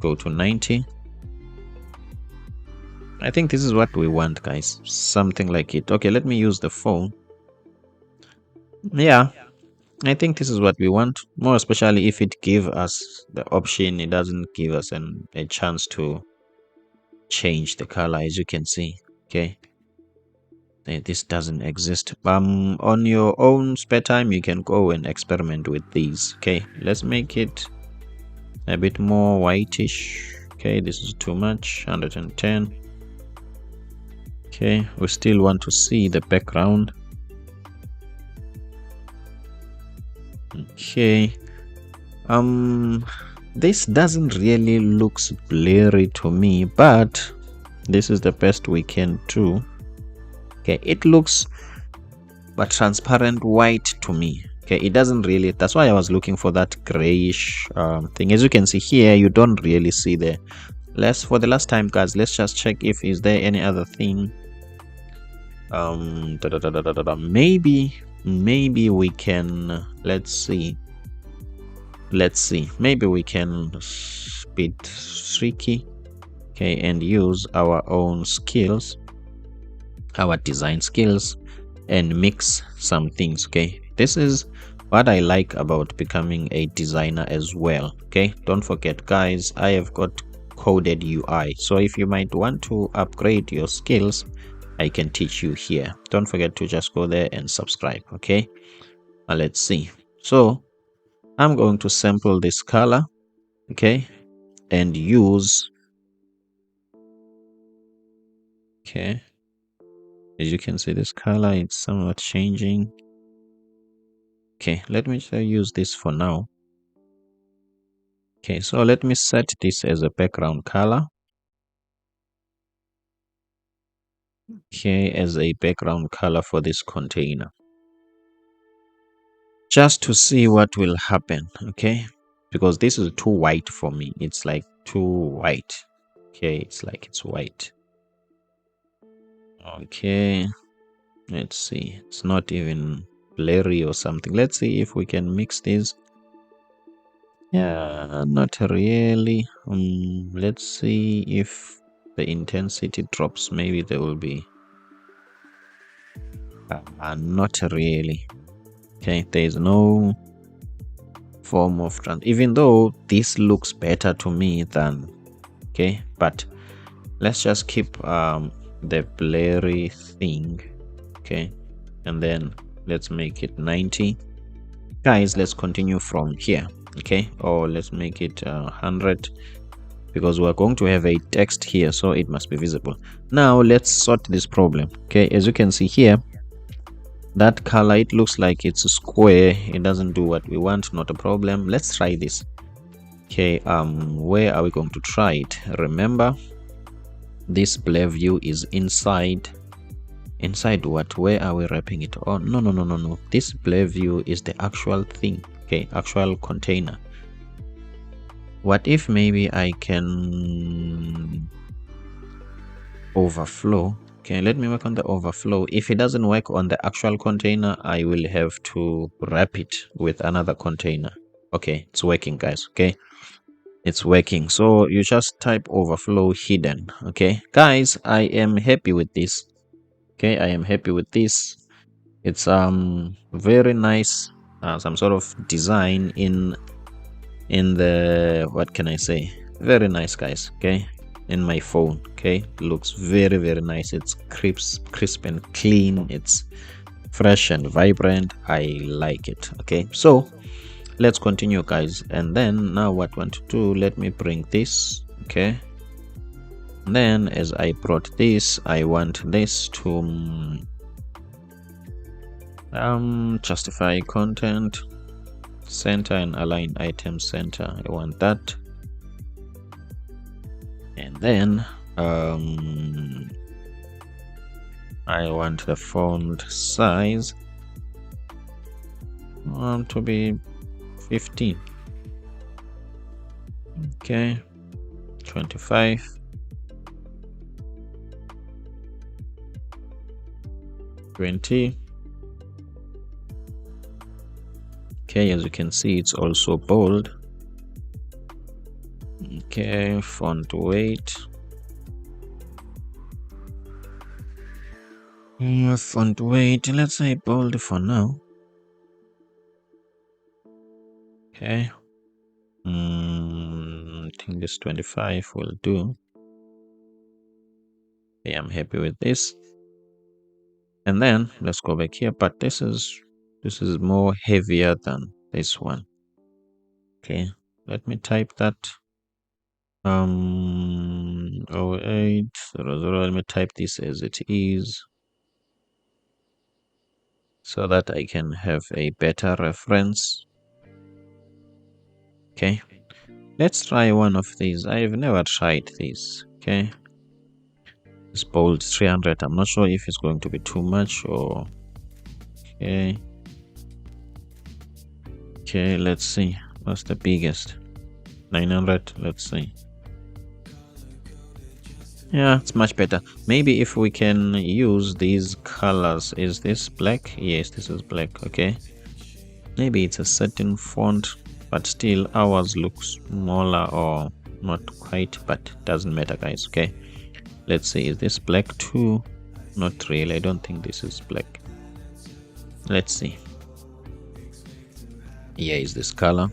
Go to 90. I think this is what we want, guys, something like it. Okay, let me use the phone. Yeah, I think this is what we want, more especially if it gives us the option. It doesn't give us a chance to change the color, as you can see. Okay, this doesn't exist. On your own spare time, you can go and experiment with these. Okay, let's make it a bit more whitish. Okay, this is too much. 110. Okay, we still want to see the background. Okay, this doesn't really looks blurry to me, but this is the best we can do. Okay, it looks but transparent white to me. Okay, it doesn't really, that's why I was looking for that grayish thing. As you can see here, you don't really see the for the last time, guys, let's just check if is there any other thing. Maybe we can, let's see, maybe we can speed tricky. Okay, and use our own skills, our design skills, and mix some things. Okay, this is what I like about becoming a designer as well. Okay, don't forget, guys, I have got coded UI, so if you might want to upgrade your skills, I can teach you here. Don't forget to just go there and subscribe. Okay, let's see. So I'm going to sample this color, okay, and use, okay, as you can see, this color, it's somewhat changing. Okay, let me just use this for now. Okay, so let me set this as a background color. Okay, as a background color for this container, just to see what will happen. Okay, because this is too white for me. It's like too white. Okay, it's like it's white. Okay, let's see, it's not even blurry or something. Let's see if we can mix these. Yeah, not really. Let's see if the intensity drops. Maybe there will be not really. Okay, there is no form of even though this looks better to me than, okay, but let's just keep the blurry thing. Okay, and then let's make it 90. Guys, let's continue from here. Okay, or let's make it 100, because we're going to have a text here, so it must be visible. Now let's sort this problem. Okay, as you can see here, that color, it looks like it's a square. It doesn't do what we want. Not a problem. Let's try this. Okay, where are we going to try it? Remember, this blur view is inside what? Where are we wrapping it? Oh, no, this blur view is the actual thing. Okay, actual container. What if maybe I can overflow? Okay, let me work on the overflow. If it doesn't work on the actual container, I will have to wrap it with another container. Okay, it's working, guys. Okay, it's working. So you just type overflow hidden. Okay, guys, I am happy with this. Okay, I am happy with this. It's very nice, some sort of design in the, what can I say, very nice, guys. Okay, in my phone. Okay, looks very nice. It's crisp and clean. It's fresh and vibrant. I like it. Okay, so let's continue, guys. And then now what I want to do, let me bring this. Okay, and then as I brought this, I want this to justify content, center and align item center. I want that. And then I want the font size to be 15. Okay, 25. 20. Okay, as you can see, it's also bold. Okay, font weight. Font weight, let's say bold for now. Okay. I think this 25 will do. Okay, I'm happy with this. And then let's go back here, but this is more heavier than this one. Okay, let me type that. 0800. Let me type this as it is, so that I can have a better reference. Okay, let's try one of these. I've never tried this. Okay, it's bold 300. I'm not sure if it's going to be too much or okay. Okay, let's see. What's the biggest? 900. Let's see. Yeah, it's much better. Maybe if we can use these colors. Is this black? Yes, this is black. Okay. Maybe it's a certain font, but still ours looks smaller or not quite, but doesn't matter, guys. Okay. Let's see. Is this black too? Not really. I don't think this is black. Let's see. Yeah, is this color?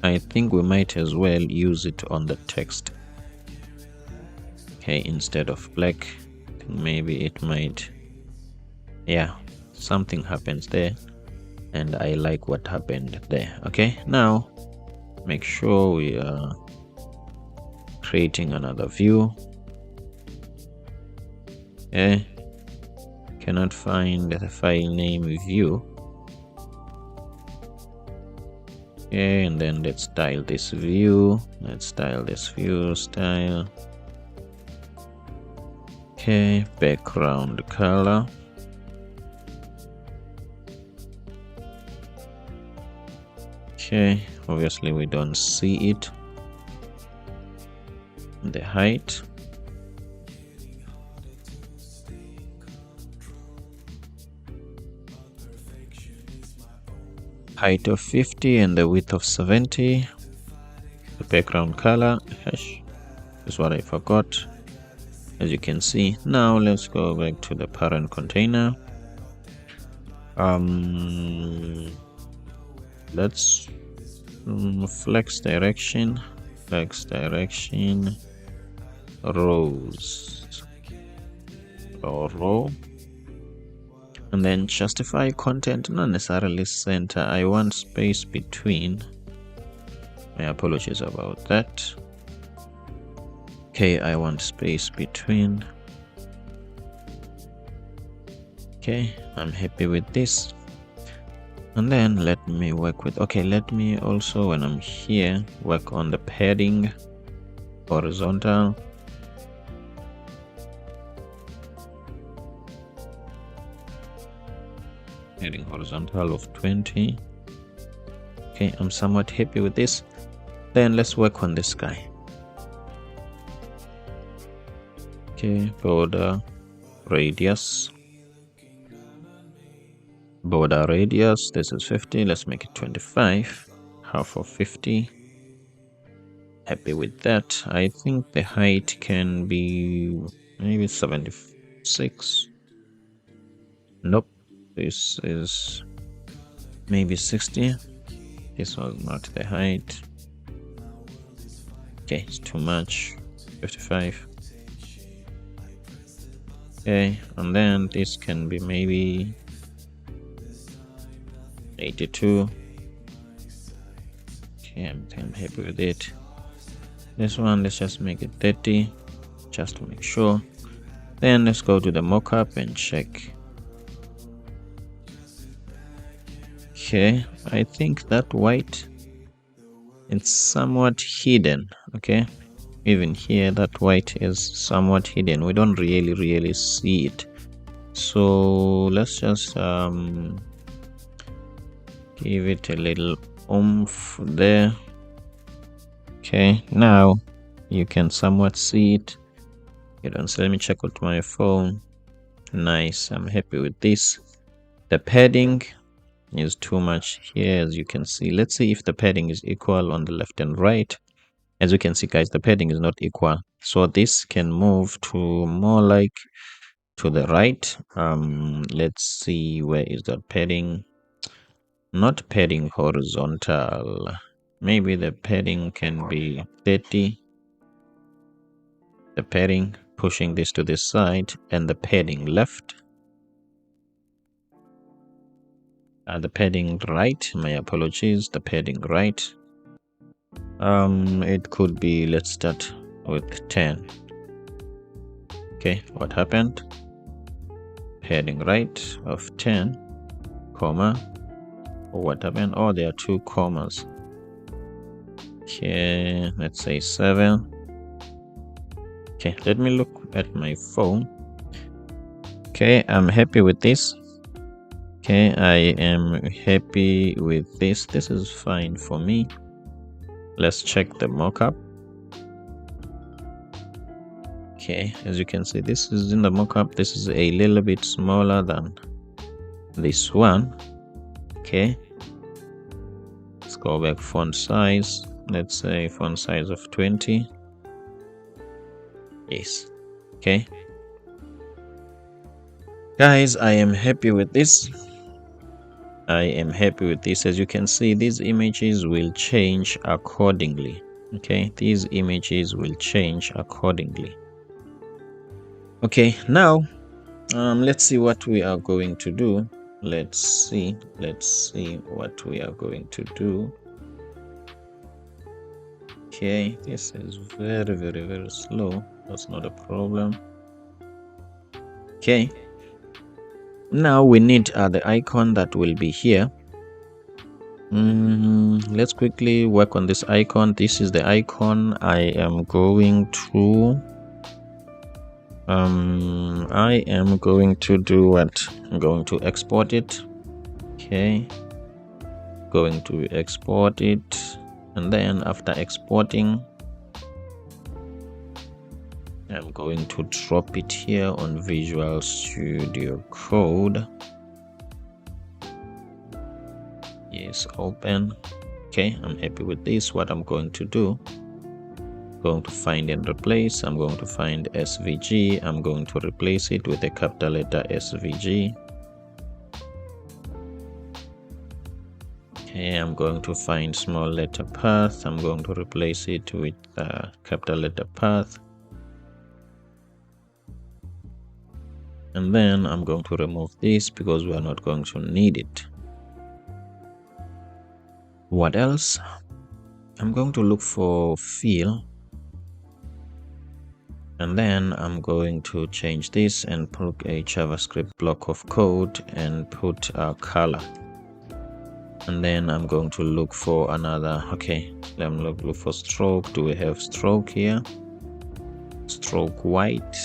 I think we might as well use it on the text. Okay, instead of black, maybe it might, yeah, something happens there, and I like what happened there. Okay, now make sure we are creating another view. Okay, cannot find the file name view. Okay, and then let's style this view. Let's style this view style. Okay, background color. Okay, obviously we don't see it. The height. Height of 50 and the width of 70. The background color. Hash. Is what I forgot. As you can see. Now let's go back to the parent container. Let's flex direction, rows or row, and then justify content, not necessarily center. I want space between. My apologies about that. Okay, I want space between. Okay, I'm happy with this. And then let me work with, okay, let me also, when I'm here, work on the padding, horizontal. Padding horizontal of 20. Okay, I'm somewhat happy with this. Then let's work on this guy. Okay, border radius. Border radius, this is 50. Let's make it 25. Half of 50. Happy with that. I think the height can be maybe 76. Nope. This is maybe 60. This was not the height. Okay, it's too much. 55. Okay, and then this can be maybe 82. Okay, I'm happy with it. This one, let's just make it 30, just to make sure. Then let's go to the mockup and check. Okay, I think that white, it's somewhat hidden. Okay, Even here, that white is somewhat hidden. We don't really see it. So let's just give it a little oomph there. Okay, now you can somewhat see it. You don't see. Let me check with my phone. Nice, I'm happy with this. The padding is too much here, as you can see. Let's see if the padding is equal on the left and right. As you can see, guys, the padding is not equal, so this can move to more like to the right. Let's see, where is that padding? Not padding horizontal. Maybe the padding can be 30. The padding, pushing this to this side, and the padding left. The padding right, my apologies, the padding right. It could be, let's start with 10. Okay, what happened? Padding right of 10, comma. What happened? Oh, there are 2 commas. Okay, let's say 7. Okay, let me look at my phone. Okay, I'm happy with this. Okay, I am happy with this. This is fine for me. Let's check the mockup. Okay, as you can see, this is in the mockup. This is a little bit smaller than this one. Okay, let's go back. Font size, let's say font size of 20. Yes. Okay, guys, I am happy with this. I am happy with this. As you can see, these images will change accordingly. Okay, these images will change accordingly. Okay, now let's see what we are going to do. Let's see what we are going to do. Okay, this is very slow. That's not a problem. Okay, now we need the icon that will be here. Let's quickly work on this icon. This is the icon. I am going to do what? I'm going to export it. Okay, going to export it, and then after exporting, I'm going to drop it here on Visual Studio Code. Yes, open. Okay, I'm happy with this. What I'm going to do, going to find and replace. I'm going to find SVG. I'm going to replace it with a capital letter SVG. Okay, I'm going to find small letter path. I'm going to replace it with capital letter path. And then I'm going to remove this because we are not going to need it. What else? I'm going to look for fill, and then I'm going to change this and put a JavaScript block of code and put a color. And then I'm going to look for another. Okay, let me look for stroke. Do we have stroke here? Stroke white,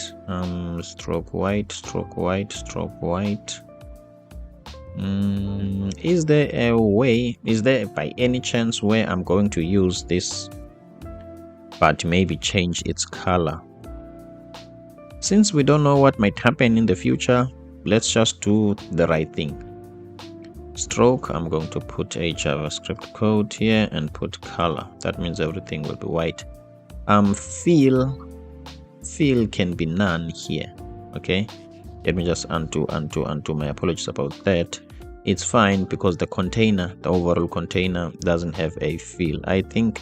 stroke white, stroke white, stroke white. Is there a way, is there by any chance where I'm going to use this but maybe change its color? Since we don't know what might happen in the future, let's just do the right thing. Stroke, I'm going to put a JavaScript code here and put color. That means everything will be white. Fill can be none here. Okay, let me just undo. My apologies about that. It's fine because the container, the overall container, doesn't have a fill. I think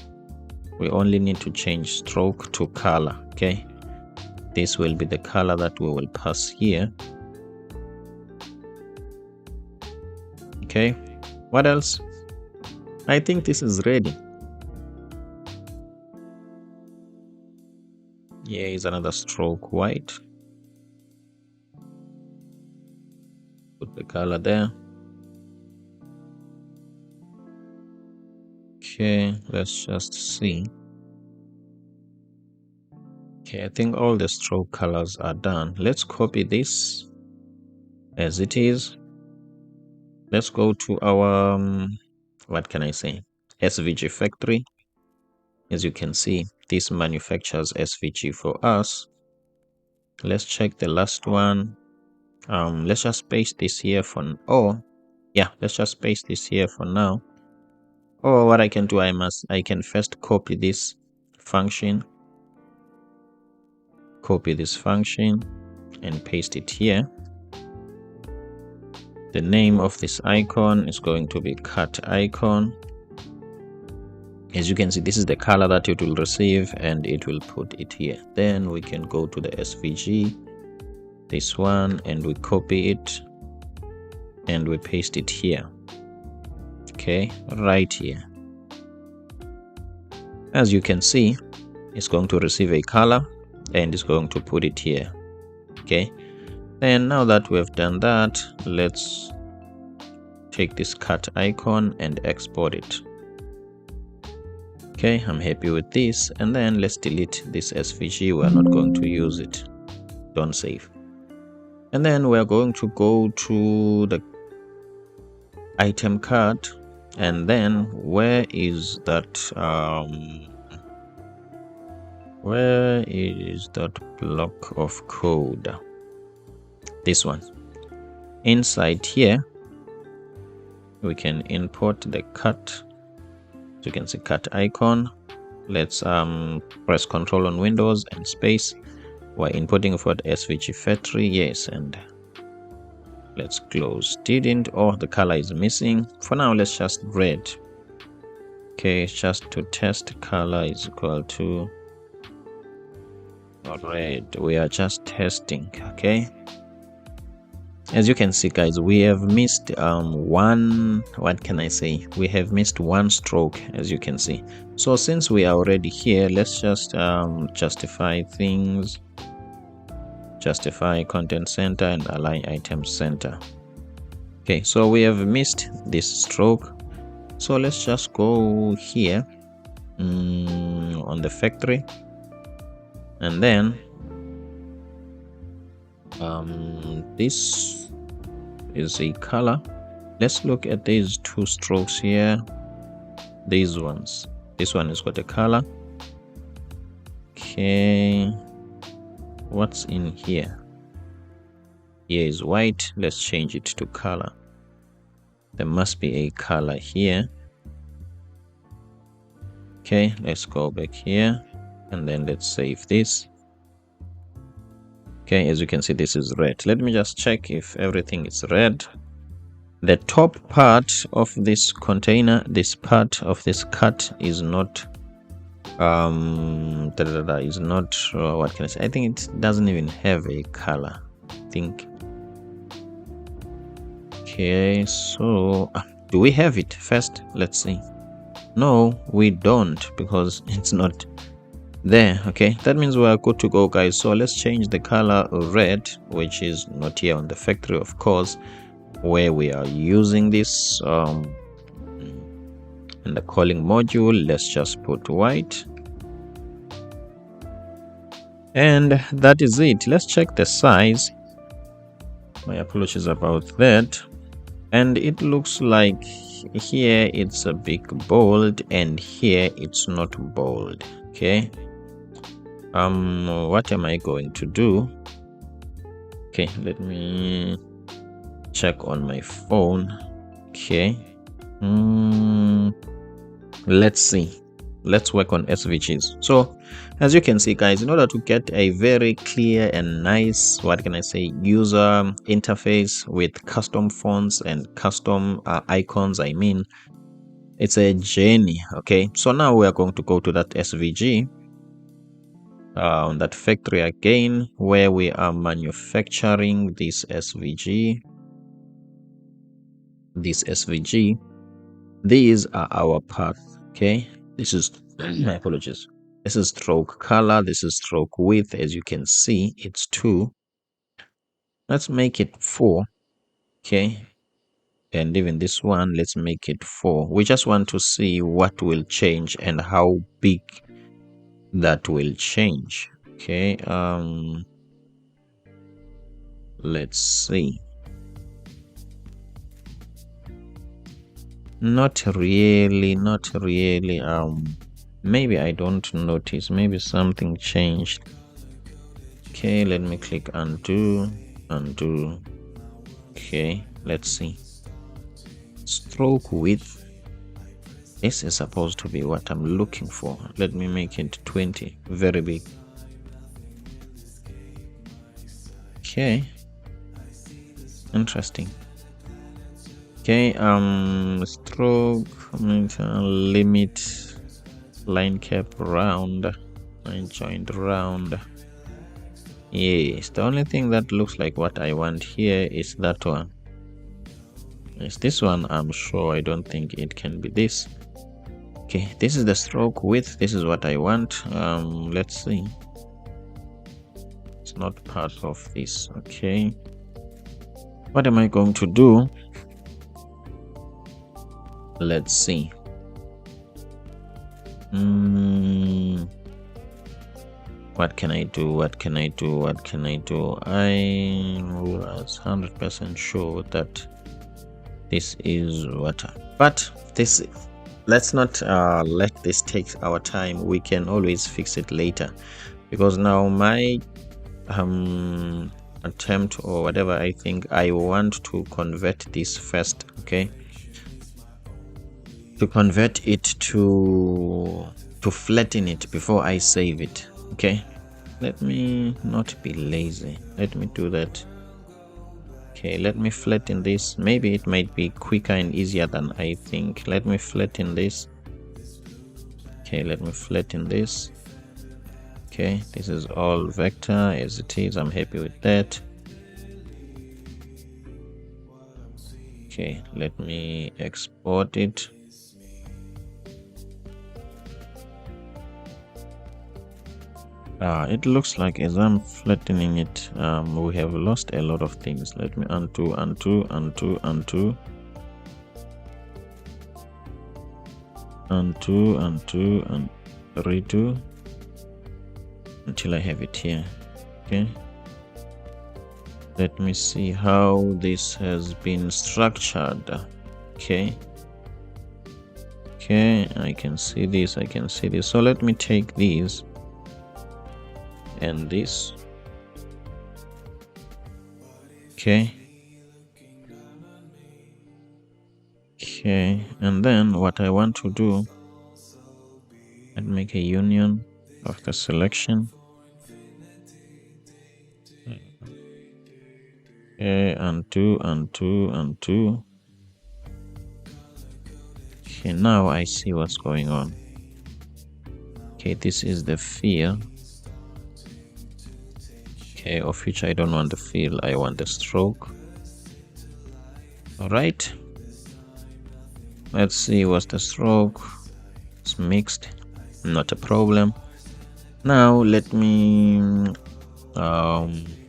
we only need to change stroke to color. Okay, this will be the color that we will pass here. Okay, what else? I think this is ready. Here is another stroke white. Put the color there. Okay, let's just see. Okay, I think all the stroke colors are done. Let's copy this as it is. Let's go to our what can I say, SVG factory. As you can see, this manufactures SVG for us. Let's check the last one. Let's just paste this here for let's just paste this here for now. Or what I can do, I can first copy this function, and paste it here. The name of this icon is going to be cut icon. As you can see, this is the color that it will receive, and it will put it here. Then we can go to the SVG, this one, and we copy it and we paste it here. Okay, right here. As you can see, it's going to receive a color and it's going to put it here. Okay, and now that we have done that, let's take this cut icon and export it. Okay, I'm happy with this, and then let's delete this SVG. We're not going to use it. Don't save. And then we're going to go to the item card, and then where is that block of code? This one. Inside here we can import the cut. So you can see cut icon. Let's press Ctrl on Windows and space. We're importing for the SVG factory, yes, and let's close. The color is missing. For now, let's just red. Okay, just to test, color is equal to red. We are just testing. Okay, as you can see, guys, we have missed we have missed one stroke, as you can see. So since we are already here, let's just justify things, justify content center and align item center. Okay, so we have missed this stroke, so let's just go here on the factory, and then this is a color. Let's look at these two strokes here, these ones. This one has got a color. Okay, what's in here? Here is white. Let's change it to color. There must be a color here. Okay, let's go back here and then let's save this. Okay, as you can see, this is red. Let me just check if everything is red. The top part of this container, this part of this cut is not what can I say? I think it doesn't even have a color, I think. Okay, so do we have it first? Let's see. No, we don't, because it's not there. Okay, that means we are good to go, guys. So let's change the color red, which is not here on the factory, of course, where we are using this in the calling module. Let's just put white, and that is it. Let's check the size. My apologies about that. And it looks like here it's a big bold and here it's not bold. Okay, what am I going to do? Okay, let me check on my phone. Okay, let's see. Let's work on SVGs. So as you can see, guys, in order to get a very clear and nice, what can I say, user interface with custom fonts and custom icons, I mean, it's a journey. Okay, so now we are going to go to that SVG, on that factory again, where we are manufacturing this SVG. These are our path. Okay, this is my apologies, this is stroke color, this is stroke width. As you can see, it's 2. Let's make it 4. Okay, and even this one, let's make it 4. We just want to see what will change and how big that will change. Okay, let's see. Not really, not really. Maybe I don't notice, maybe something changed. Okay, let me click undo. Okay, let's see. Stroke width, this is supposed to be what I'm looking for. Let me make it 20, very big. Okay, interesting. Okay, stroke limit, line cap round, line joint round. Yes, the only thing that looks like what I want here is that one. Yes, this one I'm sure. I don't think it can be this. Okay, this is the stroke width. This is what I want. Let's see. It's not part of this. Okay, what am I going to do? Let's see. What can I do? What can I do? What can I do? I was 100% sure that this is water, but this, let's not let this take our time. We can always fix it later, because now my attempt or whatever, I think I want to convert this first. Okay, to convert it to flatten it before I save it. Okay, let me not be lazy. Let me do that. Okay, let me flatten this. Maybe it might be quicker and easier than I think. Let me flatten this. Okay, let me flatten this. Okay, this is all vector as it is. I'm happy with that. Okay, let me export it. It looks like as I'm flattening it, we have lost a lot of things. Let me undo and redo until I have it here. Okay, let me see how this has been structured. Okay, I can see this, so let me take these and this. Okay, and then what I want to do, I'd make a union of the selection. Okay, undo. Okay, now I see what's going on. Okay, this is the fill. Okay, of which I don't want the fill, I want the stroke. All right, let's see what's the stroke. It's mixed, not a problem. Now let me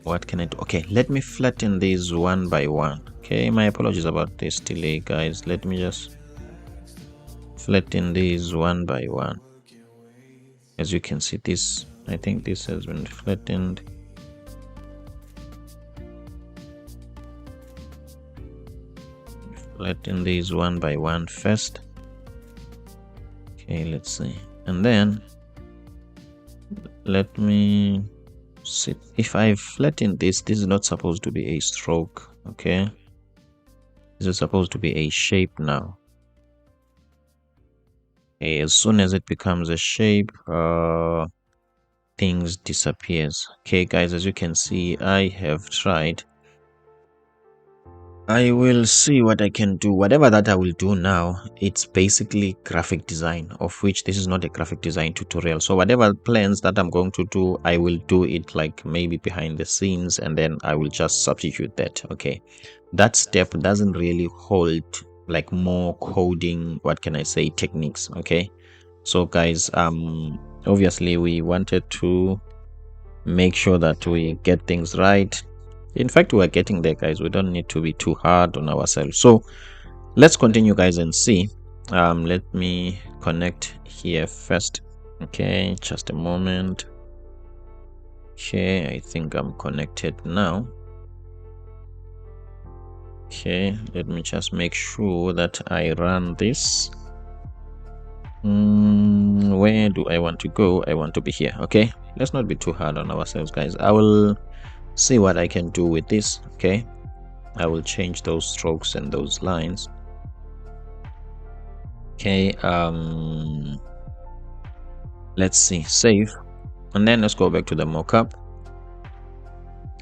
what can I do? Okay, let me flatten these one by one. Okay, my apologies about this delay, guys. Let me just flatten these one by one. As you can see, this, I think this has been flattened. Flatten these one by one first. Okay, let's see, and then let me see. If I flatten this is not supposed to be a stroke. Okay, this is supposed to be a shape now. Okay, as soon as it becomes a shape, things disappears. Okay, guys, as you can see, I have tried. I will see what I can do. Whatever that I will do now, it's basically graphic design, of which this is not a graphic design tutorial. So whatever plans that I'm going to do, I will do it like maybe behind the scenes, and then I will just substitute that. Okay, that step doesn't really hold like more coding, what can I say, techniques. Okay, so guys, obviously we wanted to make sure that we get things right. In fact, we're getting there, guys. We don't need to be too hard on ourselves. So let's continue, guys, and see. Let me connect here first. Okay, just a moment. Okay, I think I'm connected now. Okay, let me just make sure that I run this. Where do I want to go? I want to be here. Okay, let's not be too hard on ourselves, guys. I will see what I can do with this. Okay, I will change those strokes and those lines. Okay, let's see, save, and then let's go back to the mockup.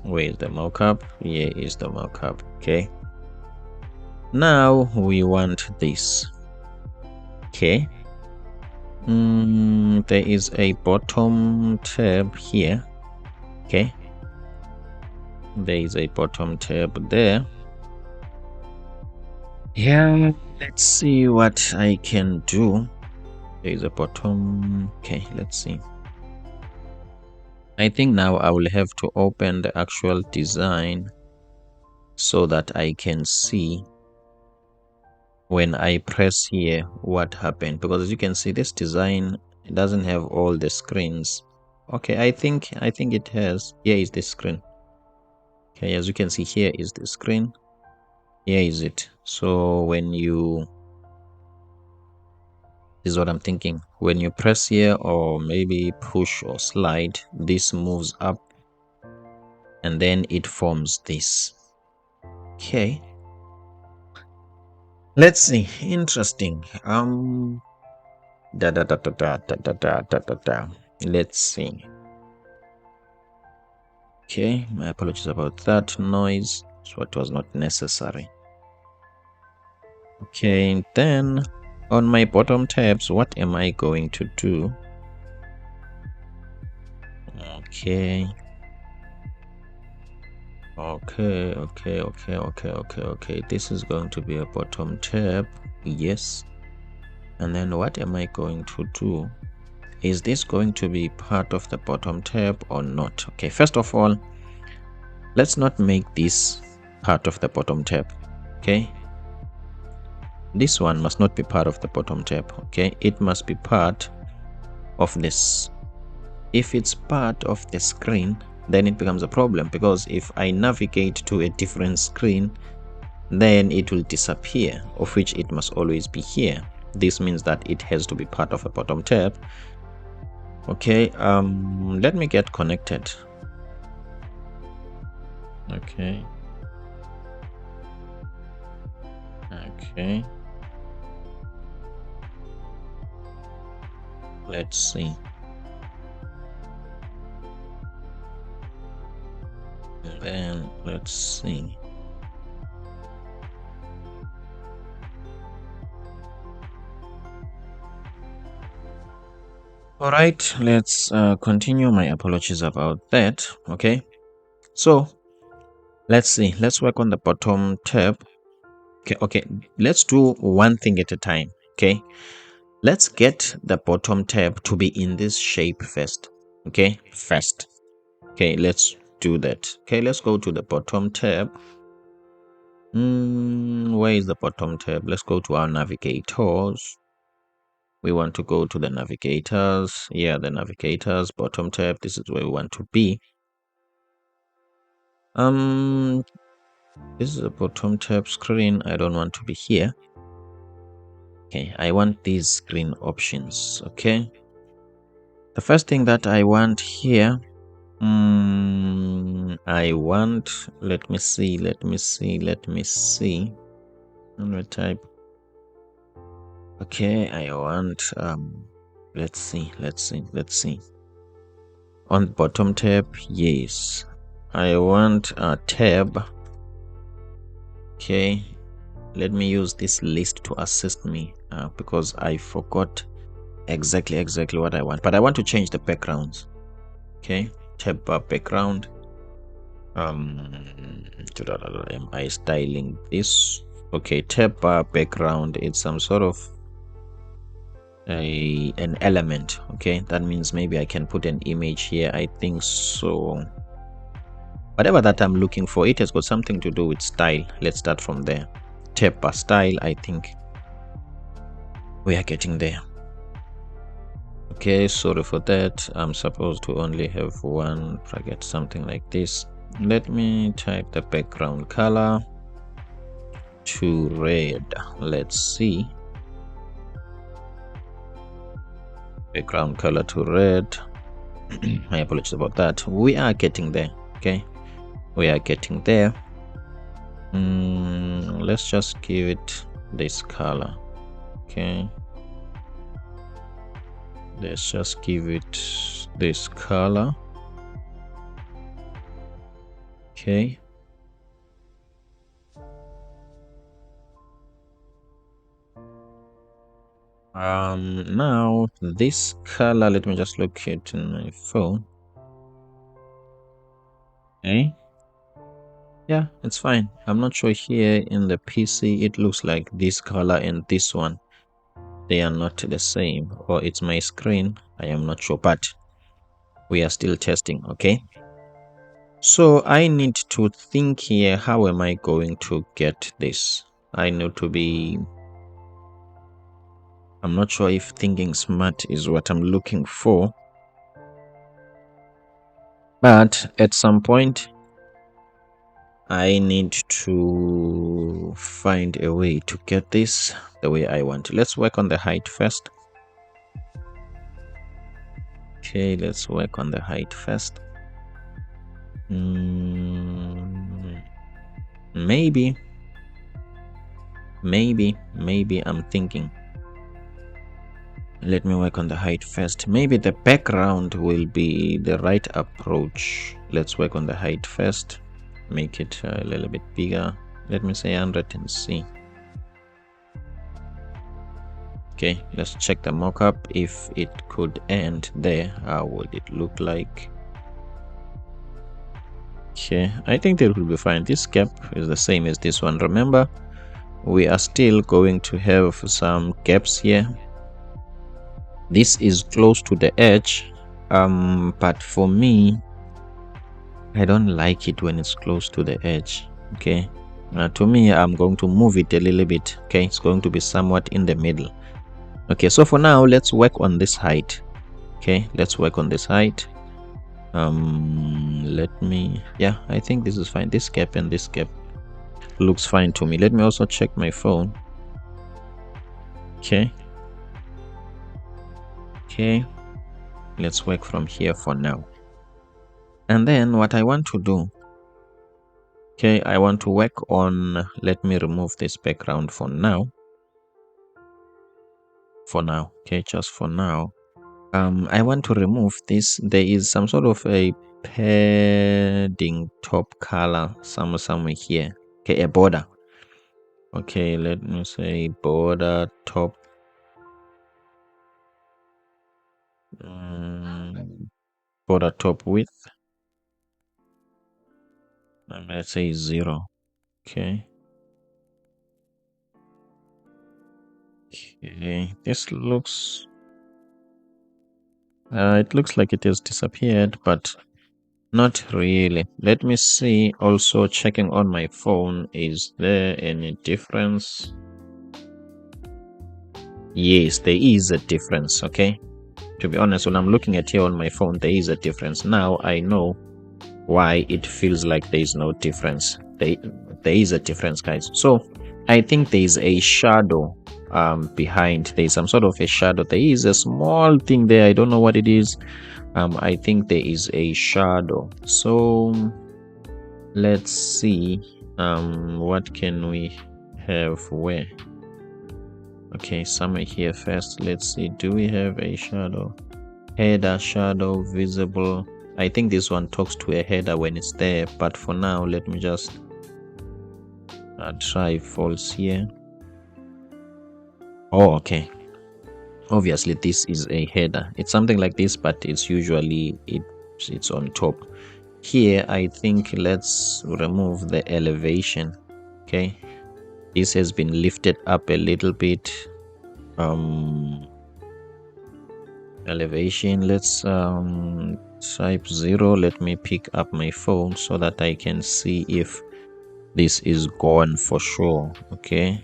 Where is the mockup? Here is the mockup. Okay, now we want this. Okay, there is a bottom tab here. Okay, there is a bottom tab there. Yeah, let's see what I can do. There is a bottom. Okay, let's see. I think now I will have to open the actual design so that I can see when I press here what happened, because as you can see, this design doesn't have all the screens. Okay, I think it has. Here is the screen. Okay, as you can see, here is the screen. Here is it. So when you, this is what I'm thinking, when you press here or maybe push or slide, this moves up and then it forms this. Okay, let's see. Interesting. Let's see. Okay, my apologies about that noise. So it was not necessary. Okay, then on my bottom tabs, what am I going to do? Okay. Okay. This is going to be a bottom tab. Yes. And then what am I going to do? Is this going to be part of the bottom tab or not? Okay, first of all, let's not make this part of the bottom tab. Okay, this one must not be part of the bottom tab. Okay, it must be part of this. If it's part of the screen, then it becomes a problem, because if I navigate to a different screen, then it will disappear, of which it must always be here. This means that it has to be part of a bottom tab. Okay, let me get connected. Okay, let's see. And then let's see. All right, let's continue. My apologies about that. Okay, so let's see. Let's work on the bottom tab. Okay, let's do one thing at a time. Okay, let's get the bottom tab to be in this shape first. Okay, first. Okay, let's do that. Okay, let's go to the bottom tab. Where is the bottom tab? Let's go to our navigators. We want to go to the navigators. Yeah, the navigators, bottom tab. This is where we want to be. This is a bottom tab screen. I don't want to be here. Okay, I want these screen options. Okay, the first thing that I want here, I want, let me see. I'm gonna type. Okay, I want let's see. On bottom tab, yes, I want a tab. Okay, let me use this list to assist me because I forgot exactly what I want, but I want to change the backgrounds. Okay, tab bar background. Am I styling this? Okay, tab bar background, it's some sort of an element. Okay, that means maybe I can put an image here. I think so. Whatever that I'm looking for, it has got something to do with style. Let's start from there. Tab bar style, I think we are getting there. Okay, sorry for that. I'm supposed to only have one bracket, something like this. Let me type the background color to red. Let's see. Background color to red. My apologies about that. We are getting there. Okay, we are getting there. Let's just give it this color. Okay, let's just give it this color. Okay, now this color, let me just look it in my phone. Okay, yeah, it's fine. I'm not sure here in the PC it looks like this color and this one, they are not the same, or it's my screen, I am not sure, but we are still testing. Okay, so I need to think here, how am I going to get this? I need to be, I'm not sure if thinking smart is what I'm looking for, but at some point I need to find a way to get this the way I want. Let's work on the height first. Okay, let's work on the height first. Maybe I'm thinking, let me work on the height first. Maybe the background will be the right approach. Let's work on the height first, make it a little bit bigger. Let me say 100 and see. Okay, let's check the mockup. If it could end there, how would it look like? Okay, I think that will be fine. This gap is the same as this one. Remember, we are still going to have some gaps here. This is close to the edge, but for me, I don't like it when it's close to the edge. Okay, to me, I'm going to move it a little bit. Okay, it's going to be somewhat in the middle. Okay, so for now, let's work on this height. Okay, let's work on this height. Let me, yeah, I think this is fine. This gap and this gap looks fine to me. Let me also check my phone. Okay, let's work from here for now. And then what I want to do, okay, I want to work on, let me remove this background for now. Okay, just for now. I want to remove this. There is some sort of a padding top color somewhere here. Okay, a border. Okay, let me say border top. Border top width. Let's say 0. Okay. Okay, this looks. It looks like it has disappeared, but not really. Let me see. Also checking on my phone. Is there any difference? Yes, there is a difference. Okay. To be honest, when I'm looking at here on my phone, there is a difference. Now I know why it feels like there is no difference. There is a difference, guys. So I think there is a shadow behind. There is some sort of a shadow. There is a small thing there. I don't know what it is. I think there is a shadow. So let's see. What can we have where? Okay, somewhere here first. Let's see. Do we have a shadow? Header shadow visible. I think this one talks to a header when it's there, but for now, let me just try false here. Oh, okay. Obviously, this is a header. It's something like this, but it's usually it's on top. Here, I think let's remove the elevation. Okay, this has been lifted up a little bit. Elevation. Let's type 0. Let me pick up my phone so that I can see if this is gone for sure. Okay,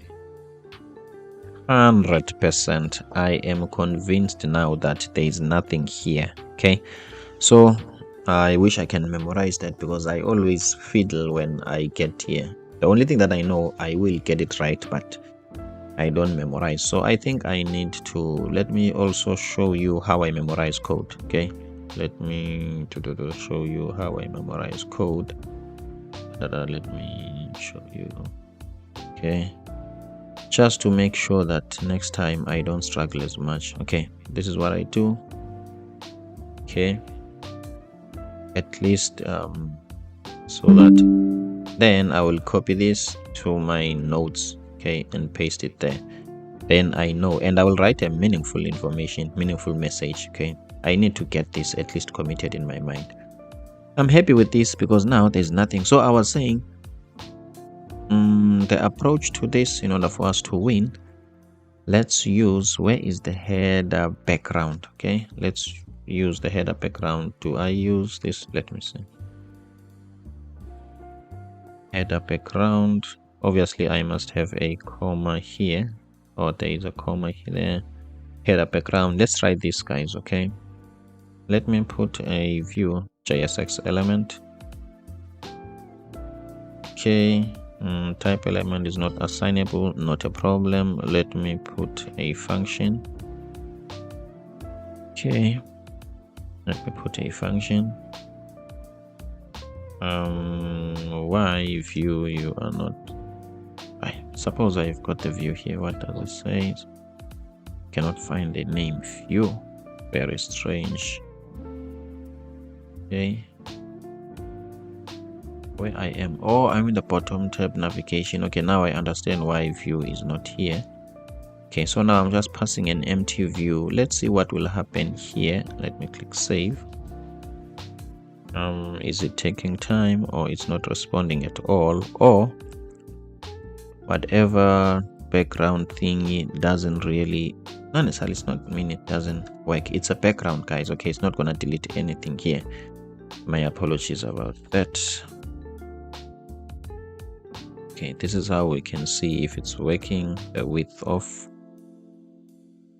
100%. I am convinced now that there is nothing here. Okay, so I wish I can memorize that because I always fiddle when I get here. The only thing that I know, I will get it right, but I don't memorize. So I think I need to, let me also show you how I memorize code. Okay, let me show you how I memorize code. Let me show you. Okay, just to make sure that next time I don't struggle as much. Okay, this is what I do. Okay, at least so that then I will copy this to my notes, okay, and paste it there. Then I know, and I will write a meaningful information, meaningful message. Okay, I need to get this at least committed in my mind. I'm happy with this because now there's nothing. So I was saying the approach to this, in order for us to win, let's use, where is the header background? Okay, let's use the header background. Do I use this? Let me see. Header background. Obviously I must have a comma here, or there is a comma here. Header background. Let's try this, guys. Okay, let me put a view JSX element. Okay, type element is not assignable, not a problem. Let me put a function. Okay, let me put a function. Why view you are not, I suppose I've got the view here. What does it say? Cannot find the name view. Very strange. Okay, where I am, oh, I'm in the bottom tab navigation. Okay, now I understand why view is not here. Okay, so now I'm just passing an empty view. Let's see what will happen here. Let me click save. Is it taking time, or it's not responding at all, or whatever background thingy doesn't really, not necessarily, it's not mean it doesn't work. It's a background, guys. Okay, it's not gonna delete anything here. My apologies about that. Okay, this is how we can see if it's working. The width of,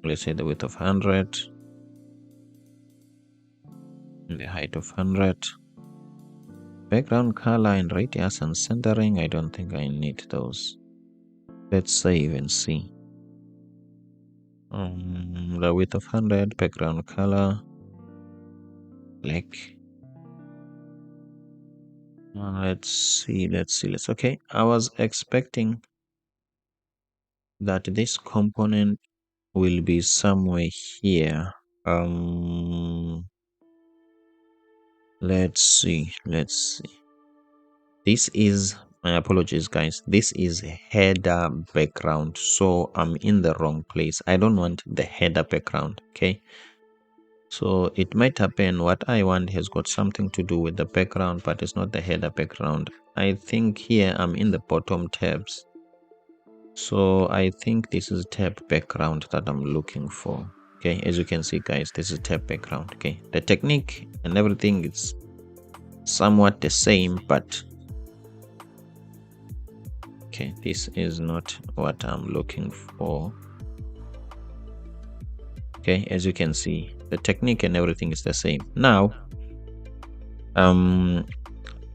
let's say the width of 100, the height of 100, background color and radius and centering. I don't think I need those. Let's save and see. The width of 100, background color black. Let's see. Okay, I was expecting that this component will be somewhere here. Let's see. This is, my apologies, guys, this is header background, so I'm in the wrong place. I don't want the header background. Okay, so it might happen what I want has got something to do with the background, but it's not the header background. I think here I'm in the bottom tabs, so I think this is tab background that I'm looking for. Okay, as you can see, guys, this is tab background. Okay, the technique and everything is somewhat the same, but okay, this is not what I'm looking for. Okay, as you can see, the technique and everything is the same. Now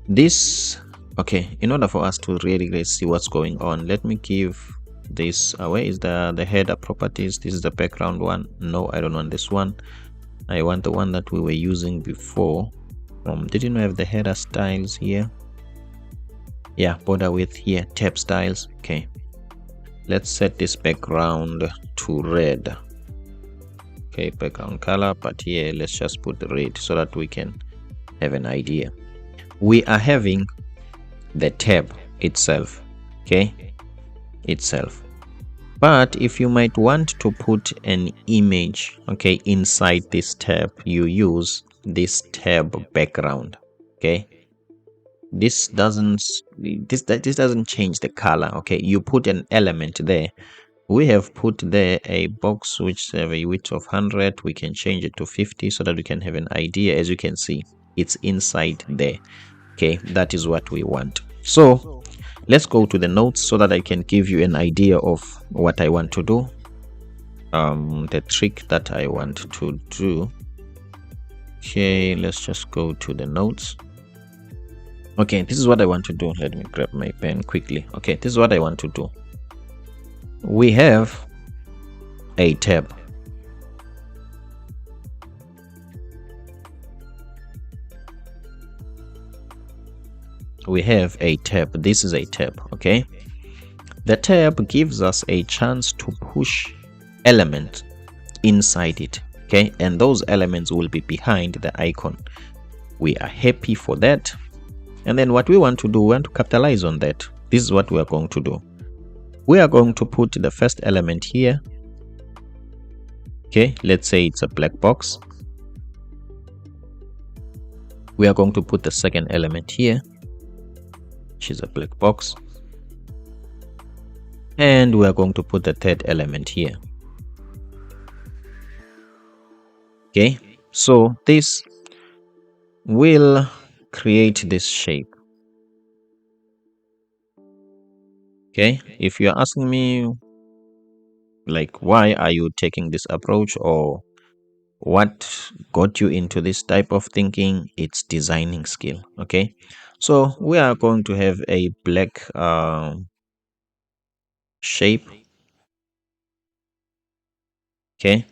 this, okay, in order for us to really see what's going on, let me give this, where is the header properties? This is the background one. No, I don't want this one. I want the one that we were using before. Didn't we have the header styles here? Yeah, border width here, tab styles. Okay, let's set this background to red. Okay, background color, but here let's just put the red so that we can have an idea. We are having the tab itself. Okay, itself, but if you might want to put an image, okay, inside this tab, you use this tab background. Okay, this doesn't change the color. Okay, you put an element there. We have put there a box which have a width of 100. We can change it to 50 so that we can have an idea. As you can see, it's inside there. Okay, that is what we want. So let's go to the notes so that I can give you an idea of what I want to do. the trick that I want to do. Okay, let's just go to the notes. Okay, this is what I want to do. Let me grab my pen quickly. Okay, this is what I want to do. We have a tab. We have a tab. This is a tab. Okay, the tab gives us a chance to push elements inside it. Okay, and those elements will be behind the icon. We are happy for that. And then what we want to do, we want to capitalize on that. This is what we are going to do. We are going to put the first element here. Okay, let's say it's a black box. We are going to put the second element here, which is a black box. And we are going to put the third element here. Okay, so this will create this shape. Okay, if you're asking me, like, why are you taking this approach, or what got you into this type of thinking, it's designing skill. Okay, so we are going to have a black shape. Okay,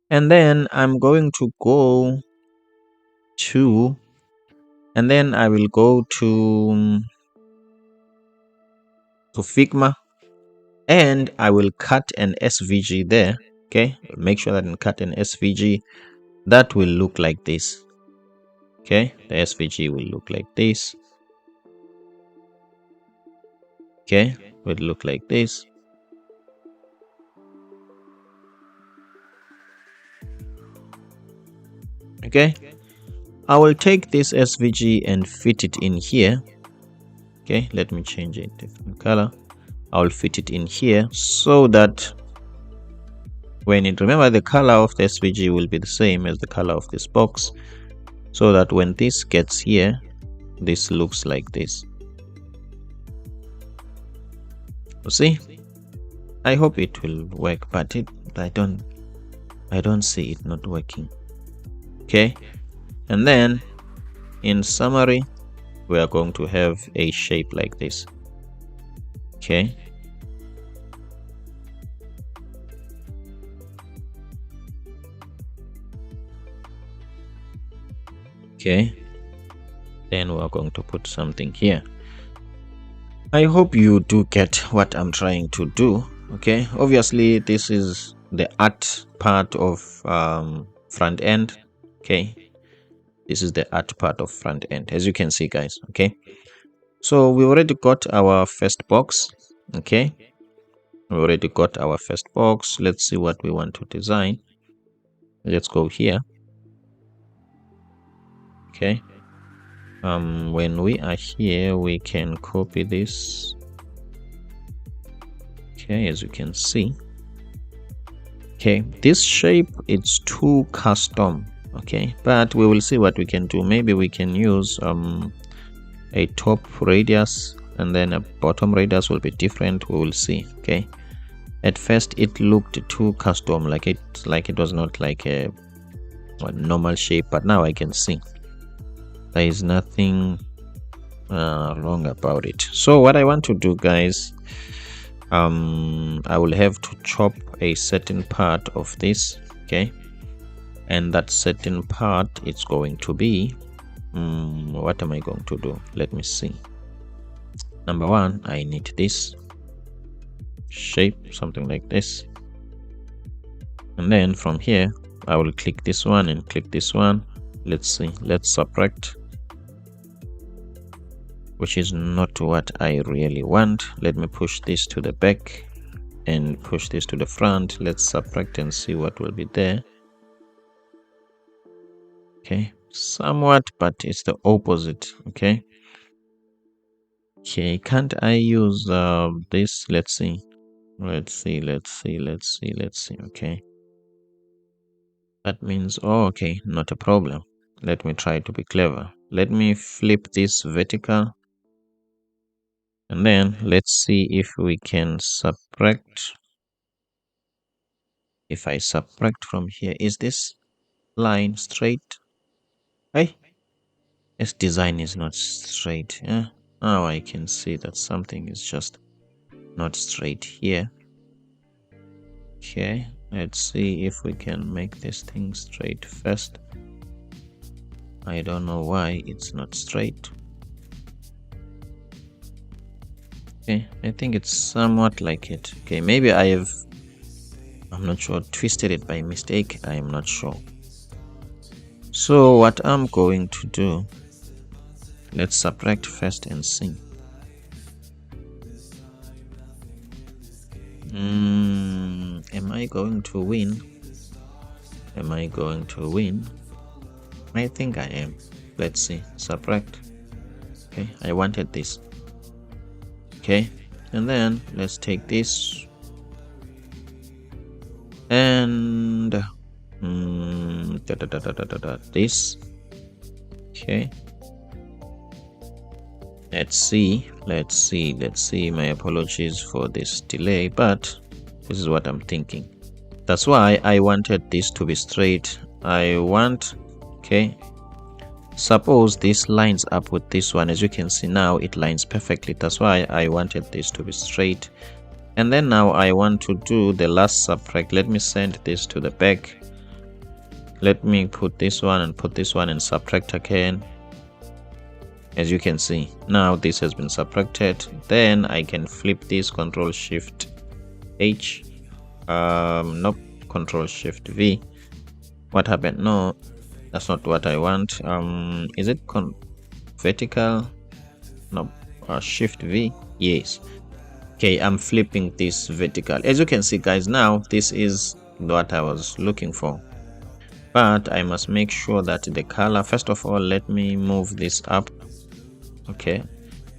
and then I'm going to go to, and then I will go to Figma, and I will cut an SVG there. Okay, make sure that I cut an SVG that will look like this. Okay, the SVG will look like this. Okay, will look like this. Okay, I will take this SVG and fit it in here. Okay, let me change it different color. I will fit it in here so that when it, remember, the color of the SVG will be the same as the color of this box, so that when this gets here, this looks like this. You see, I hope it will work, but I don't see it not working. Okay, and then in summary, we are going to have a shape like this. Okay, okay, then we are going to put something here. I hope you do get what I'm trying to do. Okay, obviously this is the art part of front end. Okay, this is the art part of front end, as you can see, guys. Okay, so we already got our first box. Okay, we already got our first box. Let's see what we want to design. Let's go here. Okay, when we are here, we can copy this. Okay, as you can see. Okay, this shape, it's too custom. Okay, but we will see what we can do. Maybe we can use a top radius, and then a bottom radius will be different. We will see. Okay, at first it looked too custom, like it was not like a normal shape, but now I can see there is nothing wrong about it. So what I want to do, guys, I will have to chop a certain part of this. Okay, and that certain part, it's going to be what am I going to do? Let me see. Number one, I need this shape, something like this, and then from here I will click this one and click this one. Let's see, let's subtract, which is not what I really want. Let me push this to the back and push this to the front. Let's subtract and see what will be there. Okay, somewhat, but it's the opposite. Okay, can't I use this? Let's see. Okay, that means, oh, okay, not a problem. Let me try to be clever. Let me flip this vertical, and then let's see if we can subtract. If I subtract from here, is this line straight? Hey, this design is not straight. Yeah. Now I can see that something is just not straight here. Okay, let's see if we can make this thing straight first. I don't know why it's not straight. Okay, I think it's somewhat like it. Okay, maybe I'm not sure, twisted it by mistake. I am not sure. So what I'm going to do, let's subtract first and see. Am I going to win? Am I going to win? I think I am. Let's see. Subtract. Okay, I wanted this. Okay, and then let's take this and this. Okay, let's see. My apologies for this delay, but this is what I'm thinking. That's why I wanted this to be straight. Okay, suppose this lines up with this one. As you can see now, it lines perfectly. That's why I wanted this to be straight. And then now I want to do the last subtract. Let me send this to the back. Let me put this one and put this one and subtract again. As you can see, now this has been subtracted. Then I can flip this, Control Shift H. Nope, Control Shift V. What happened? No, that's not what I want. Is it vertical? No, Shift V. Yes. Okay, I'm flipping this vertical. As you can see, guys, now this is what I was looking for. But I must make sure that the color, first of all, let me move this up. Okay,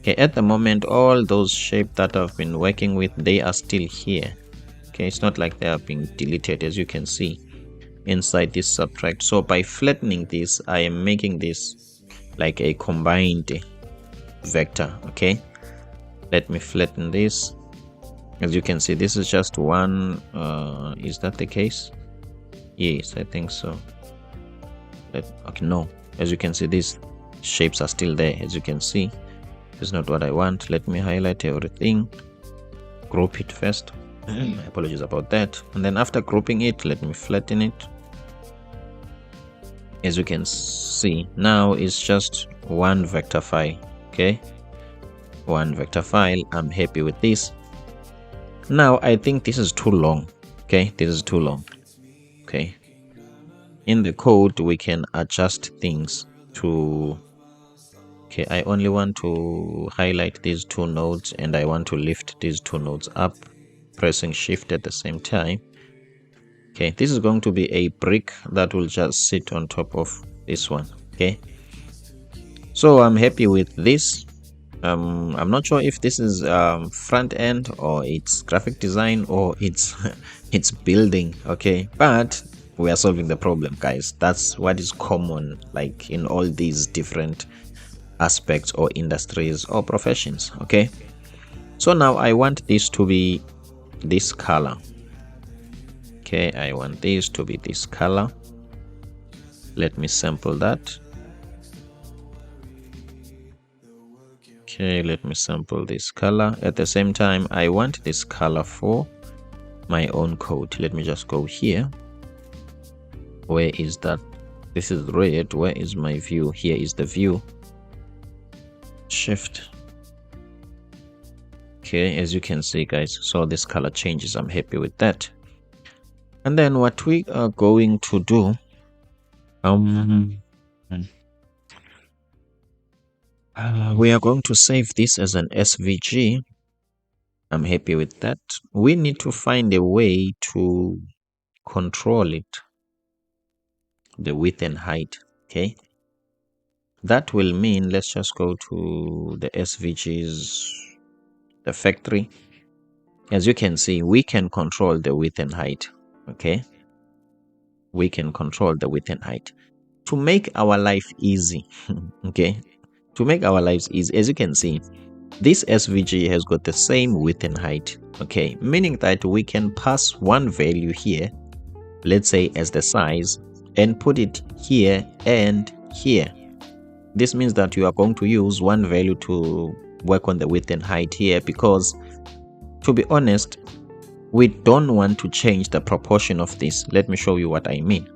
at the moment, all those shapes that I've been working with, they are still here. Okay, it's not like they are being deleted, as you can see inside this subtract. So by flattening this, I am making this like a combined vector. Okay, let me flatten this. As you can see, this is just one. Is that the case? Yes, I think so. Okay, no, as you can see, these shapes are still there. As you can see, this is not what I want. Let me highlight everything, group it first. Apologies about that. And then after grouping it, let me flatten it. As you can see, now it's just one vector file. Okay, one vector file. I'm happy with this. Now I think this is too long. Okay, this is too long. Okay, in the code we can adjust things to. Okay, I only want to highlight these two nodes and I want to lift these two nodes up, pressing shift at the same time. Okay, this is going to be a brick that will just sit on top of this one. Okay, so I'm happy with this. I'm not sure if this is front end or it's graphic design or it's it's building. Okay, but we are solving the problem, guys. That's what is common, like in all these different aspects or industries or professions. Okay, so now I want this to be this color. Okay, I want this to be this color. Let me sample that. Okay, let me sample this color. At the same time, I want this color for my own code. Let me just go here. Where is that? This is red. Where is my view? Here is the view. Shift. Okay, as you can see, guys, so this color changes. I'm happy with that. And then what we are going to do, we are going to save this as an SVG. I'm happy with that. We need to find a way to control it, the width and height. Okay, that will mean let's just go to the SVGs, the factory. As you can see, we can control the width and height. Okay, we can control the width and height to make our life easy. Okay, to make our lives easy, as you can see, this SVG has got the same width and height. Okay, meaning that we can pass one value here let's say as the size, and put it here and here. This means that you are going to use one value to work on the width and height here, because to be honest, we don't want to change the proportion of this. Let me show you what I mean.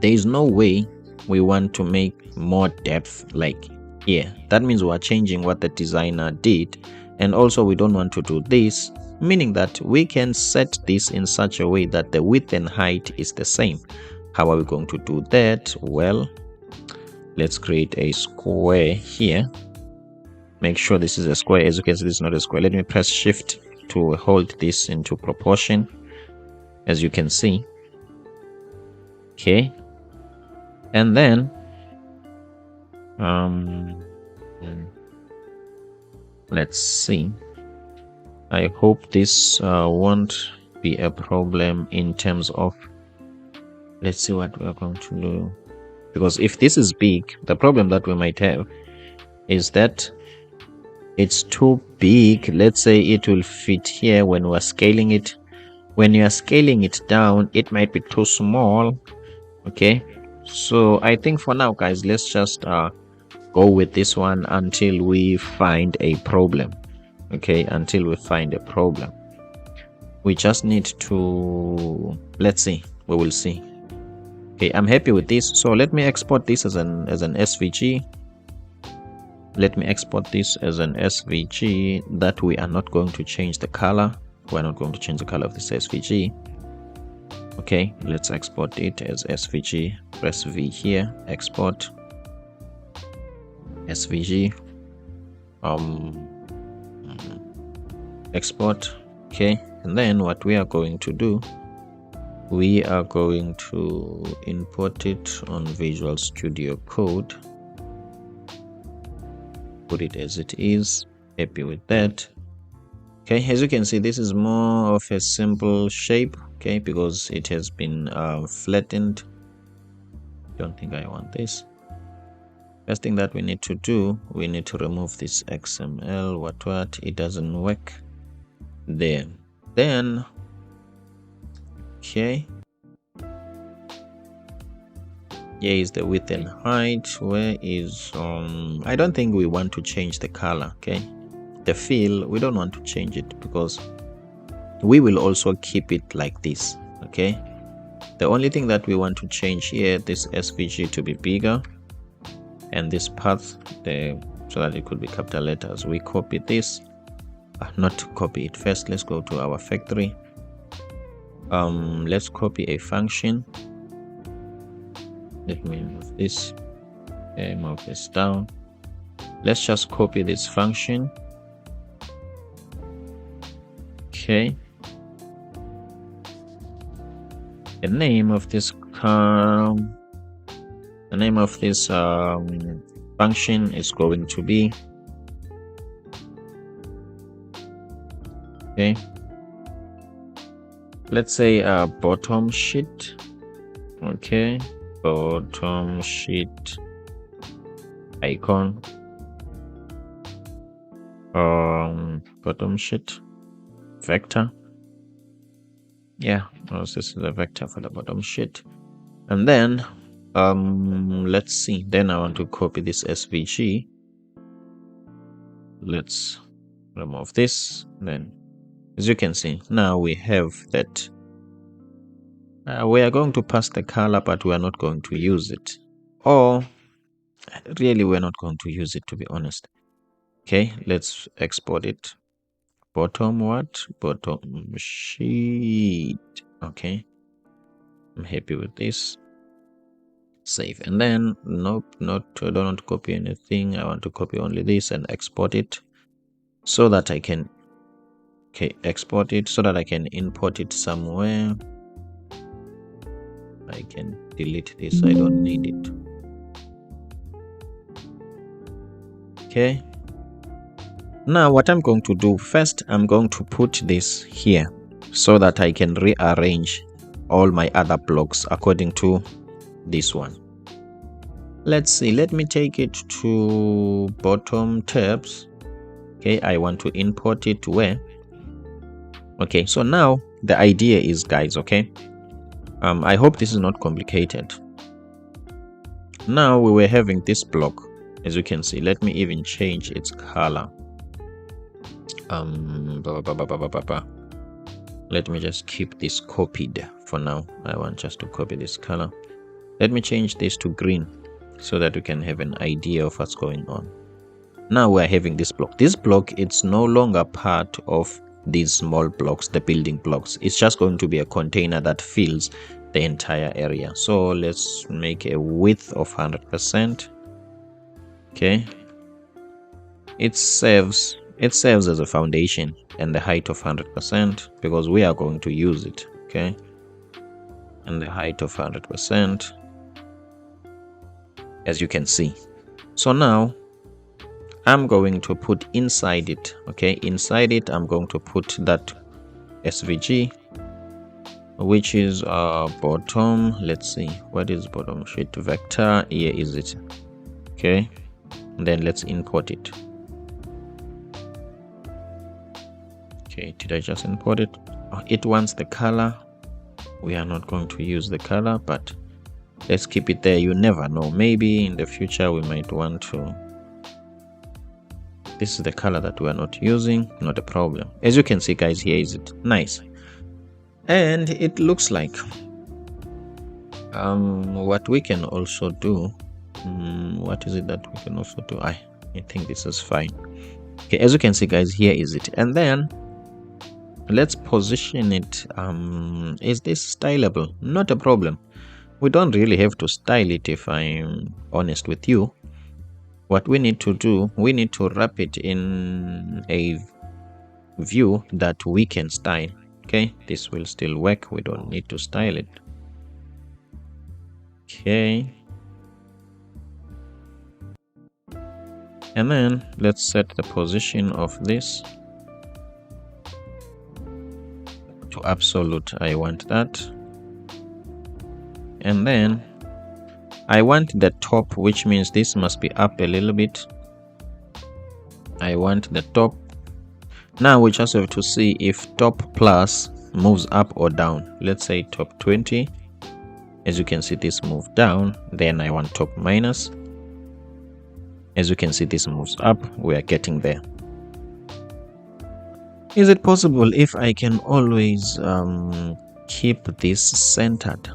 There is no way we want to make more depth like here. That means we are changing what the designer did, and also we don't want to do this, meaning that we can set this in such a way that the width and height is the same. How are we going to do that? Well, let's create a square here. Make sure this is a square. As you can see, this is not a square. Let me press shift to hold this into proportion, as you can see. Okay, and then let's see. I hope this won't be a problem in terms of, let's see what we're going to do, because if this is big, the problem that we might have is that it's too big. Let's say it will fit here when we're scaling it. When you are scaling it down, it might be too small. Okay, so I think for now, guys, let's just go with this one until we find a problem. Okay, until we find a problem, we just need to, let's see, we will see. Okay, I'm happy with this, so let me export this as an SVG. Let me export this as an SVG that we are not going to change the color. We're not going to change the color of this SVG. Okay, let's export it as SVG. Press V here, export SVG, export. Okay, and then what we are going to do, we are going to import it on Visual Studio Code, put it as it is. Happy with that. Okay, as you can see, this is more of a simple shape. Okay, because it has been flattened. Don't think I want this. First thing that we need to do, we need to remove this XML. What it doesn't work there. Then okay, here is the width and height. Where is I don't think we want to change the color. Okay, the fill, we don't want to change it because we will also keep it like this. Okay, the only thing that we want to change here, this SVG to be bigger, and this path so that it could be capital letters. We copy this, not to copy it. First, let's go to our factory. Let's copy a function. Let me move this. Okay, move this down. Let's just copy this function. Okay, the name of this function is going to be, okay, let's say bottom sheet. Okay, bottom sheet icon, bottom sheet vector. Yeah, this is a vector for the bottom sheet. And then let's see, then I want to copy this SVG. Let's remove this. Then as you can see, now we have that. We are going to pass the color, but we are not going to use it, or really we're not going to use it, to be honest. Okay, let's export it. Bottom sheet. Okay, I'm happy with this. Save. And then nope, I don't want to copy anything. I want to copy only this and export it so that I can, okay, export it so that I can import it somewhere. I can delete this, I don't need it. Okay, now what I'm going to do first, I'm going to put this here so that I can rearrange all my other blocks according to this one. Let's see, let me take it to bottom tabs. Okay, I want to import it where? Okay, so now the idea is, guys, okay, I hope this is not complicated. Now we were having this block, as you can see. Let me even change its color. Let me just keep this copied for now. I want just to copy this color. Let me change this to green so that we can have an idea of what's going on. Now we're having this block. This block, it's no longer part of these small blocks, the building blocks. It's just going to be a container that fills the entire area. So let's make a width of 100%. Okay. It serves as a foundation, and the height of 100% because we are going to use it. Okay. And the height of 100%, as you can see. So now I'm going to put inside it. Okay, inside it I'm going to put that SVG, which is bottom. Let's see, what is bottom sheet vector? Here is it. Okay, and then let's import it. Okay, did I just import it? It wants the color. We are not going to use the color, but let's keep it there. You never know, maybe in the future we might want to. This is the color that we are not using, not a problem. As you can see, guys, here is it. Nice. And it looks like what we can also do. What is it that we can also do? I think this is fine. Okay, as you can see, guys, here is it. And then let's position it. Is this stylable? Not a problem. We don't really have to style it, if I'm honest with you. What we need to do, we need to wrap it in a view that we can style. Okay, this will still work. We don't need to style it. Okay, and then let's set the position of this to absolute. I want that. And then I want the top, which means this must be up a little bit. I want the top. Now we just have to see if top plus moves up or down. Let's say top 20. As you can see, this moved down. Then I want top minus. As you can see, this moves up. We are getting there. Is it possible if I can always keep this centered?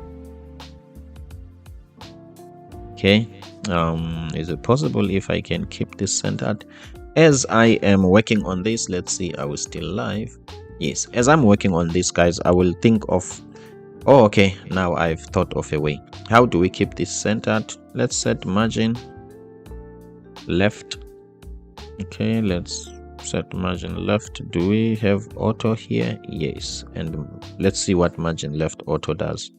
Okay, is it possible if I can keep this centered? As I am working on this, let's see, are we still live? Yes, as I'm working on this, guys, I will think of, oh, okay, now I've thought of a way. How do we keep this centered? Let's set margin left. Okay, let's set margin left. Do we have auto here? Yes, and let's see what margin left auto does.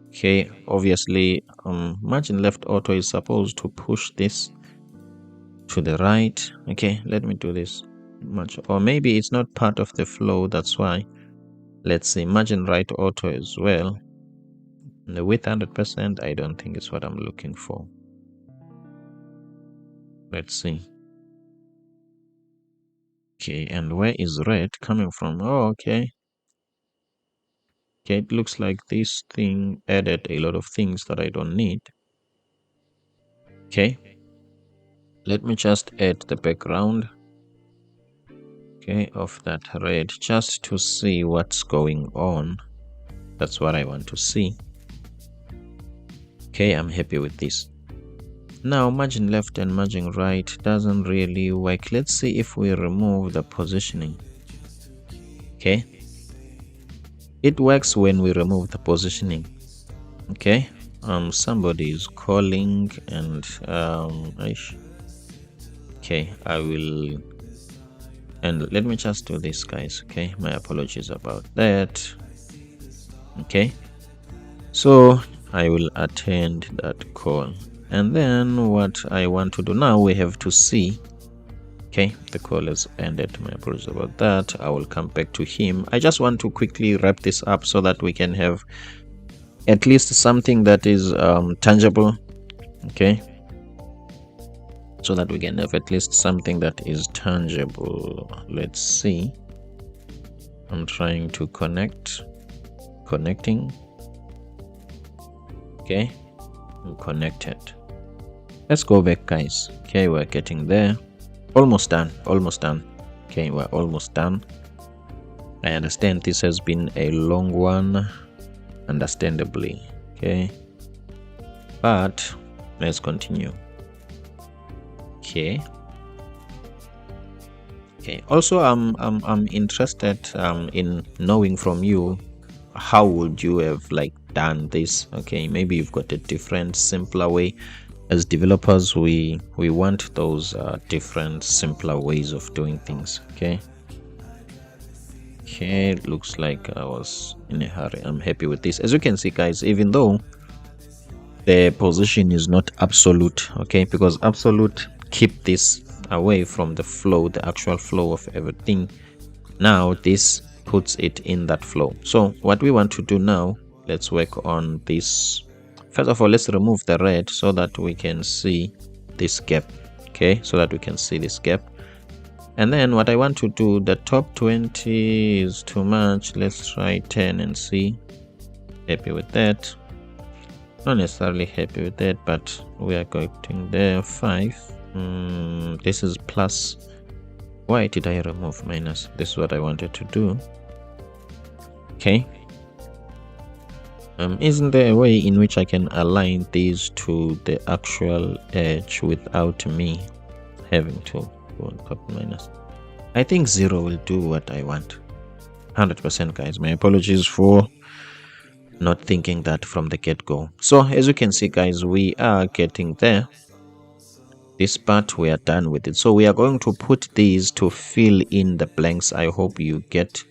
Okay, obviously margin left auto is supposed to push this to the right. Okay, let me do this much, or maybe it's not part of the flow, that's why. Let's see, margin right auto as well. The width 100%, I don't think it's what I'm looking for. Let's see. Okay, and where is red coming from? Oh, okay. Okay, it looks like this thing added a lot of things that I don't need. Okay, let me just add the background, okay, of that red, just to see what's going on. That's what I want to see. Okay, I'm happy with this. Now margin left and margin right doesn't really work. Let's see if we remove the positioning. Okay, it works when we remove the positioning. Okay, somebody is calling, and okay, I will, and let me just do this, guys. Okay, my apologies about that. Okay, so I will attend that call, and then what I want to do now, we have to see. Okay, the call has ended. My apologies about that. I will come back to him. I just want to quickly wrap this up so that we can have at least something that is tangible. Okay, so that we can have at least something that is tangible. Let's see, I'm trying to connect connecting. Okay, I'm connected. Let's go back, guys. Okay, we're getting there. Almost done. Almost done. Okay, we're almost done. I understand this has been a long one, understandably. Okay, but let's continue. Okay. Okay. Also, I'm interested in knowing from you, how would you have like done this? Okay, maybe you've got a different, simpler way. As developers, we want those different, simpler ways of doing things. Okay. Okay, it looks like I was in a hurry. I'm happy with this. As you can see, guys, even though the position is not absolute, okay, because absolute keep this away from the flow, the actual flow of everything. Now this puts it in that flow. So what we want to do now, let's work on this. First of all, let's remove the red so that we can see this gap. Okay, so that we can see this gap. And then what I want to do, the top 20 is too much. Let's try 10 and see. Happy with that. Not necessarily happy with that, but we are going there. 5. This is plus. Why did I remove minus? This is what I wanted to do. Okay. Isn't there a way in which I can align these to the actual edge without me having to go on top minus? I think 0 will do what I want. 100%, guys. My apologies for not thinking that from the get-go. So as you can see, guys, we are getting there. This part we are done with it. So we are going to put these to fill in the blanks. I hope you get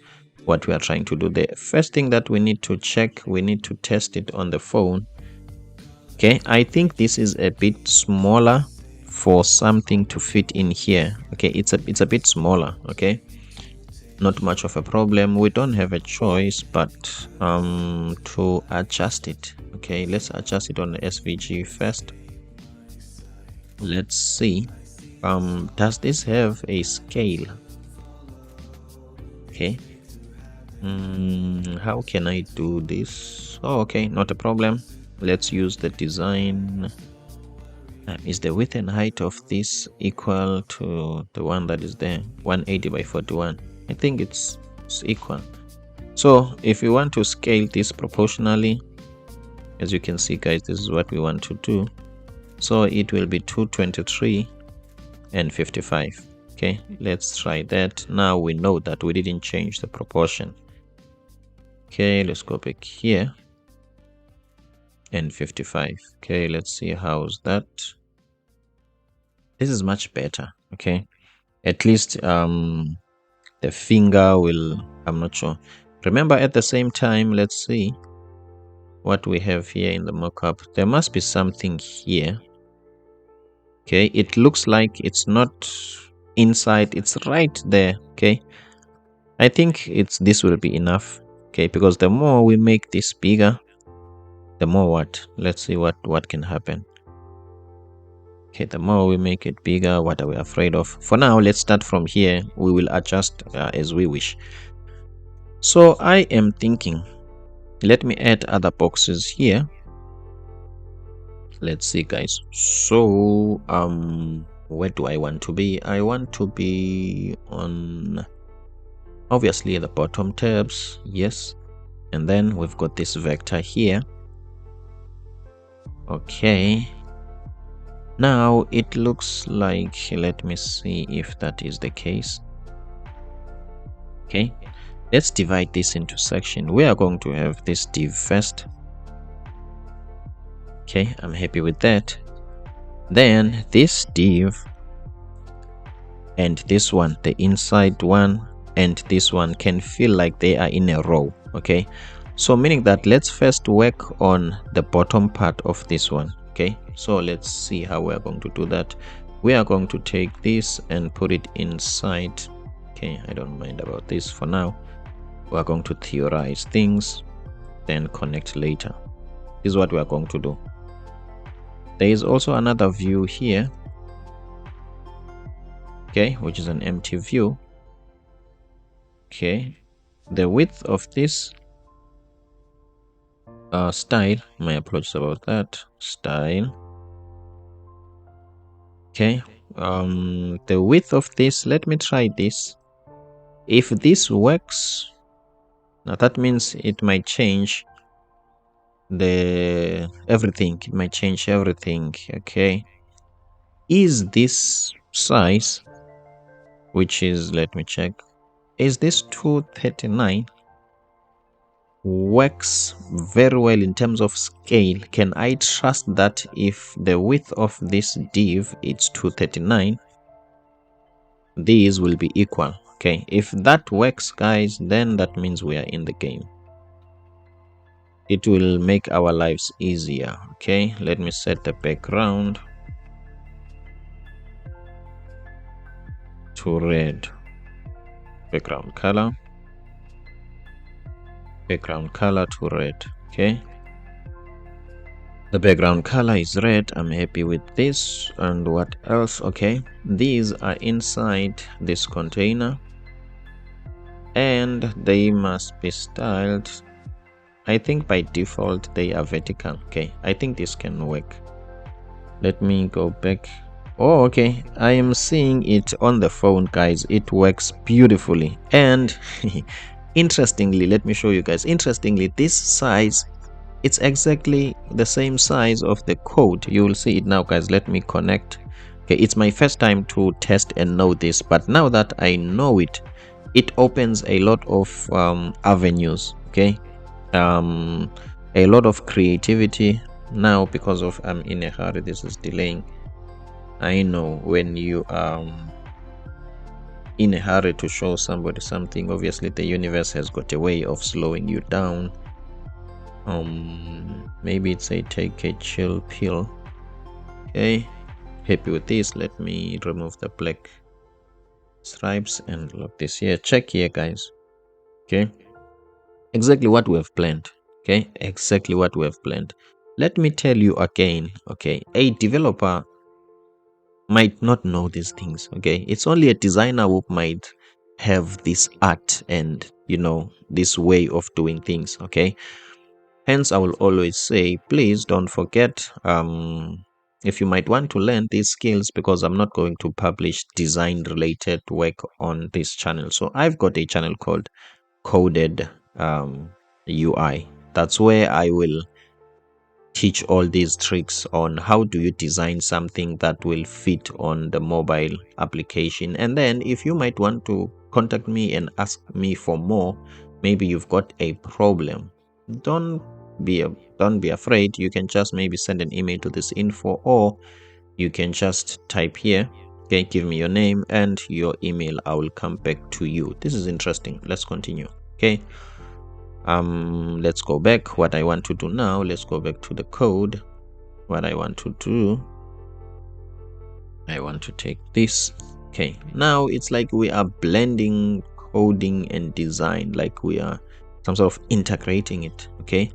what we are trying to do. The first thing that we need to check, we need to test it on the phone. Okay, I think this is a bit smaller for something to fit in here. Okay, it's a bit smaller. Okay, not much of a problem. We don't have a choice but to adjust it. Okay, let's adjust it on the SVG first. Let's see, does this have a scale? Okay, how can I do this? Oh, okay, not a problem. Let's use the design. Is the width and height of this equal to the one that is there? 180 by 41. I think it's equal. So if you want to scale this proportionally, as you can see, guys, this is what we want to do. So it will be 223 and 55. Okay, let's try that. Now we know that we didn't change the proportion. Okay, let's go back here and 55. Okay, let's see how's that. This is much better. Okay, at least the finger will, I'm not sure. Remember, at the same time, let's see what we have here in the mockup. There must be something here. Okay, it looks like it's not inside, it's right there. Okay, I think this will be enough. Okay, because the more we make this bigger, the more what? Let's see what can happen. Okay, the more we make it bigger, what are we afraid of? For now, let's start from here. We will adjust as we wish. So I am thinking, let me add other boxes here. Let's see, guys. So where do I want to be? I want to be on, obviously, the bottom tabs. Yes, and then we've got this vector here. Okay, now it looks like, let me see if that is the case. Okay, let's divide this into section. We are going to have this div first. Okay, I'm happy with that. Then this div and this one, the inside one and this one, can feel like they are in a row. Okay, so meaning that let's first work on the bottom part of this one. Okay, so let's see how we're going to do that. We are going to take this and put it inside. Okay, I don't mind about this for now. We're going to theorize things, then connect later. This is what we are going to do. There is also another view here, okay, which is an empty view. Okay, the width of this Style, my approach about that. Style. Okay. The width of this, let me try this. If this works, now that means it might change the everything. It might change everything. Okay. Is this size, which is, let me check, is this 239 works very well in terms of scale? Can I trust that if the width of this div is 239, these will be equal? Okay, if that works, guys, then that means we are in the game. It will make our lives easier. Okay, let me set the background to red. Background color to red. Okay, the background color is red. I'm happy with this. And what else? Okay, these are inside this container and they must be styled. I think by default they are vertical. Okay, I think this can work. Let me go back. Oh, okay, I am seeing it on the phone, guys. It works beautifully. And interestingly, let me show you guys. Interestingly, this size, it's exactly the same size of the code. You will see it now, guys. Let me connect. Okay, it's my first time to test and know this, but now that I know it, it opens a lot of avenues. Okay, a lot of creativity now. Because of I'm in a hurry, this is delaying. I know when you in a hurry to show somebody something, obviously the universe has got a way of slowing you down. Maybe it's a take a chill pill. Okay, happy with this. Let me remove the black stripes and look this here. Check here, guys. Okay, exactly what we have planned. Okay, exactly what we have planned. Let me tell you again. Okay, a developer might not know these things. Okay, it's only a designer who might have this art and this way of doing things. Okay, hence I will always say, please don't forget, if you might want to learn these skills, because I'm not going to publish design related work on this channel. So I've got a channel called Coded UI. That's where I will teach all these tricks on how do you design something that will fit on the mobile application. And then if you might want to contact me and ask me for more, maybe you've got a problem, don't be afraid. You can just maybe send an email to this info, or you can just type here. Okay, give me your name and your email. I will come back to you. This is interesting. Let's continue. Okay, let's go back. What I want to do now, let's go back to the code. What I want to do, I want to take this. Okay, now it's like we are blending coding and design, like we are some sort of integrating it. Okay,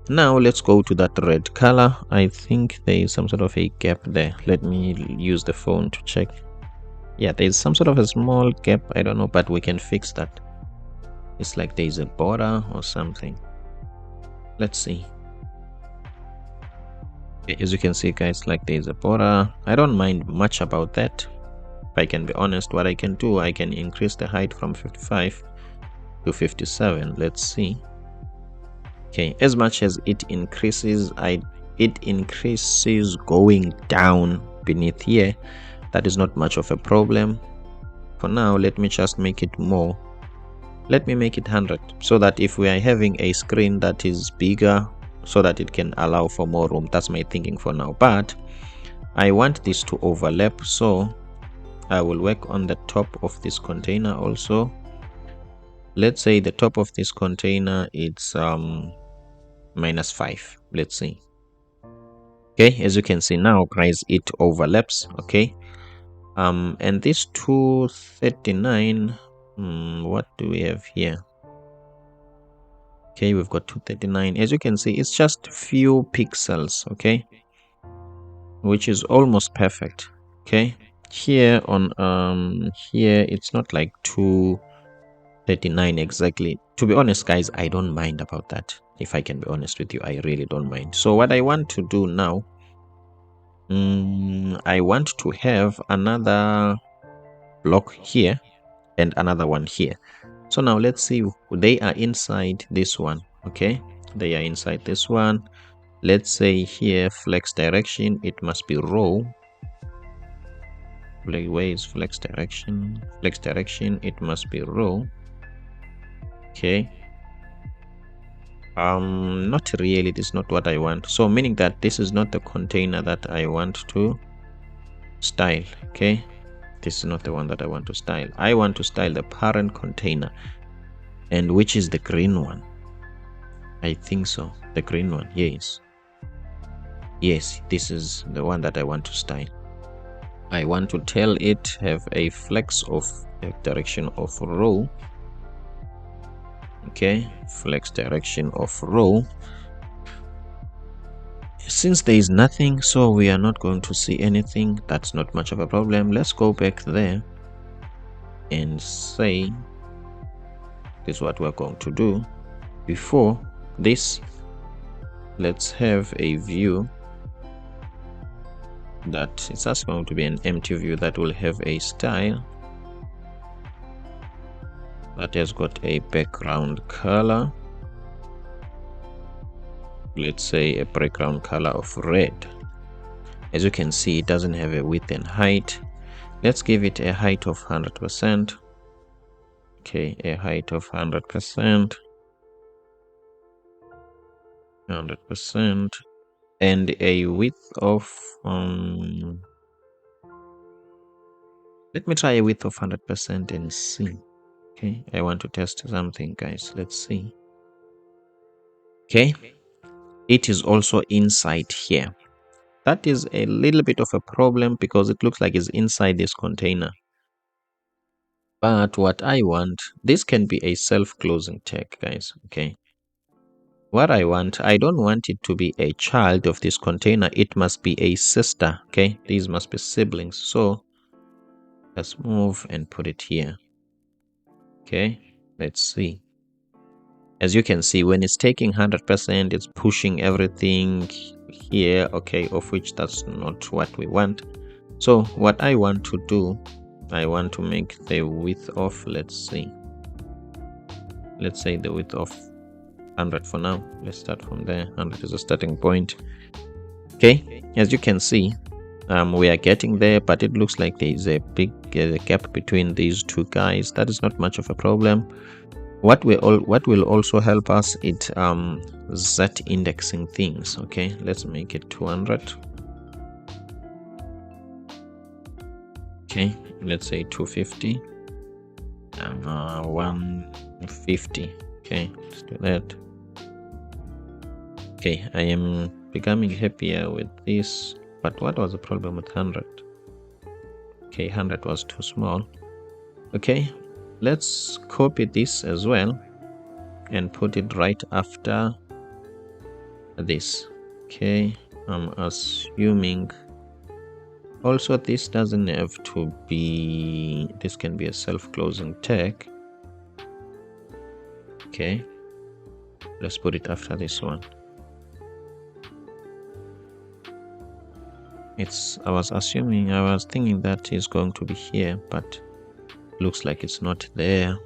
now let's go to that red color. I think there is some sort of a gap there. Let me use the phone to check. Yeah, there's some sort of a small gap. I don't know, but we can fix that. It's like there's a border or something. Let's see. As you can see, guys, like there's a border. I don't mind much about that. If I can be honest, what I can do, I can increase the height from 55 to 57. Let's see. Okay, as much as it increases, it increases going down beneath here. That is not much of a problem. For now, let me just make it more. Let me make it 100, so that if we are having a screen that is bigger, so that it can allow for more room. That's my thinking for now, but I want this to overlap, so I will work on the top of this container also. Let's say the top of this container, it's -5. Let's see. Okay, as you can see now, guys, it overlaps. Okay, and this 239, what do we have here? Okay, we've got 239. As you can see, it's just few pixels. Okay, which is almost perfect. Okay, here on here it's not like too 39 exactly. To be honest, guys, I don't mind about that. If I can be honest with you, I really don't mind. So what I want to do now, I want to have another block here and another one here. So now let's see, they are inside this one. Okay, they are inside this one. Let's say here flex direction, it must be row. Where is flex direction? Flex direction, it must be row. Okay, not really, this is not what I want. So meaning that this is not the container that I want to style. Okay, this is not the one that I want to style. I want to style the parent container, and which is the green one. I think so, the green one. Yes, this is the one that I want to style. I want to tell it have a flex of direction of row. Okay, flex direction of row. Since there is nothing, so we are not going to see anything. That's not much of a problem. Let's go back there and say this is what we're going to do. Before this, let's have a view that it's just going to be an empty view that will have a style that has got a background color. Let's say a background color of red. As you can see, it doesn't have a width and height. Let's give it a height of 100%. Okay, a height of 100%, and a width of let me try a width of 100% and see. Okay, I want to test something, guys. Let's see. Okay, it is also inside here. That is a little bit of a problem because it looks like it's inside this container. But what I want, this can be a self-closing tag, guys. Okay, what I don't want it to be a child of this container. It must be a sister. Okay, these must be siblings. So let's move and put it here. Okay, let's see. As you can see, when it's taking 100%, it's pushing everything here. Okay, of which that's not what we want. So what I want to do, I want to make the width of, let's say the width of 100 for now. Let's start from there. 100 is a starting point. Okay, as you can see, we are getting there, but it looks like there is a big gap between these two guys. That is not much of a problem. What will also help us, it z indexing things. Okay, let's make it 200. Okay, let's say 250 and 150. Okay, let's do that. Okay, I am becoming happier with this. But what was the problem with 100? Okay, 100 was too small. Okay, let's copy this as well and put it right after this. Okay, I'm assuming also this doesn't have to be, this can be a self-closing tag. Okay, let's put it after this one. I was thinking that is going to be here, but looks like it's not there.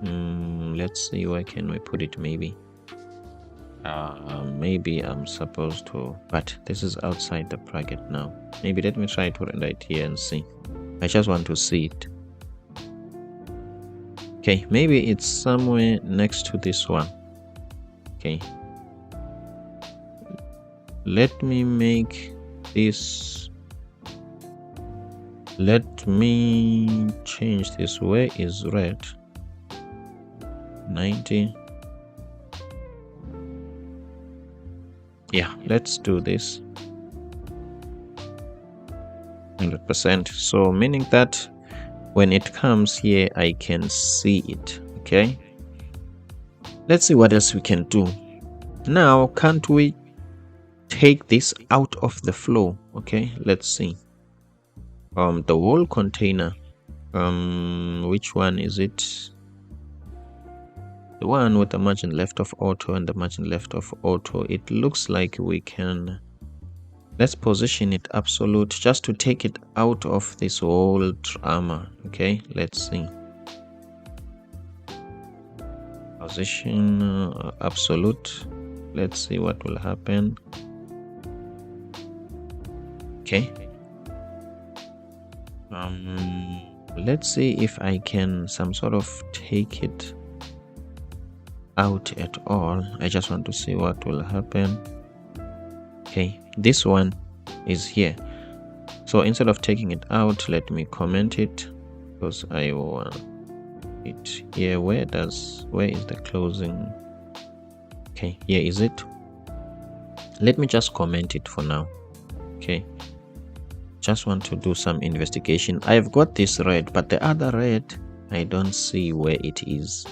Let's see, where can we put it? Maybe I'm supposed to, but this is outside the bracket now. Maybe let me try to write here and see. I just want to see it. Okay, maybe it's somewhere next to this one. Okay, let me make this, let me change this. Where is red? 90. Yeah, let's do this 100%. So meaning that when it comes here, I can see it. Okay, let's see what else we can do now. Can't we take this out of the flow? Okay, let's see. The whole container, which one is it? the one with the margin left of auto and the margin left of auto, it looks like we can, let's position it absolute just to take it out of this whole drama. Okay, let's see. Position absolute. Let's see what will happen. Okay. Let's see if I can some sort of take it out at all. I just want to see what will happen. Okay, this one is here. So instead of taking it out, let me comment it, because I want it here. Where is the closing? Okay, here is it. Let me just comment it for now. Okay, just want to do some investigation. I've got this red, but the other red, I don't see where it is.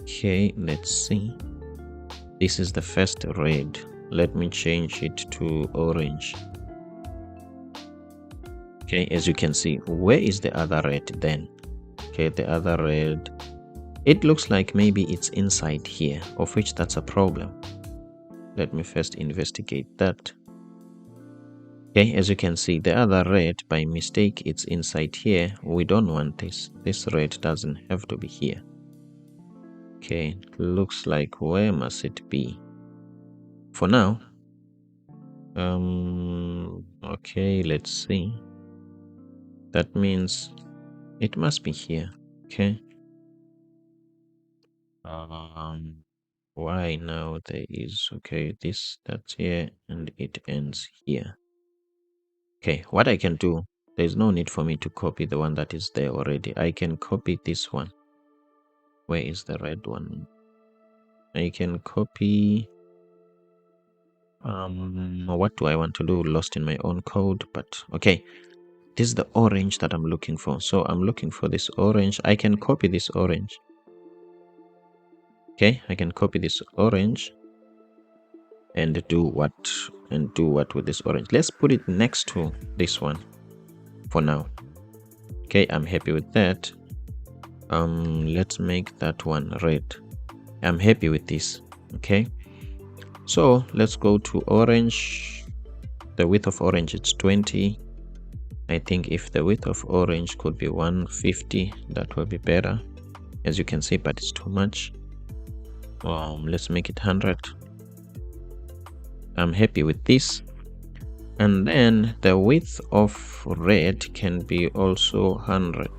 Okay, let's see. This is the first red. Let me change it to orange. Okay, as you can see, where is the other red then? Okay, the other red, it looks like maybe it's inside here, of which that's a problem. Let me first investigate that. Okay, as you can see, the other red, by mistake, it's inside here. We don't want this. This red doesn't have to be here. Okay, looks like, where must it be? For now, okay, let's see. That means it must be here. Okay. Why now there is, okay, this, that's here, and it ends here. Okay, what I can do, there's no need for me to copy the one that is there already. I can copy this one. Where is the red one? I can copy, what do I want to do? Lost in my own code, but okay. This is the orange that I'm looking for. So I'm looking for this orange. I can copy this orange. Okay, I can copy this orange and do what with this orange. Let's put it next to this one for now. Okay, I'm happy with that. Let's make that one red. I'm happy with this. Okay, so let's go to orange. The width of orange is 20. I think if the width of orange could be 150, that will be better, as you can see, but it's too much. Let's make it 100. I'm happy with this. And then the width of red can be also 100.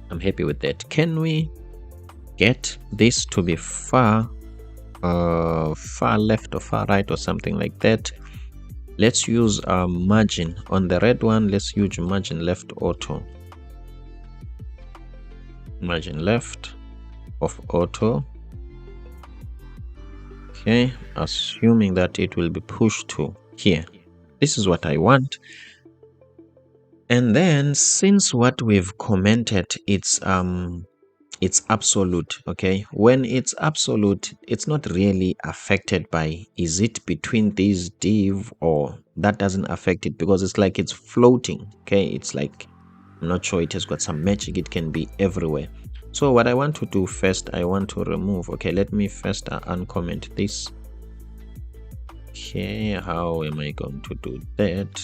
I'm happy with that. Can we get this to be far left or far right or something like that? Let's use a margin on the red one. Let's use margin left auto. Margin left of auto. Okay, assuming that it will be pushed to here. This is what I want. And then, since what we've commented, it's absolute. Okay, when it's absolute, it's not really affected by, is it between these div, or that doesn't affect it, because it's like it's floating. Okay, it's like, I'm not sure, it has got some magic, it can be everywhere. So what I want to do first, I want to remove, okay, let me first uncomment this. Okay, how am I going to do that?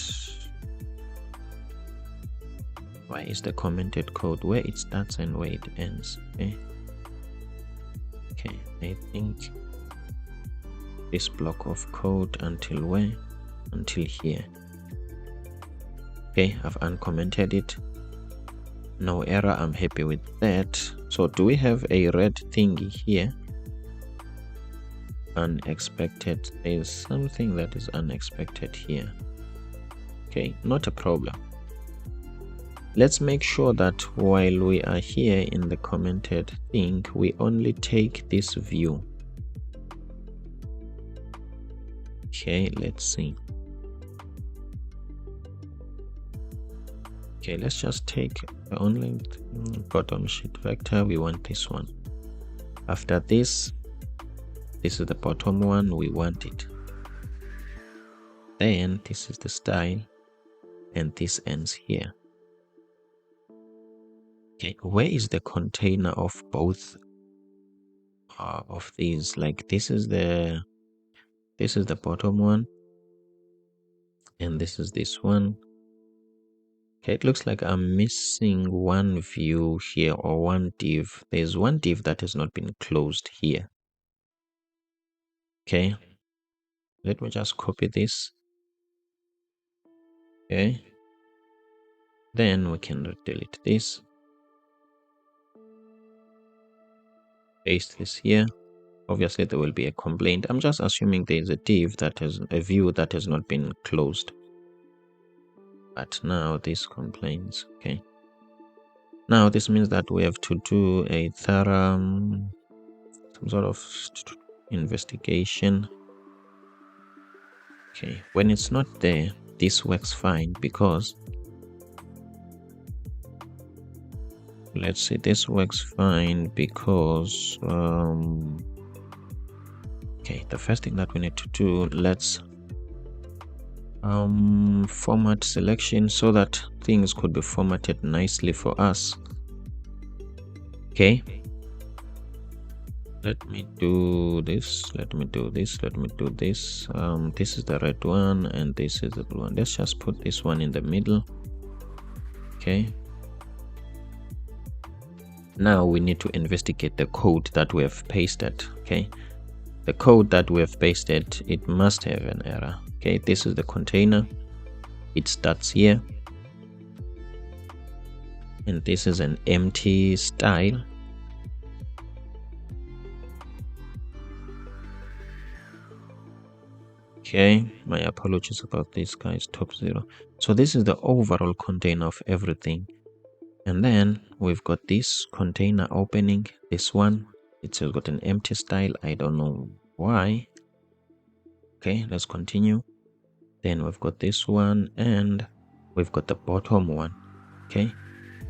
Why is the commented code where it starts and where it ends? Okay, I think this block of code until where? Until here. Okay, I've uncommented it. No error, I'm happy with that. So do we have a red thingy here? Unexpected. There is something that is unexpected here. Okay, not a problem. Let's make sure that while we are here in the commented thing, we only take this view. Okay, let's see. Okay, let's just take the only bottom sheet vector. We want this one. After this is the bottom one, we want it. Then this is the style, and this ends here. Okay, where is the container of both of these? Like this is the bottom one, and this is this one. Okay, it looks like I'm missing one view here, or one div. There's one div that has not been closed here. Okay, let me just copy this. Okay, then we can delete this, paste this here. Obviously there will be a complaint. I'm just assuming there is a div that has a view that has not been closed, but now this complains. Okay, now this means that we have to do a thorough some sort of investigation. Okay, when it's not there, this works fine, because let's see, this works fine because okay, the first thing that we need to do, let's format selection so that things could be formatted nicely for us. Okay, let me do this, let me do this, let me do this. This is the red one and this is the blue one. Let's just put this one in the middle. Okay, now we need to investigate the code that we have pasted. Okay, the code that we have pasted, it must have an error. Okay, this is the container, it starts here, and this is an empty style. Okay, my apologies about this, guys. Top 0. So this is the overall container of everything, and then we've got this container opening, this one, it's got an empty style. I don't know why. Okay, let's continue. Then we've got this one, and we've got the bottom one. Okay,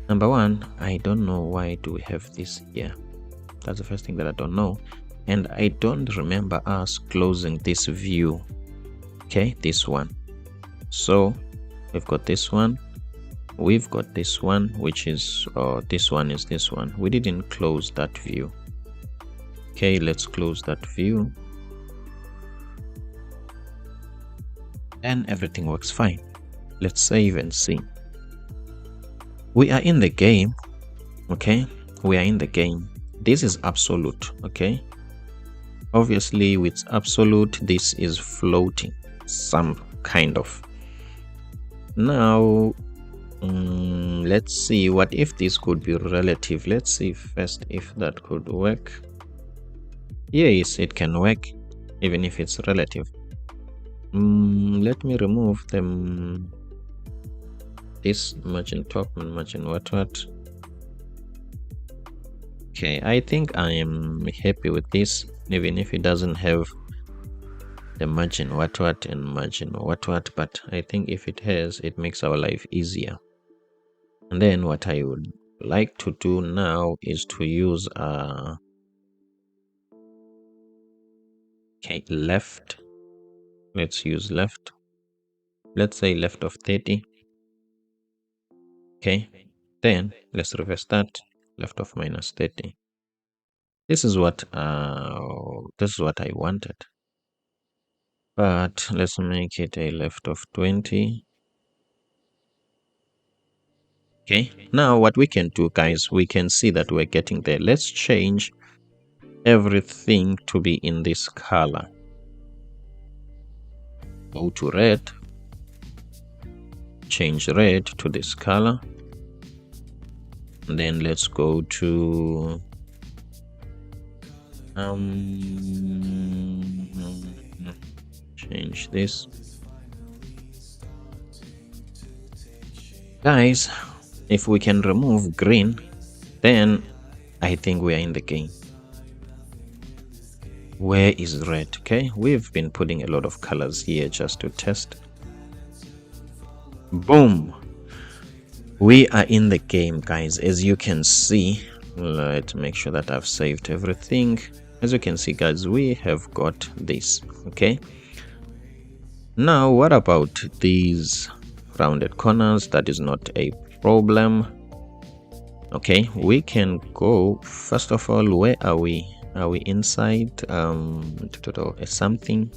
number one, I don't know why do we have this here. That's the first thing that I don't know, and I don't remember us closing this view. Okay, this one. So we've got this one, we've got this one, which is this one is this one. We didn't close that view. Okay, let's close that view, and everything works fine. Let's save and see. We are in the game. Okay, we are in the game. This is absolute. Okay, obviously with absolute, this is floating, some kind of. Now let's see, what if this could be relative? Let's see first if that could work. Yes, it can work even if it's relative. Let me remove them, this margin top and margin what. Okay, I think I am happy with this, even if it doesn't have the margin what and margin what, but I think if it has, it makes our life easier. And then what I would like to do now is to use okay, left. Let's use left. Let's say left of 30. Okay, then let's reverse that, left of minus 30. This is what I wanted, but let's make it a left of 20. Okay, now what we can do, guys, we can see that we're getting there. Let's change everything to be in this color. Go to red, change red to this color, and then let's go to change this. Guys, if we can remove green, then I think we are in the game. Where is red? Okay, we've been putting a lot of colors here just to test. Boom, we are in the game, guys. As you can see, let's make sure that I've saved everything. As you can see, guys, we have got this. Okay, now what about these rounded corners? That is not a problem. Okay, we can go first of all. Where are we? Are we inside something?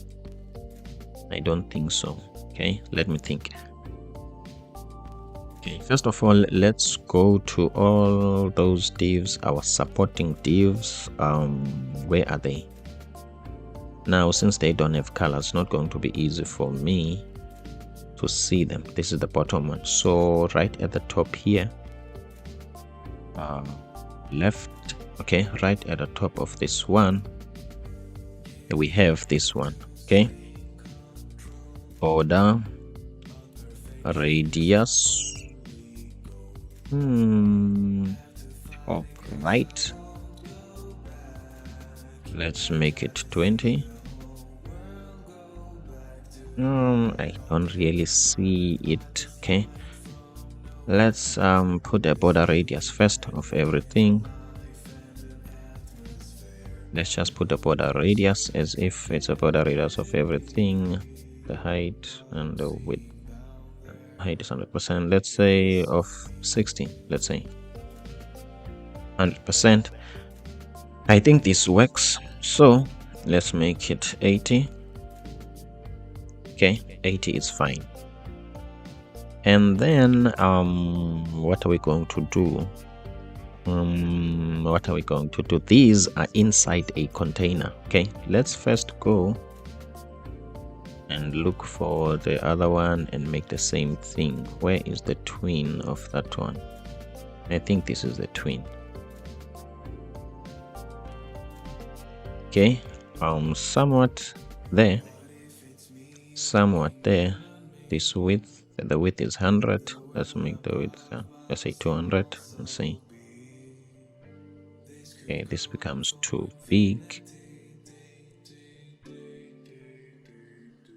I don't think so. Okay, let me think. Okay, first of all, let's go to all those divs, our supporting divs. Where are they? Now, since they don't have colors, it's not going to be easy for me to see them. This is the bottom one. So right at the top here, left, okay, right at the top of this one, we have this one, okay, border radius, top right, let's make it 20. I don't really see it. Okay, let's put a border radius first of everything. Let's just put the border radius as if it's a border radius of everything. The height and the width. Height is 100%. Let's say of 60. Let's say 100%. I think this works. So let's make it 80. Okay, 80 is fine. And then what are we going to do? What are we going to do? These are inside a container. Okay, let's first go and look for the other one and make the same thing. Where is the twin of that one? I think this is the twin. Okay, somewhat there, this width, the width is 100. Let's make the width let's say 200 and see. Okay, this becomes too big.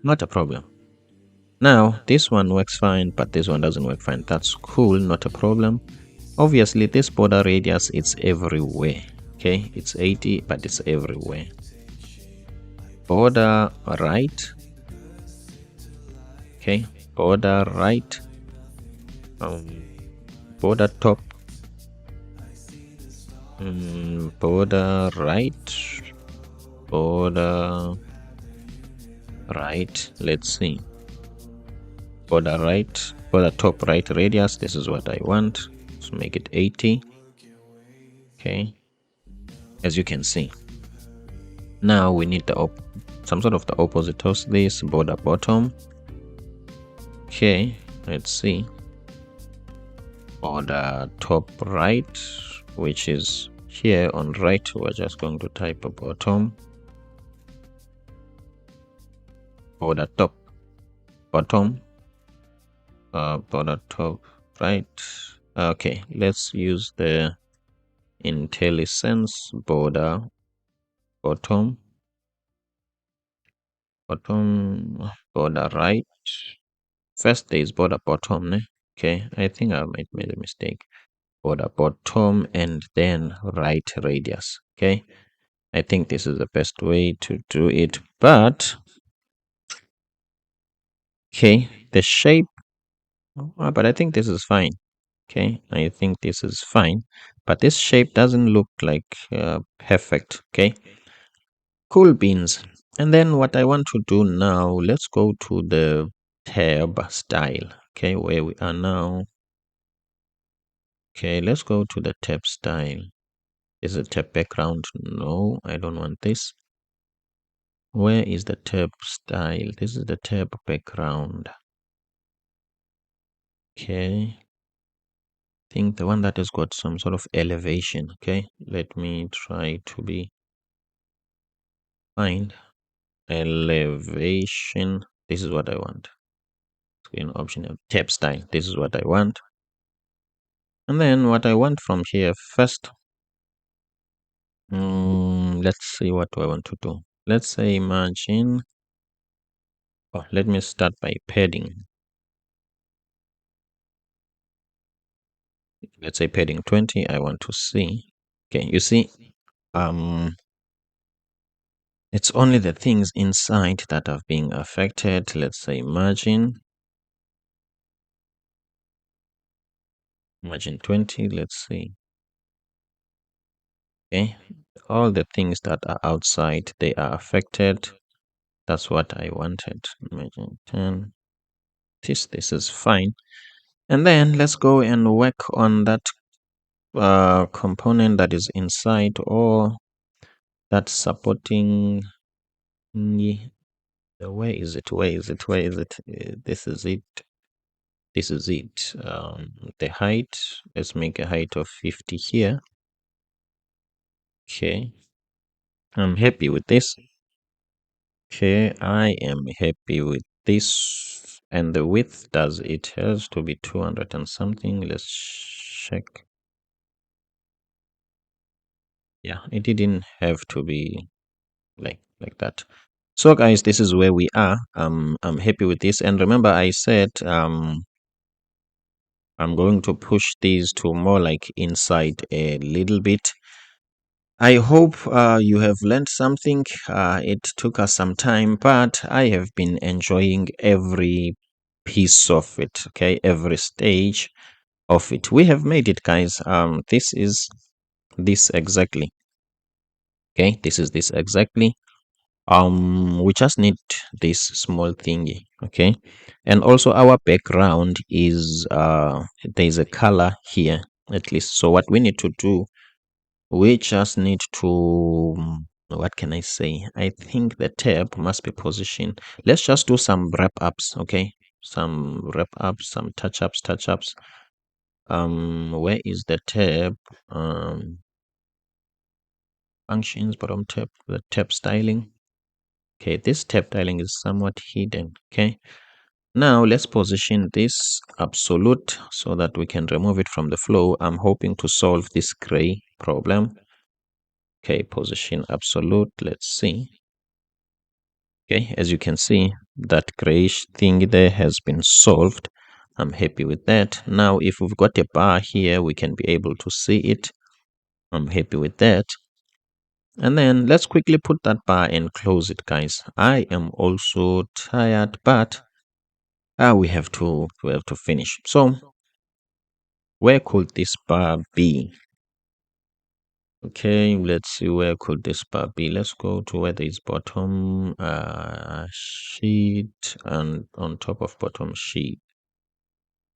Not a problem. Now this one works fine, but this one doesn't work fine. That's cool, not a problem. Obviously this border radius, it's everywhere. Okay, it's 80, but it's everywhere. Border right. Okay, border right, border top, border right, border right. Let's see, border right, border top right radius. This is what I want. Let's make it 80. Okay, as you can see, now we need the some sort of the opposite of this, border bottom. Okay, let's see, border top right, which is here on right. We're just going to type a bottom, border top bottom, border top right. Okay, let's use the IntelliSense border bottom, border right. First there is border bottom, né? Okay, I think I might made a mistake. Border bottom and then right radius. Okay, I think this is the best way to do it, but okay, the shape, but I think this is fine. Okay, I think this is fine, but this shape doesn't look like perfect. Okay, cool beans. And then what I want to do now, let's go to the tab style. Okay, where we are now. Okay, let's go to the tab style. Is it tab background? No, I don't want this. Where is the tab style? This is the tab background. Okay, I think the one that has got some sort of elevation. Okay, let me try to be find elevation. This is what I want. Screen option of tab style. This is what I want. And then what I want from here first, let's see, what do I want to do? Let's say margin. Oh, let me start by padding. Let's say padding 20. I want to see. Okay, you see, it's only the things inside that are being affected. Let's say margin 20. Let's see. Okay, all the things that are outside, they are affected. That's what I wanted. Imagine 10. This is fine. And then let's go and work on that component that is inside, or that's supporting. Where is it? Where is it? Where is it? This is it. This is it. The height. Let's make a height of 50 here. Okay. I'm happy with this. Okay, I am happy with this. And the width, does it has to be 200 and something? Let's check. Yeah, it didn't have to be like that. So guys, this is where we are. I'm happy with this. And remember I said I'm going to push these to more like inside a little bit. I hope you have learned something. It took us some time, but I have been enjoying every piece of it. Okay, every stage of it. We have made it, guys. This is this exactly. Okay, this is this exactly. We just need this small thingy. Okay, and also our background is there's a color here at least. So what we need to do, we just need to, what can I say? I think the tab must be positioned. Let's just do some wrap ups, okay? Some wrap ups, some touch ups. Where is the tab? Functions, bottom tab, the tab styling. Okay, this tab styling is somewhat hidden. Okay, now let's position this absolute so that we can remove it from the flow. I'm hoping to solve this gray problem. Okay, position absolute. Let's see. Okay, as you can see, that grayish thing there has been solved. I'm happy with that. Now, if we've got a bar here, we can be able to see it. I'm happy with that. And then let's quickly put that bar and close it, guys. I am also tired, but we have to finish. So, where could this bar be? Okay, let's see, where could this bar be? Let's go to where there is bottom sheet, and on top of bottom sheet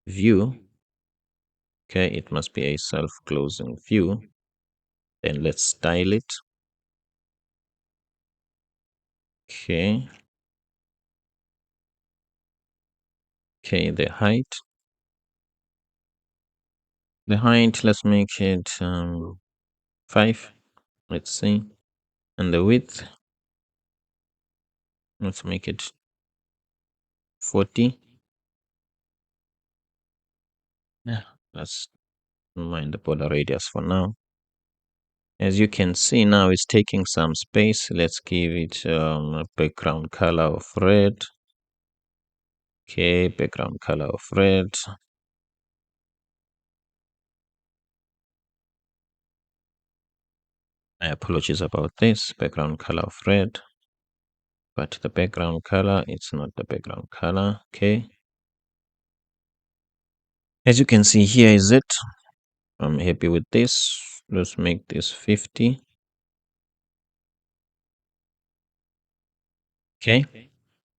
view. Okay, it must be a self-closing view. Then let's style it. Okay. Okay, the height. The height, let's make it 5. Let's see. And the width, let's make it 40. Yeah, let's mind the border radius for now. As you can see now, it's taking some space. Let's give it a background color of red. Okay, background color of red. My apologies about this. Background color of red. But the background color, it's not the background color. Okay. As you can see, here is it. I'm happy with this. Let's make this 50. Okay.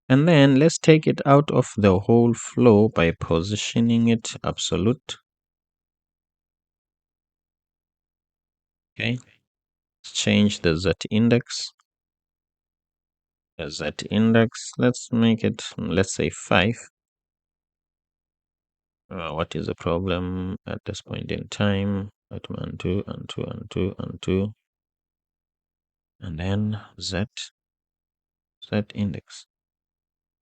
And then let's take it out of the whole flow by positioning it absolute. Okay. Change the Z index. The Z index, let's make it, let's say 5. What is the problem at this point in time? Item undo, undo, undo, undo. And then Z index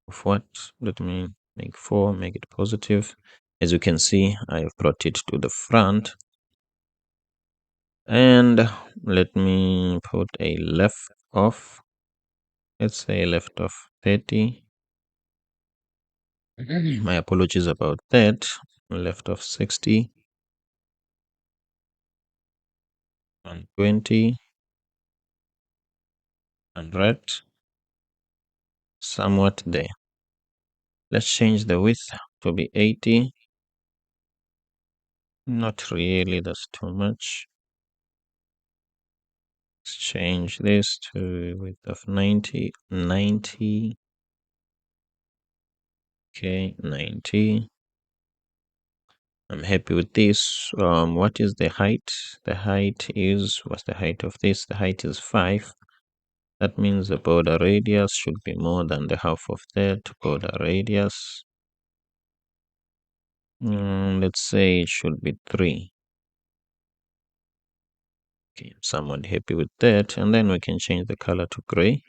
of what? Let me make 4, make it positive. As you can see, I have brought it to the front. And let me put a left of, let's say left of 30. My apologies about that. Left of 60. 120. 100. Somewhat there. Let's change the width to be 80. Not really, that's too much. Let's change this to width of 90. Okay, 90. I'm happy with this. What is the height? What's the height of this? The height is 5. That means the border radius should be more than the half of that border radius. Let's say it should be 3. Okay, I'm somewhat happy with that. And then we can change the color to gray.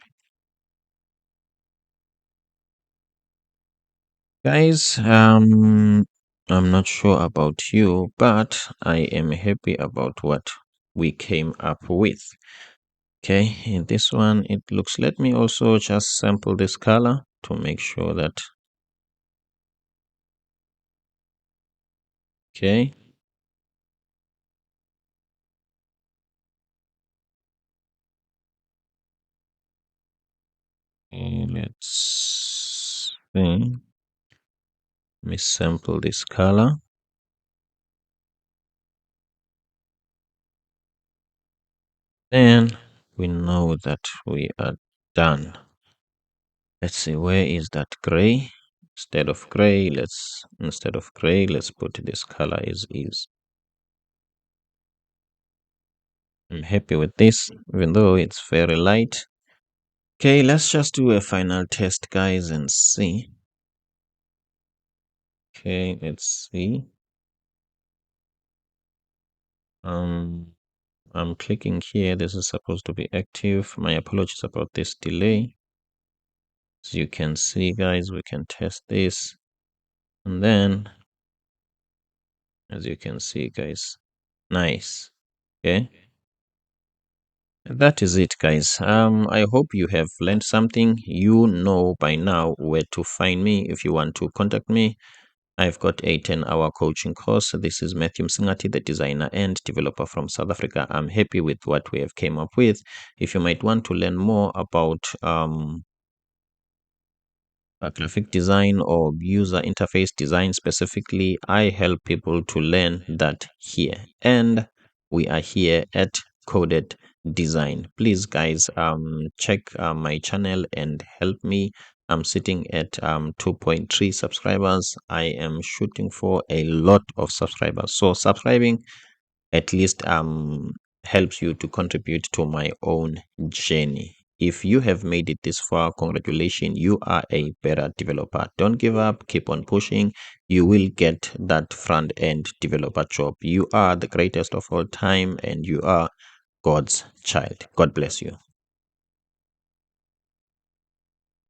Guys, I'm not sure about you, but I am happy about what we came up with. Okay, in this one, it looks, let me also just sample this color to make sure that, okay. Let's see. Let me sample this color. Then we know that we are done. Let's see, where is that gray? Instead of gray, let's put this color as is. I'm happy with this, even though it's very light. Okay, let's just do a final test, guys, and see. Okay, let's see. I'm clicking here. This is supposed to be active. My apologies about this delay. As you can see, guys, we can test this. And then, as you can see, guys, nice. Okay. That is it, guys. I hope you have learned something. You know by now where to find me if you want to contact me. I've got a 10-hour coaching course. This is Matthew Msingati, the designer and developer from South Africa. I'm happy with what we have came up with. If you might want to learn more about graphic design or user interface design specifically, I help people to learn that here. And we are here at Coded Design. Please, guys, check my channel and help me. I'm sitting at 2.3 subscribers. I am shooting for a lot of subscribers. So subscribing at least helps you to contribute to my own journey. If you have made it this far, congratulations, you are a better developer. Don't give up, keep on pushing. You will get that front end developer job. You are the greatest of all time and you are God's child. God bless you.